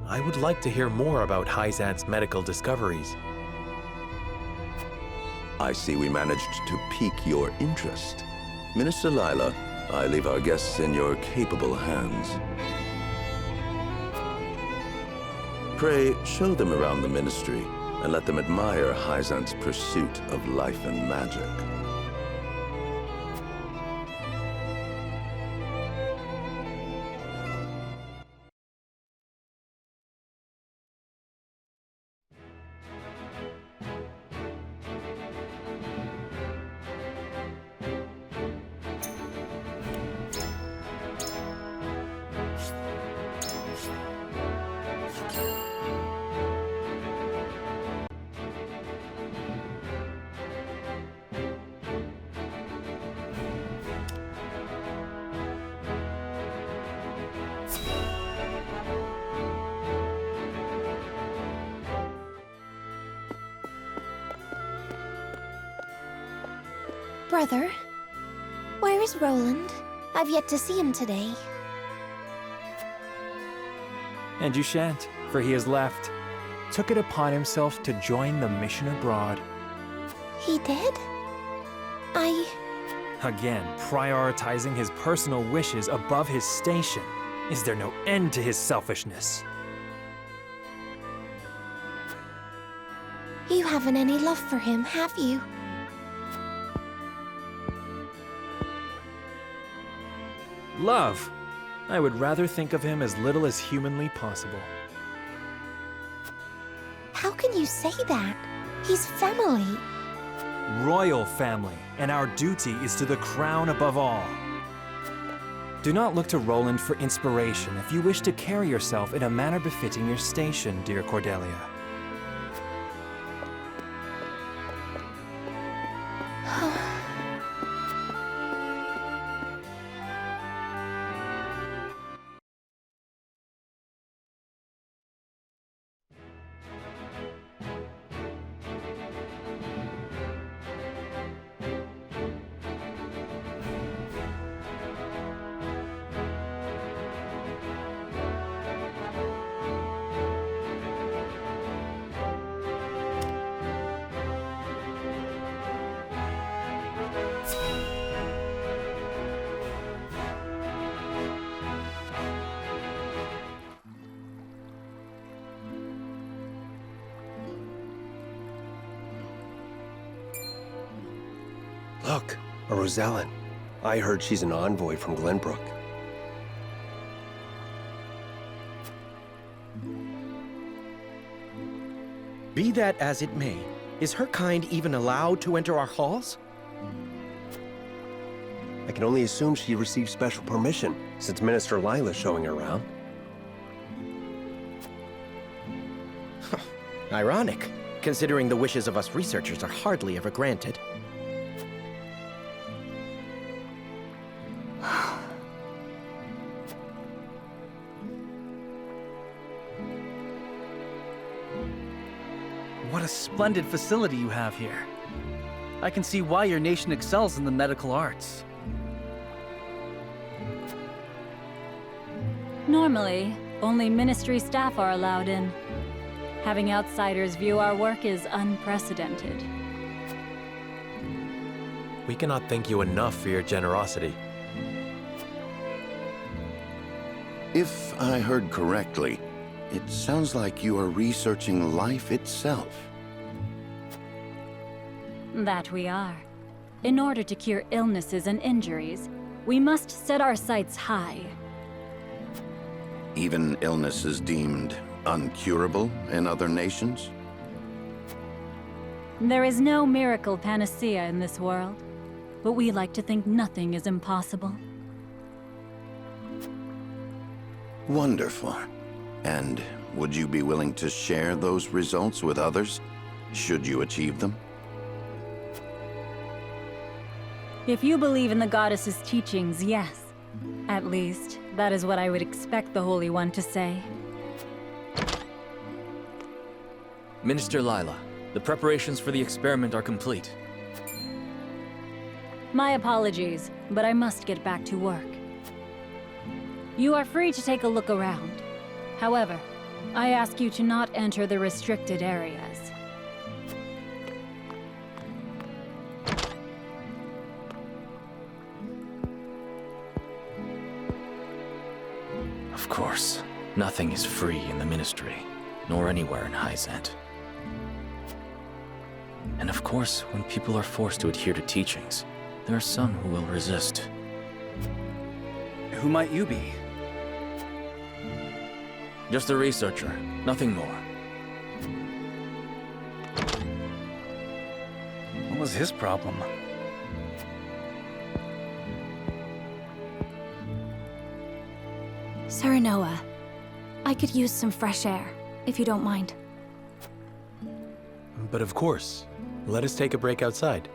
I would like to hear more about Hyzant's medical discoveries. I see we managed to pique your interest. Minister Lila, I leave our guests in your capable hands. Pray, show them around the ministry and let them admire Hyzant's pursuit of life and magic. Brother, where is Roland? I've yet to see him today. And you shan't, for he has left. took it upon himself to join the mission abroad. He did? Again, prioritizing his personal wishes above his station. Is there no end to his selfishness? You haven't any love for him, have you? Love. I would rather think of him as little as humanly possible. How can you say that? He's family. Royal family, and our duty is to the crown above all. Do not look to Roland for inspiration if you wish to carry yourself in a manner befitting your station, dear Cordelia. Look, a Rosellan. I heard she's an envoy from Glenbrook. Be that as it may, is her kind even allowed to enter our halls? I can only assume she received special permission, since Minister Lila's showing her around. Ironic, considering the wishes of us researchers are hardly ever granted. What a splendid facility you have here. I can see why your nation excels in the medical arts. Normally, only ministry staff are allowed in. Having outsiders view our work is unprecedented. We cannot thank you enough for your generosity. If I heard correctly, it sounds like you are researching life itself. That we are. In order to cure illnesses and injuries, we must set our sights high. Even illnesses deemed uncurable in other nations? There is no miracle panacea in this world, but we like to think nothing is impossible. Wonderful. And would you be willing to share those results with others, should you achieve them? If you believe in the goddess's teachings, yes. At least, that is what I would expect the Holy One to say. Minister Lila, the preparations for the experiment are complete. My apologies, but I must get back to work. You are free to take a look around. However, I ask you to not enter the restricted areas. Of course, nothing is free in the Ministry, nor anywhere in Hyzant. And of course, when people are forced to adhere to teachings, there are some who will resist. Who might you be? Just a researcher, nothing more. What was his problem? Serenoa, I could use some fresh air, if you don't mind. But of course, let us take a break outside.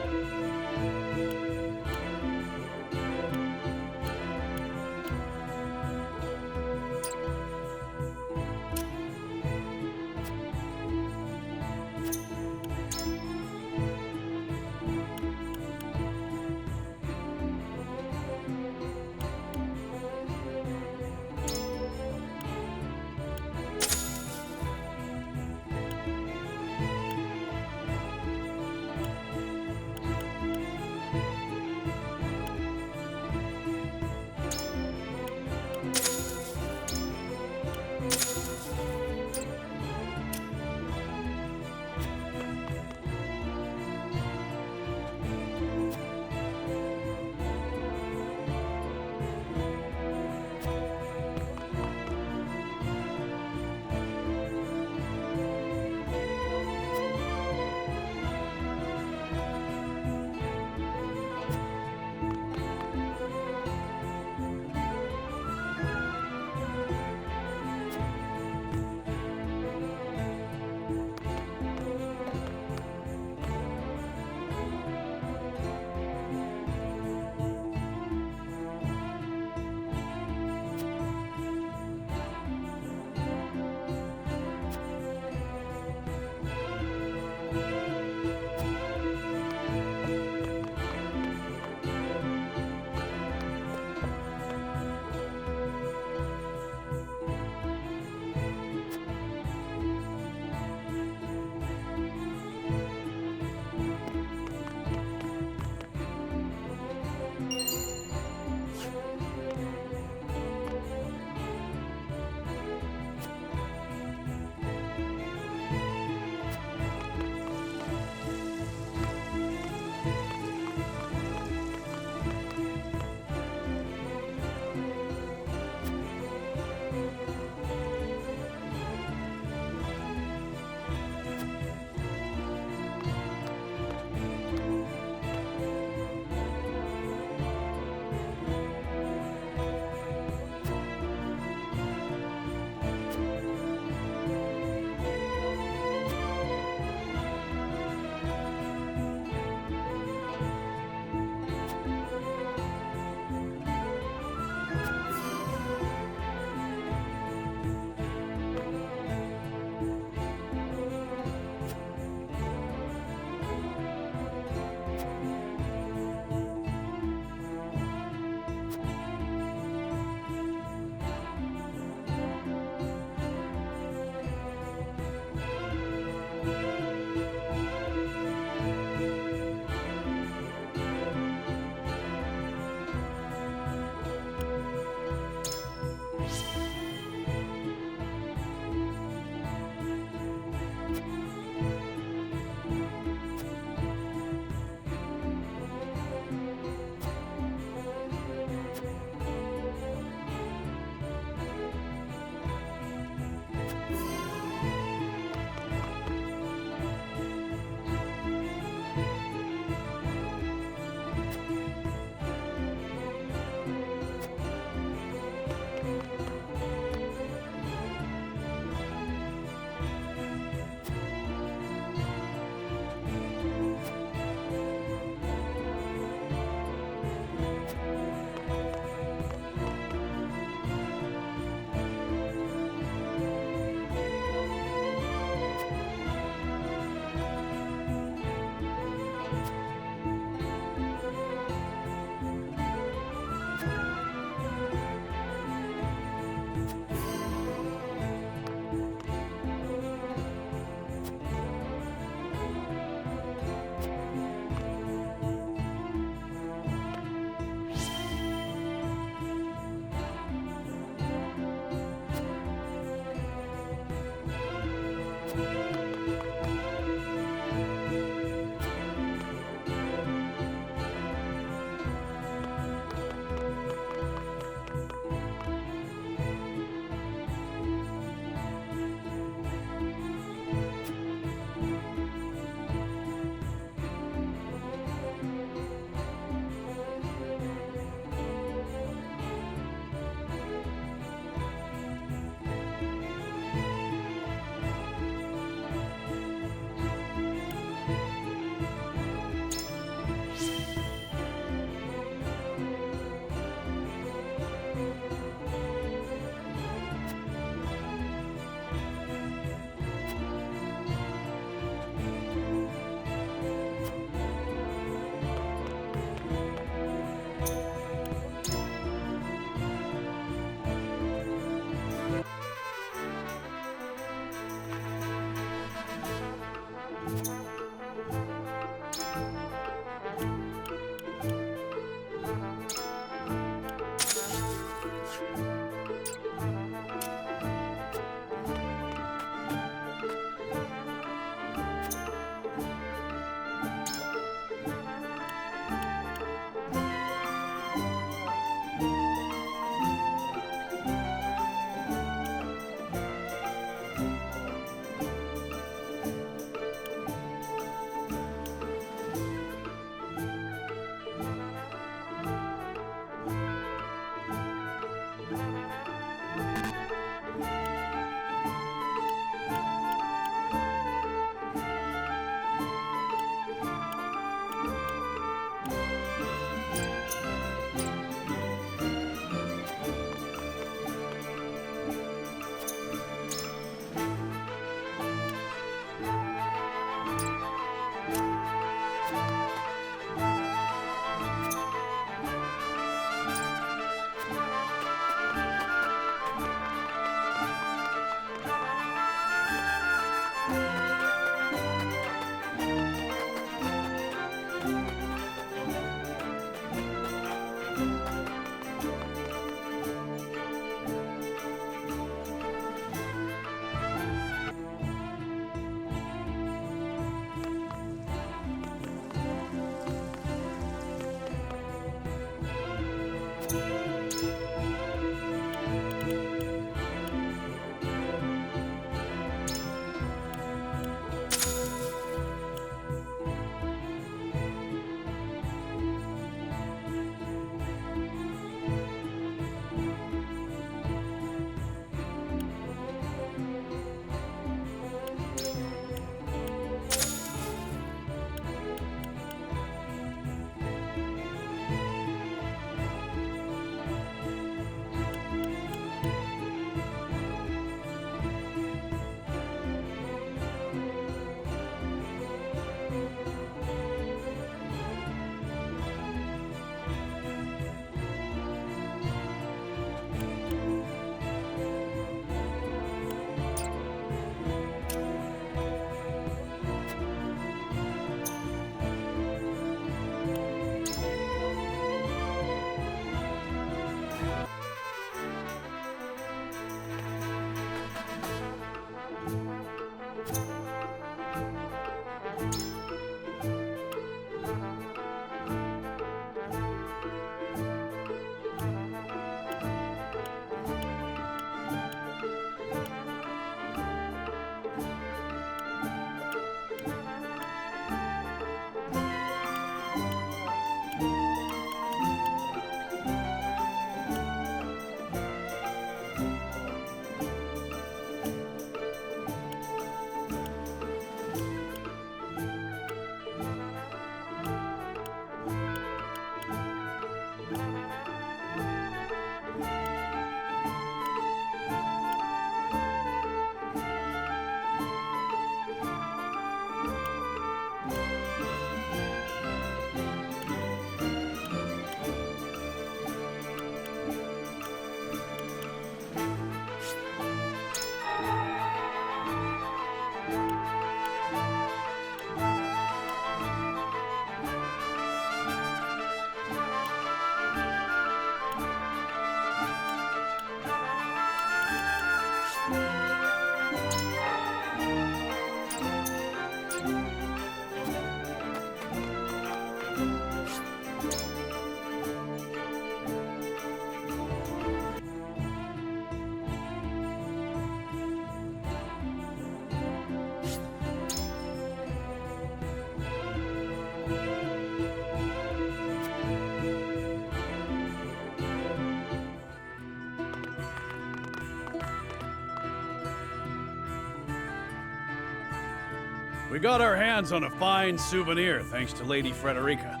We got our hands on a fine souvenir thanks to Lady Frederica.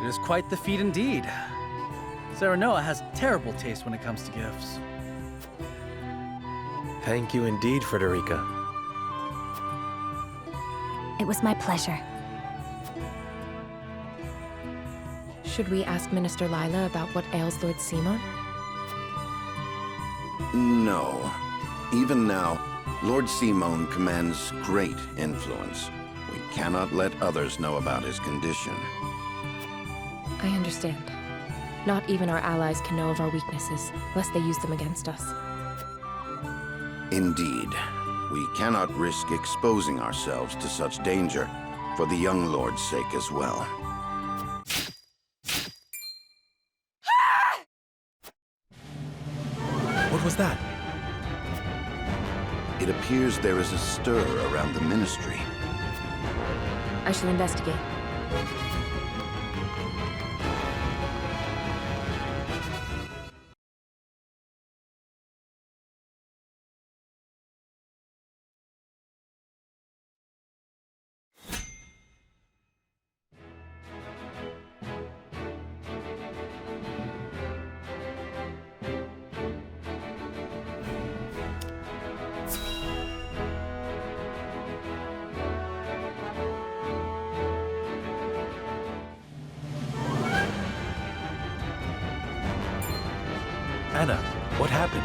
It is quite the feat indeed. Serenoa has terrible taste when it comes to gifts. Thank you indeed, Frederica. It was my pleasure. Should we ask Minister Lila about what ails Lord Simon? No. Even now, Lord Simon commands great influence. We cannot let others know about his condition. I understand. Not even our allies can know of our weaknesses, lest they use them against us. Indeed. We cannot risk exposing ourselves to such danger, for the young lord's sake as well. What was that? It appears there is a stir around the ministry. I shall investigate. Anna, what happened?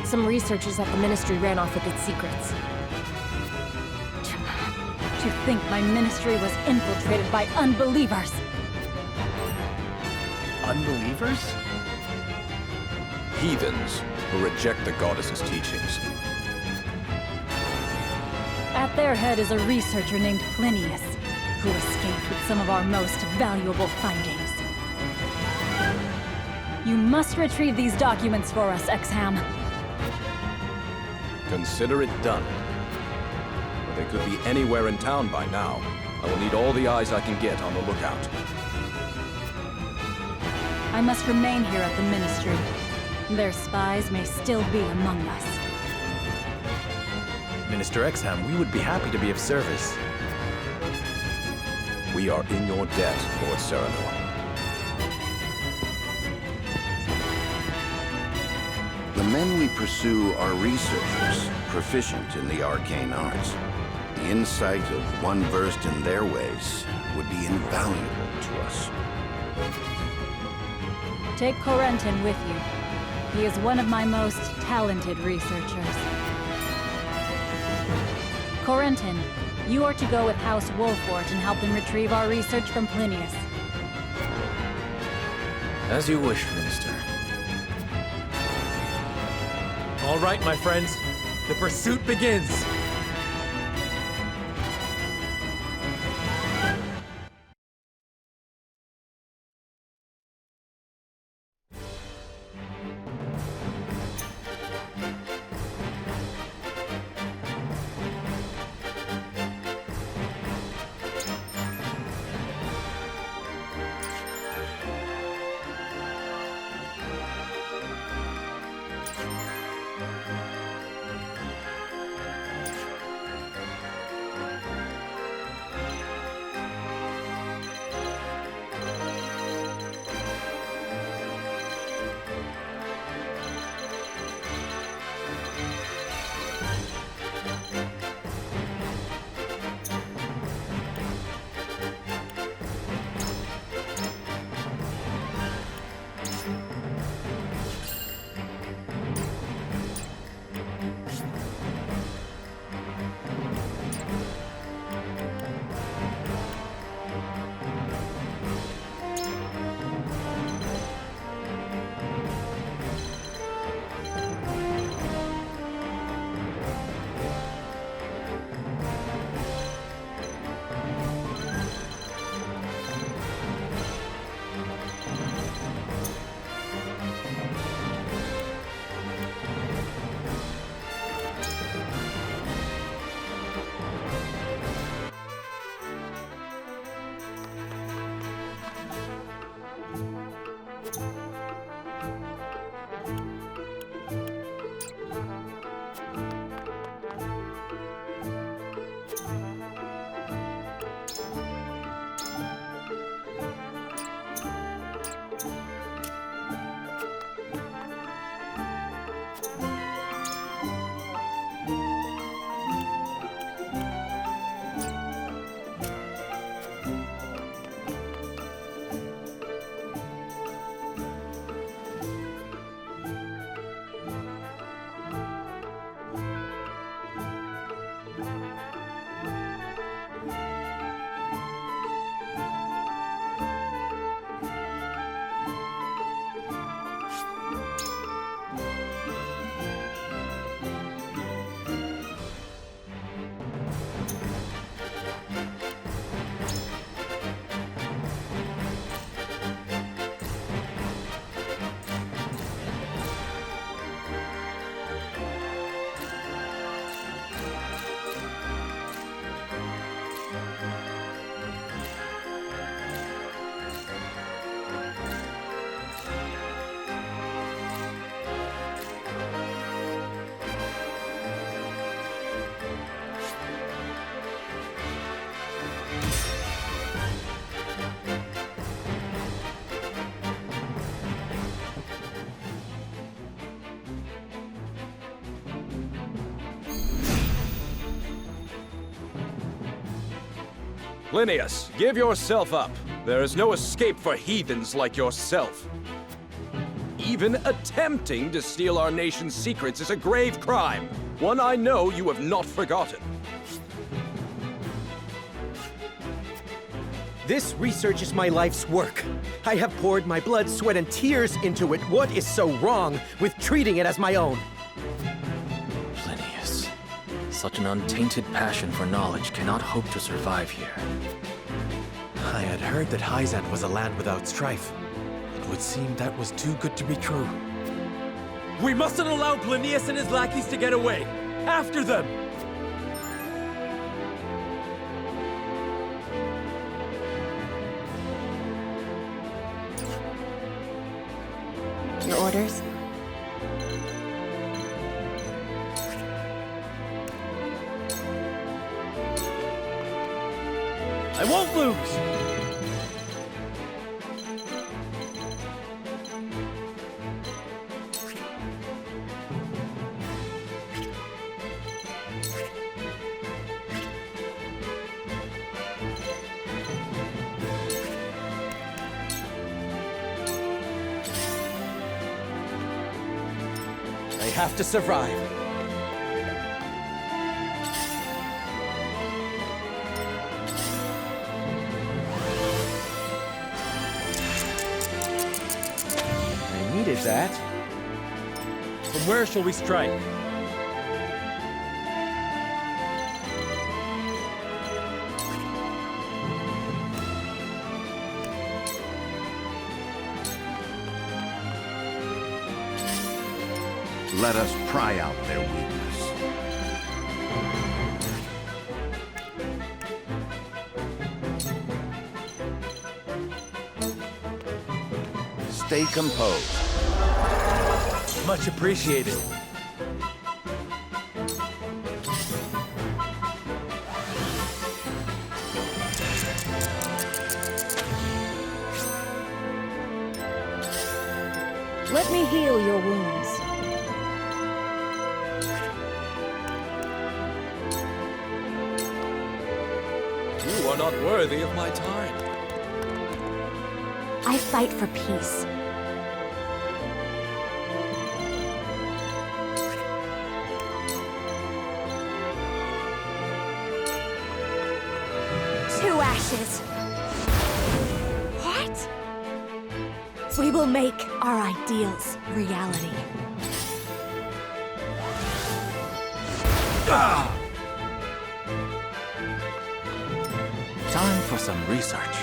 Some researchers at the Ministry ran off with its secrets. To think my ministry was infiltrated by unbelievers! Unbelievers? Heathens who reject the goddess's teachings. At their head is a researcher named Plinius, who escaped with some of our most valuable findings. You must retrieve these documents for us, Exham. Consider it done. But they could be anywhere in town by now. I will need all the eyes I can get on the lookout. I must remain here at the Ministry. Their spies may still be among us. Minister Exham, we would be happy to be of service. We are in your debt, Lord Serenoa. The men we pursue are researchers, proficient in the arcane arts. The insight of one versed in their ways would be invaluable to us. Take Corentin with you. He is one of my most talented researchers. Corentin, you are to go with House Wolfort and help them retrieve our research from Plinius. As you wish, Minister. All right, my friends. The pursuit begins! Linnaeus, give yourself up. There is no escape for heathens like yourself. Even attempting to steal our nation's secrets is a grave crime. One I know you have not forgotten. This research is my life's work. I have poured my blood, sweat, and tears into it. What is so wrong with treating it as my own? Linnaeus, such an untainted passion for knowledge cannot hope to survive here. I had heard that Hyzant was a land without strife. It would seem that was too good to be true. We mustn't allow Linnaeus and his lackeys to get away! After them! Your orders? I won't lose! I have to survive. I needed that. From where shall we strike? Let us pry out their weakness. Stay composed. Much appreciated. Let me heal your wounds. You are not worthy of my time. I fight for peace. To ashes. What? We will make our ideals reality. Time for some research.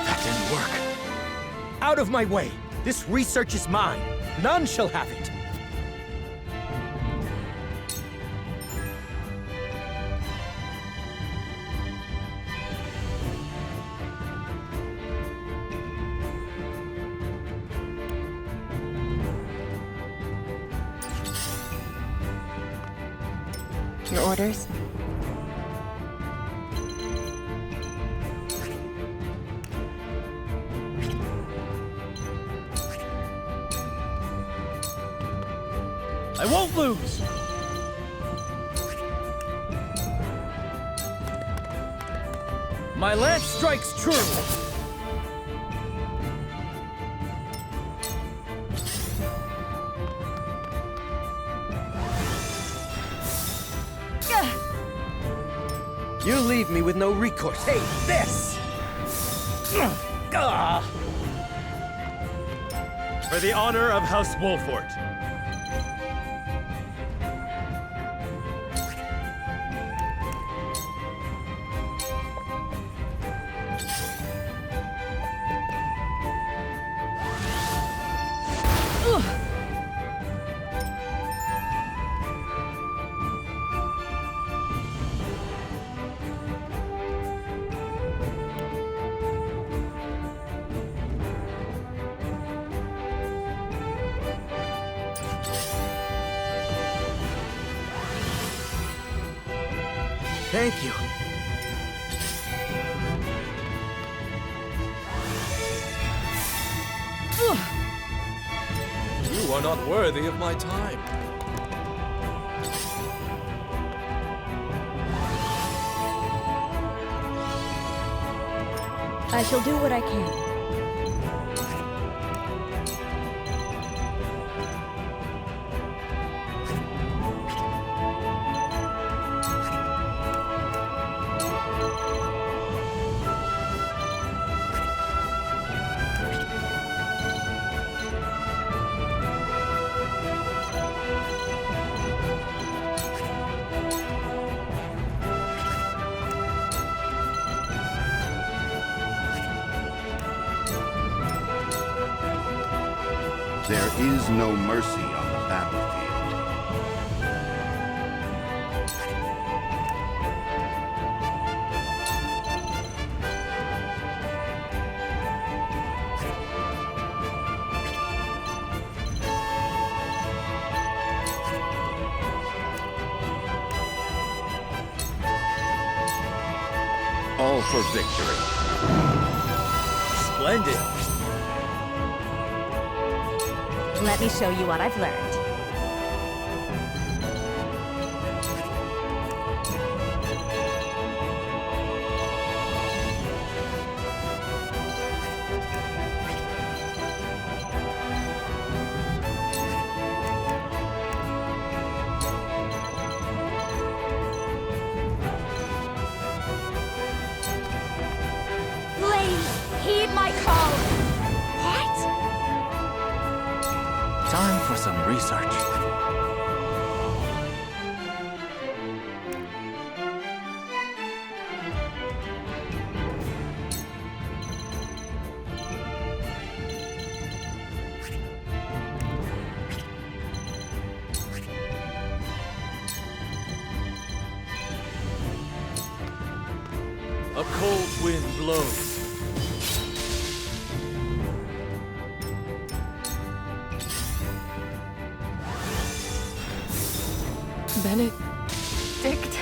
That didn't work. Out of my way! This research is mine. None shall have it. Your orders? I won't lose! My lance strikes true! You leave me with no recourse. Hey, this! For the honor of House Wolfort. Thank you. You are not worthy of my time. I shall do what I can. There is no mercy on the battlefield. All for victory. Splendid. Let me show you what I've learned. Please, heed my call. What? Time for some research. A cold wind blows. Benedict.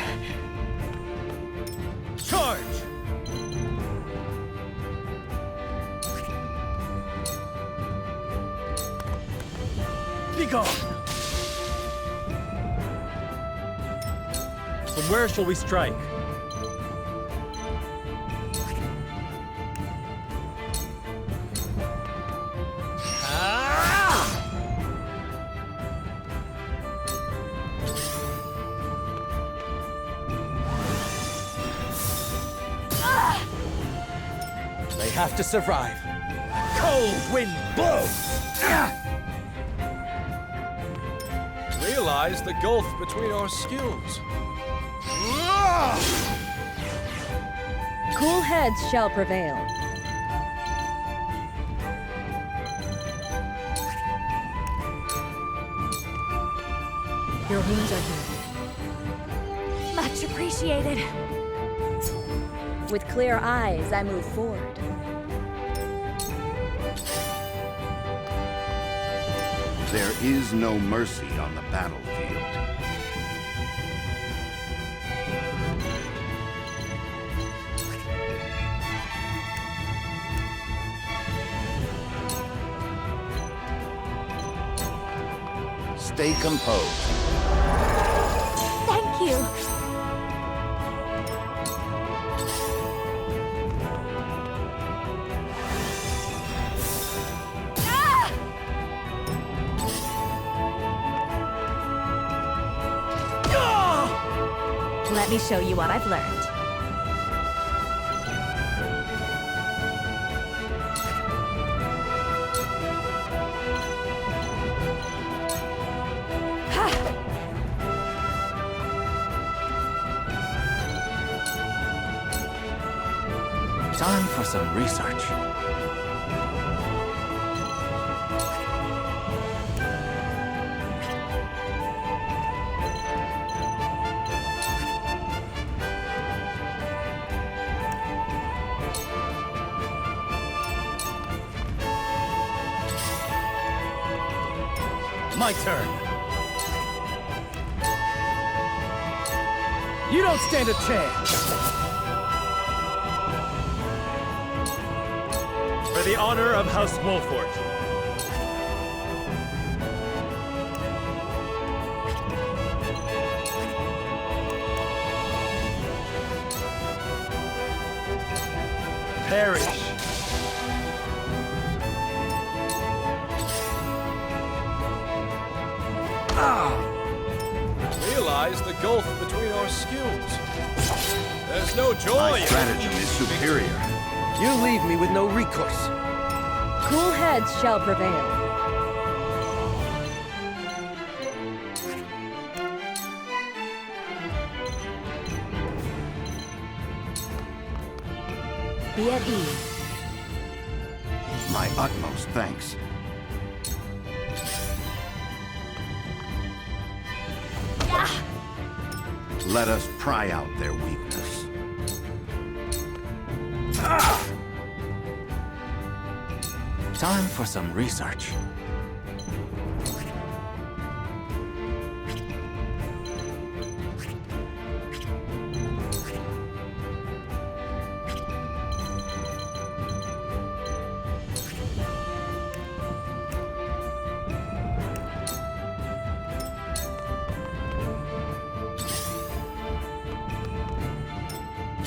Charge! Be gone! From where shall we strike? They have to survive. Cold wind blows! Realize the gulf between our skills. Cool heads shall prevail. Your wounds are healed. Much appreciated. With clear eyes, I move forward. There is no mercy on the battlefield. Stay composed. Thank you. Let me show you what I've learned. Time for some research. My turn. You don't stand a chance! For the honor of House Wolfort. Perish! Realize the gulf between our skills. There's no joy. My stratagem is superior. You leave me with no recourse. Cool heads shall prevail. Be at ease. My utmost thanks. Let us pry out their weakness. Time for some research.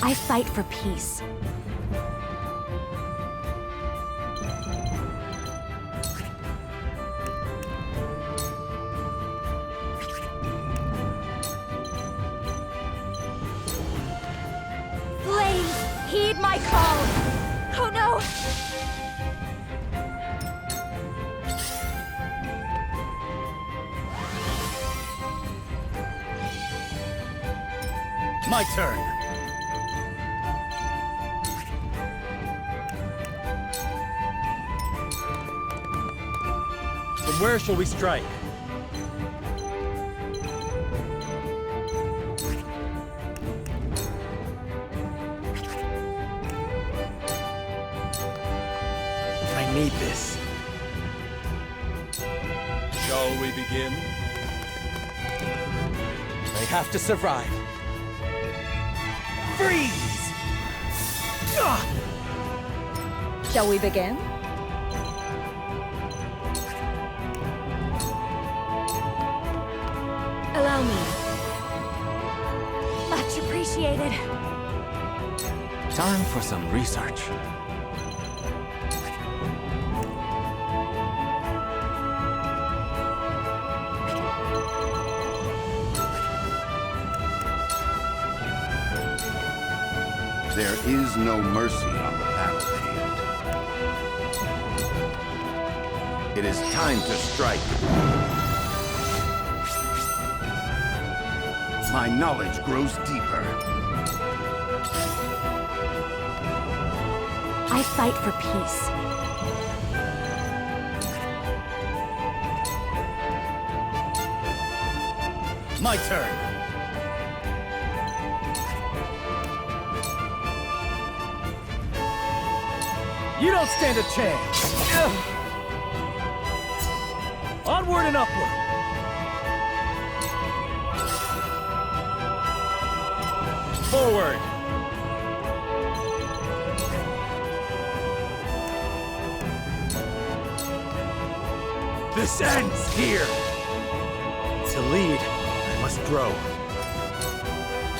I fight for peace. Please, heed my call! Oh no! My turn. From where shall we strike? I need this. Shall we begin? They have to survive. Freeze! Shall we begin? Allow me. Much appreciated. Time for some research. There is no mercy on the battlefield. It is time to strike. My knowledge grows deeper. I fight for peace. My turn. You don't stand a chance. Onward and upward. Forward. This ends here. To lead, I must grow.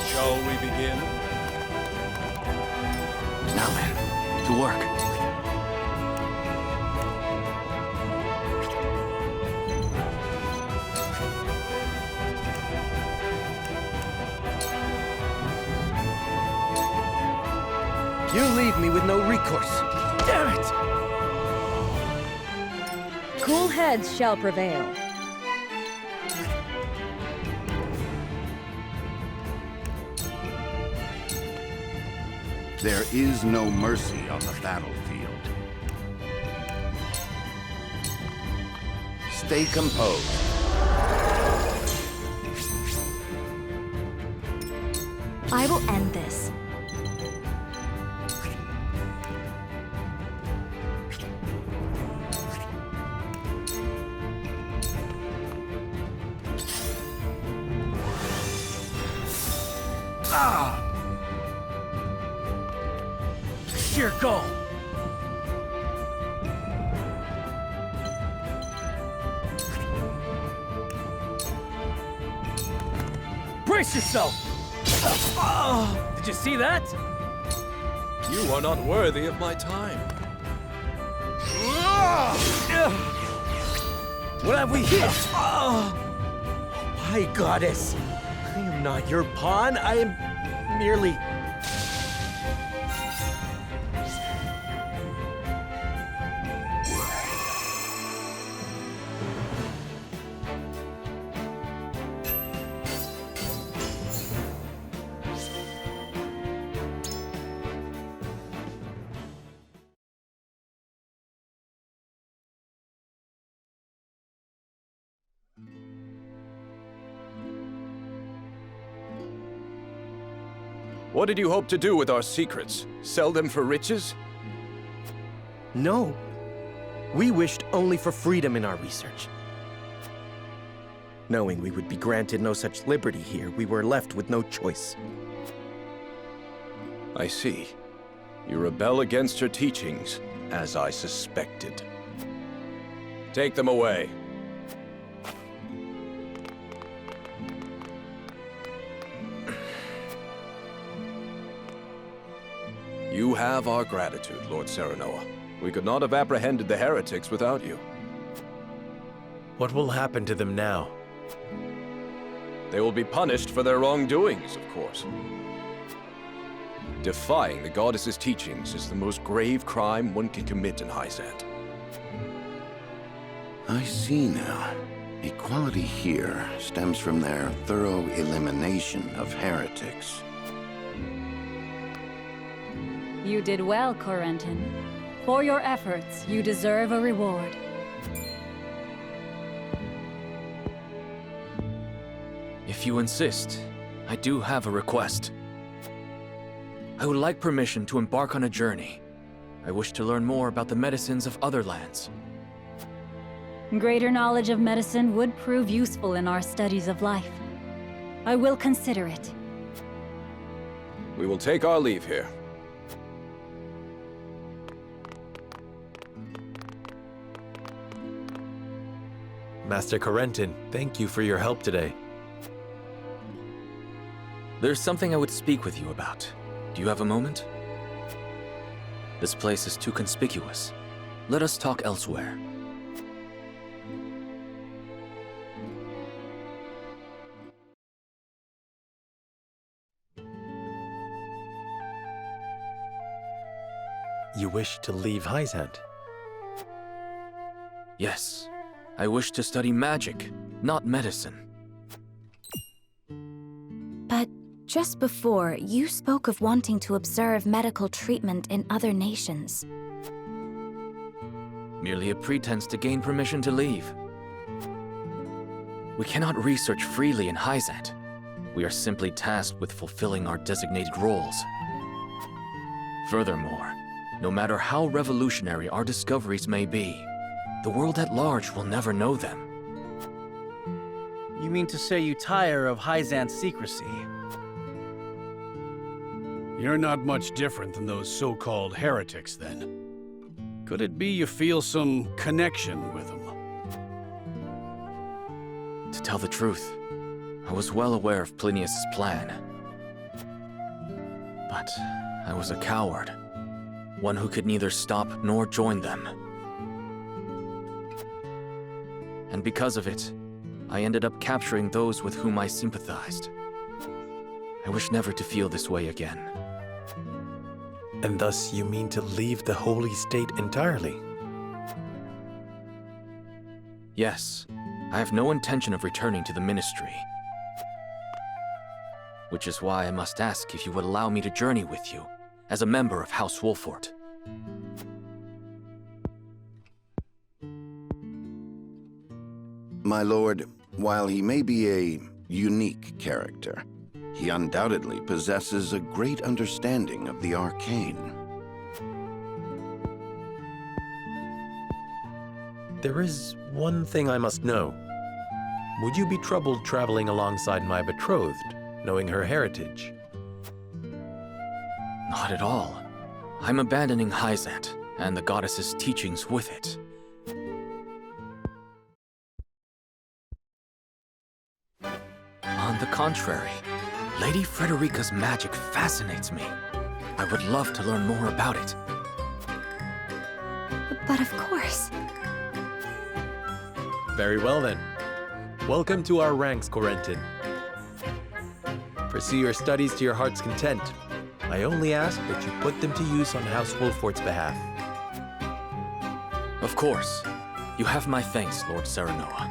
Shall we begin? Now then, to work. You leave me with no recourse. Damn it! Cool heads shall prevail. There is no mercy on the battlefield. Stay composed. I will end this. sheer go! Brace yourself! Did you see that? You are not worthy of my time. What have we hit? My goddess! I am not your pawn, I am merely... What did you hope to do with our secrets? Sell them for riches? No. We wished only for freedom in our research. Knowing we would be granted no such liberty here, we were left with no choice. I see. You rebel against her teachings, as I suspected. Take them away. You have our gratitude, Lord Serenoa. We could not have apprehended the heretics without you. What will happen to them now? They will be punished for their wrongdoings, of course. Defying the goddess's teachings is the most grave crime one can commit in Hyzant. I see now. Equality here stems from their thorough elimination of heretics. You did well, Corentin. For your efforts, you deserve a reward. If you insist, I do have a request. I would like permission to embark on a journey. I wish to learn more about the medicines of other lands. Greater knowledge of medicine would prove useful in our studies of life. I will consider it. We will take our leave here. Master Corentin, thank you for your help today. There's something I would speak with you about. Do you have a moment? This place is too conspicuous. Let us talk elsewhere. You wish to leave Hyzant? Yes. I wish to study magic, not medicine. But just before, you spoke of wanting to observe medical treatment in other nations. Merely a pretense to gain permission to leave. We cannot research freely in Hyzant. We are simply tasked with fulfilling our designated roles. Furthermore, no matter how revolutionary our discoveries may be, the world at large will never know them. You mean to say you tire of Hyzant's secrecy? You're not much different than those so-called heretics, then. Could it be you feel some connection with them? To tell the truth, I was well aware of Plinius' plan. But I was a coward, one who could neither stop nor join them. And because of it, I ended up capturing those with whom I sympathized. I wish never to feel this way again. And thus you mean to leave the Holy State entirely? Yes, I have no intention of returning to the Ministry. Which is why I must ask if you would allow me to journey with you, as a member of House Wolfort. My lord, while he may be a unique character, he undoubtedly possesses a great understanding of the arcane. There is one thing I must know. Would you be troubled traveling alongside my betrothed, knowing her heritage? Not at all. I'm abandoning Hyzant, and the goddess's teachings with it. On the contrary, Lady Frederica's magic fascinates me. I would love to learn more about it. But of course. Very well then. Welcome to our ranks, Corentin. Pursue your studies to your heart's content. I only ask that you put them to use on House Wolfort's behalf. Of course. You have my thanks, Lord Serenoa.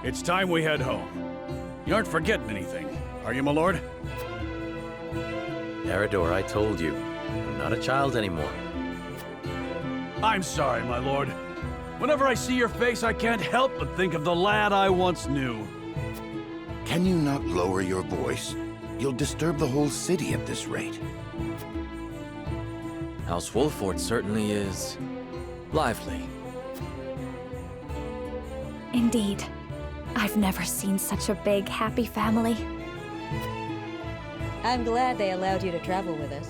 It's time we head home. You aren't forgetting anything, are you, my lord? Eridor, I told you, I'm not a child anymore. I'm sorry, my lord. Whenever I see your face, I can't help but think of the lad I once knew. Can you not lower your voice? You'll disturb the whole city at this rate. House Wolfort certainly is lively. Indeed. I've never seen such a big, happy family. I'm glad they allowed you to travel with us.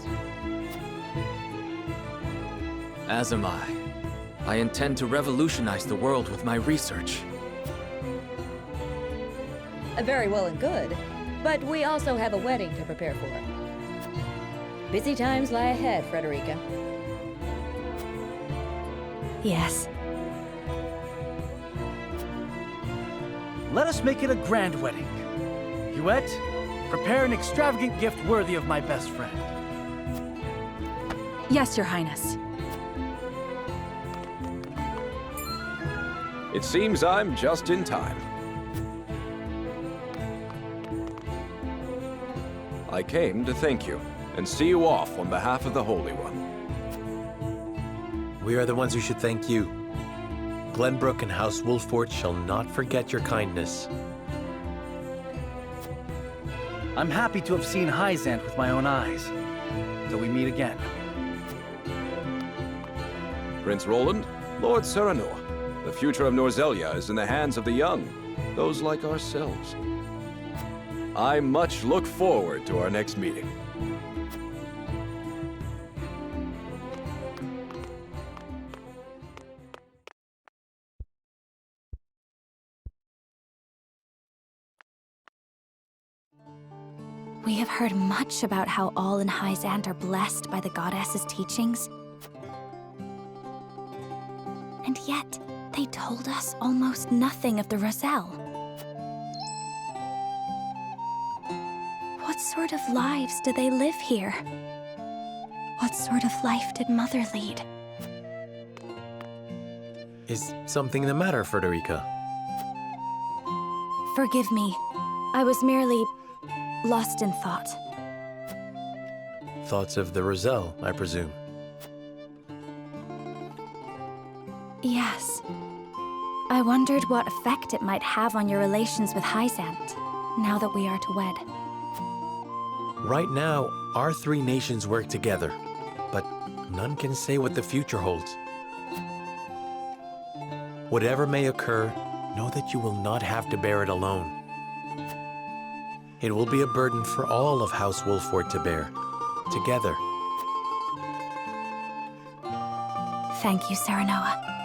As am I. I intend to revolutionize the world with my research. Very well and good, but we also have a wedding to prepare for. Busy times lie ahead, Frederica. Yes. Let us make it a grand wedding. Huette, prepare an extravagant gift worthy of my best friend. Yes, Your Highness. It seems I'm just in time. I came to thank you and see you off on behalf of the Holy One. We are the ones who should thank you. Glenbrook and House Wolfort shall not forget your kindness. I'm happy to have seen Hyzant with my own eyes. Till we meet again. Prince Roland, Lord Serenoa, the future of Norzelia is in the hands of the young, those like ourselves. I much look forward to our next meeting. We have heard much about how all in Hyzant are blessed by the goddess's teachings. And yet, they told us almost nothing of the Roselle. What sort of lives do they live here? What sort of life did Mother lead? Is something the matter, Frederica? Forgive me. I was merely lost in thought. Thoughts of the Roselle, I presume. Yes. I wondered what effect it might have on your relations with Hyzant, now that we are to wed. Right now, our three nations work together, but none can say what the future holds. Whatever may occur, know that you will not have to bear it alone. It will be a burden for all of House Wolfort to bear, together. Thank you, Serenoa.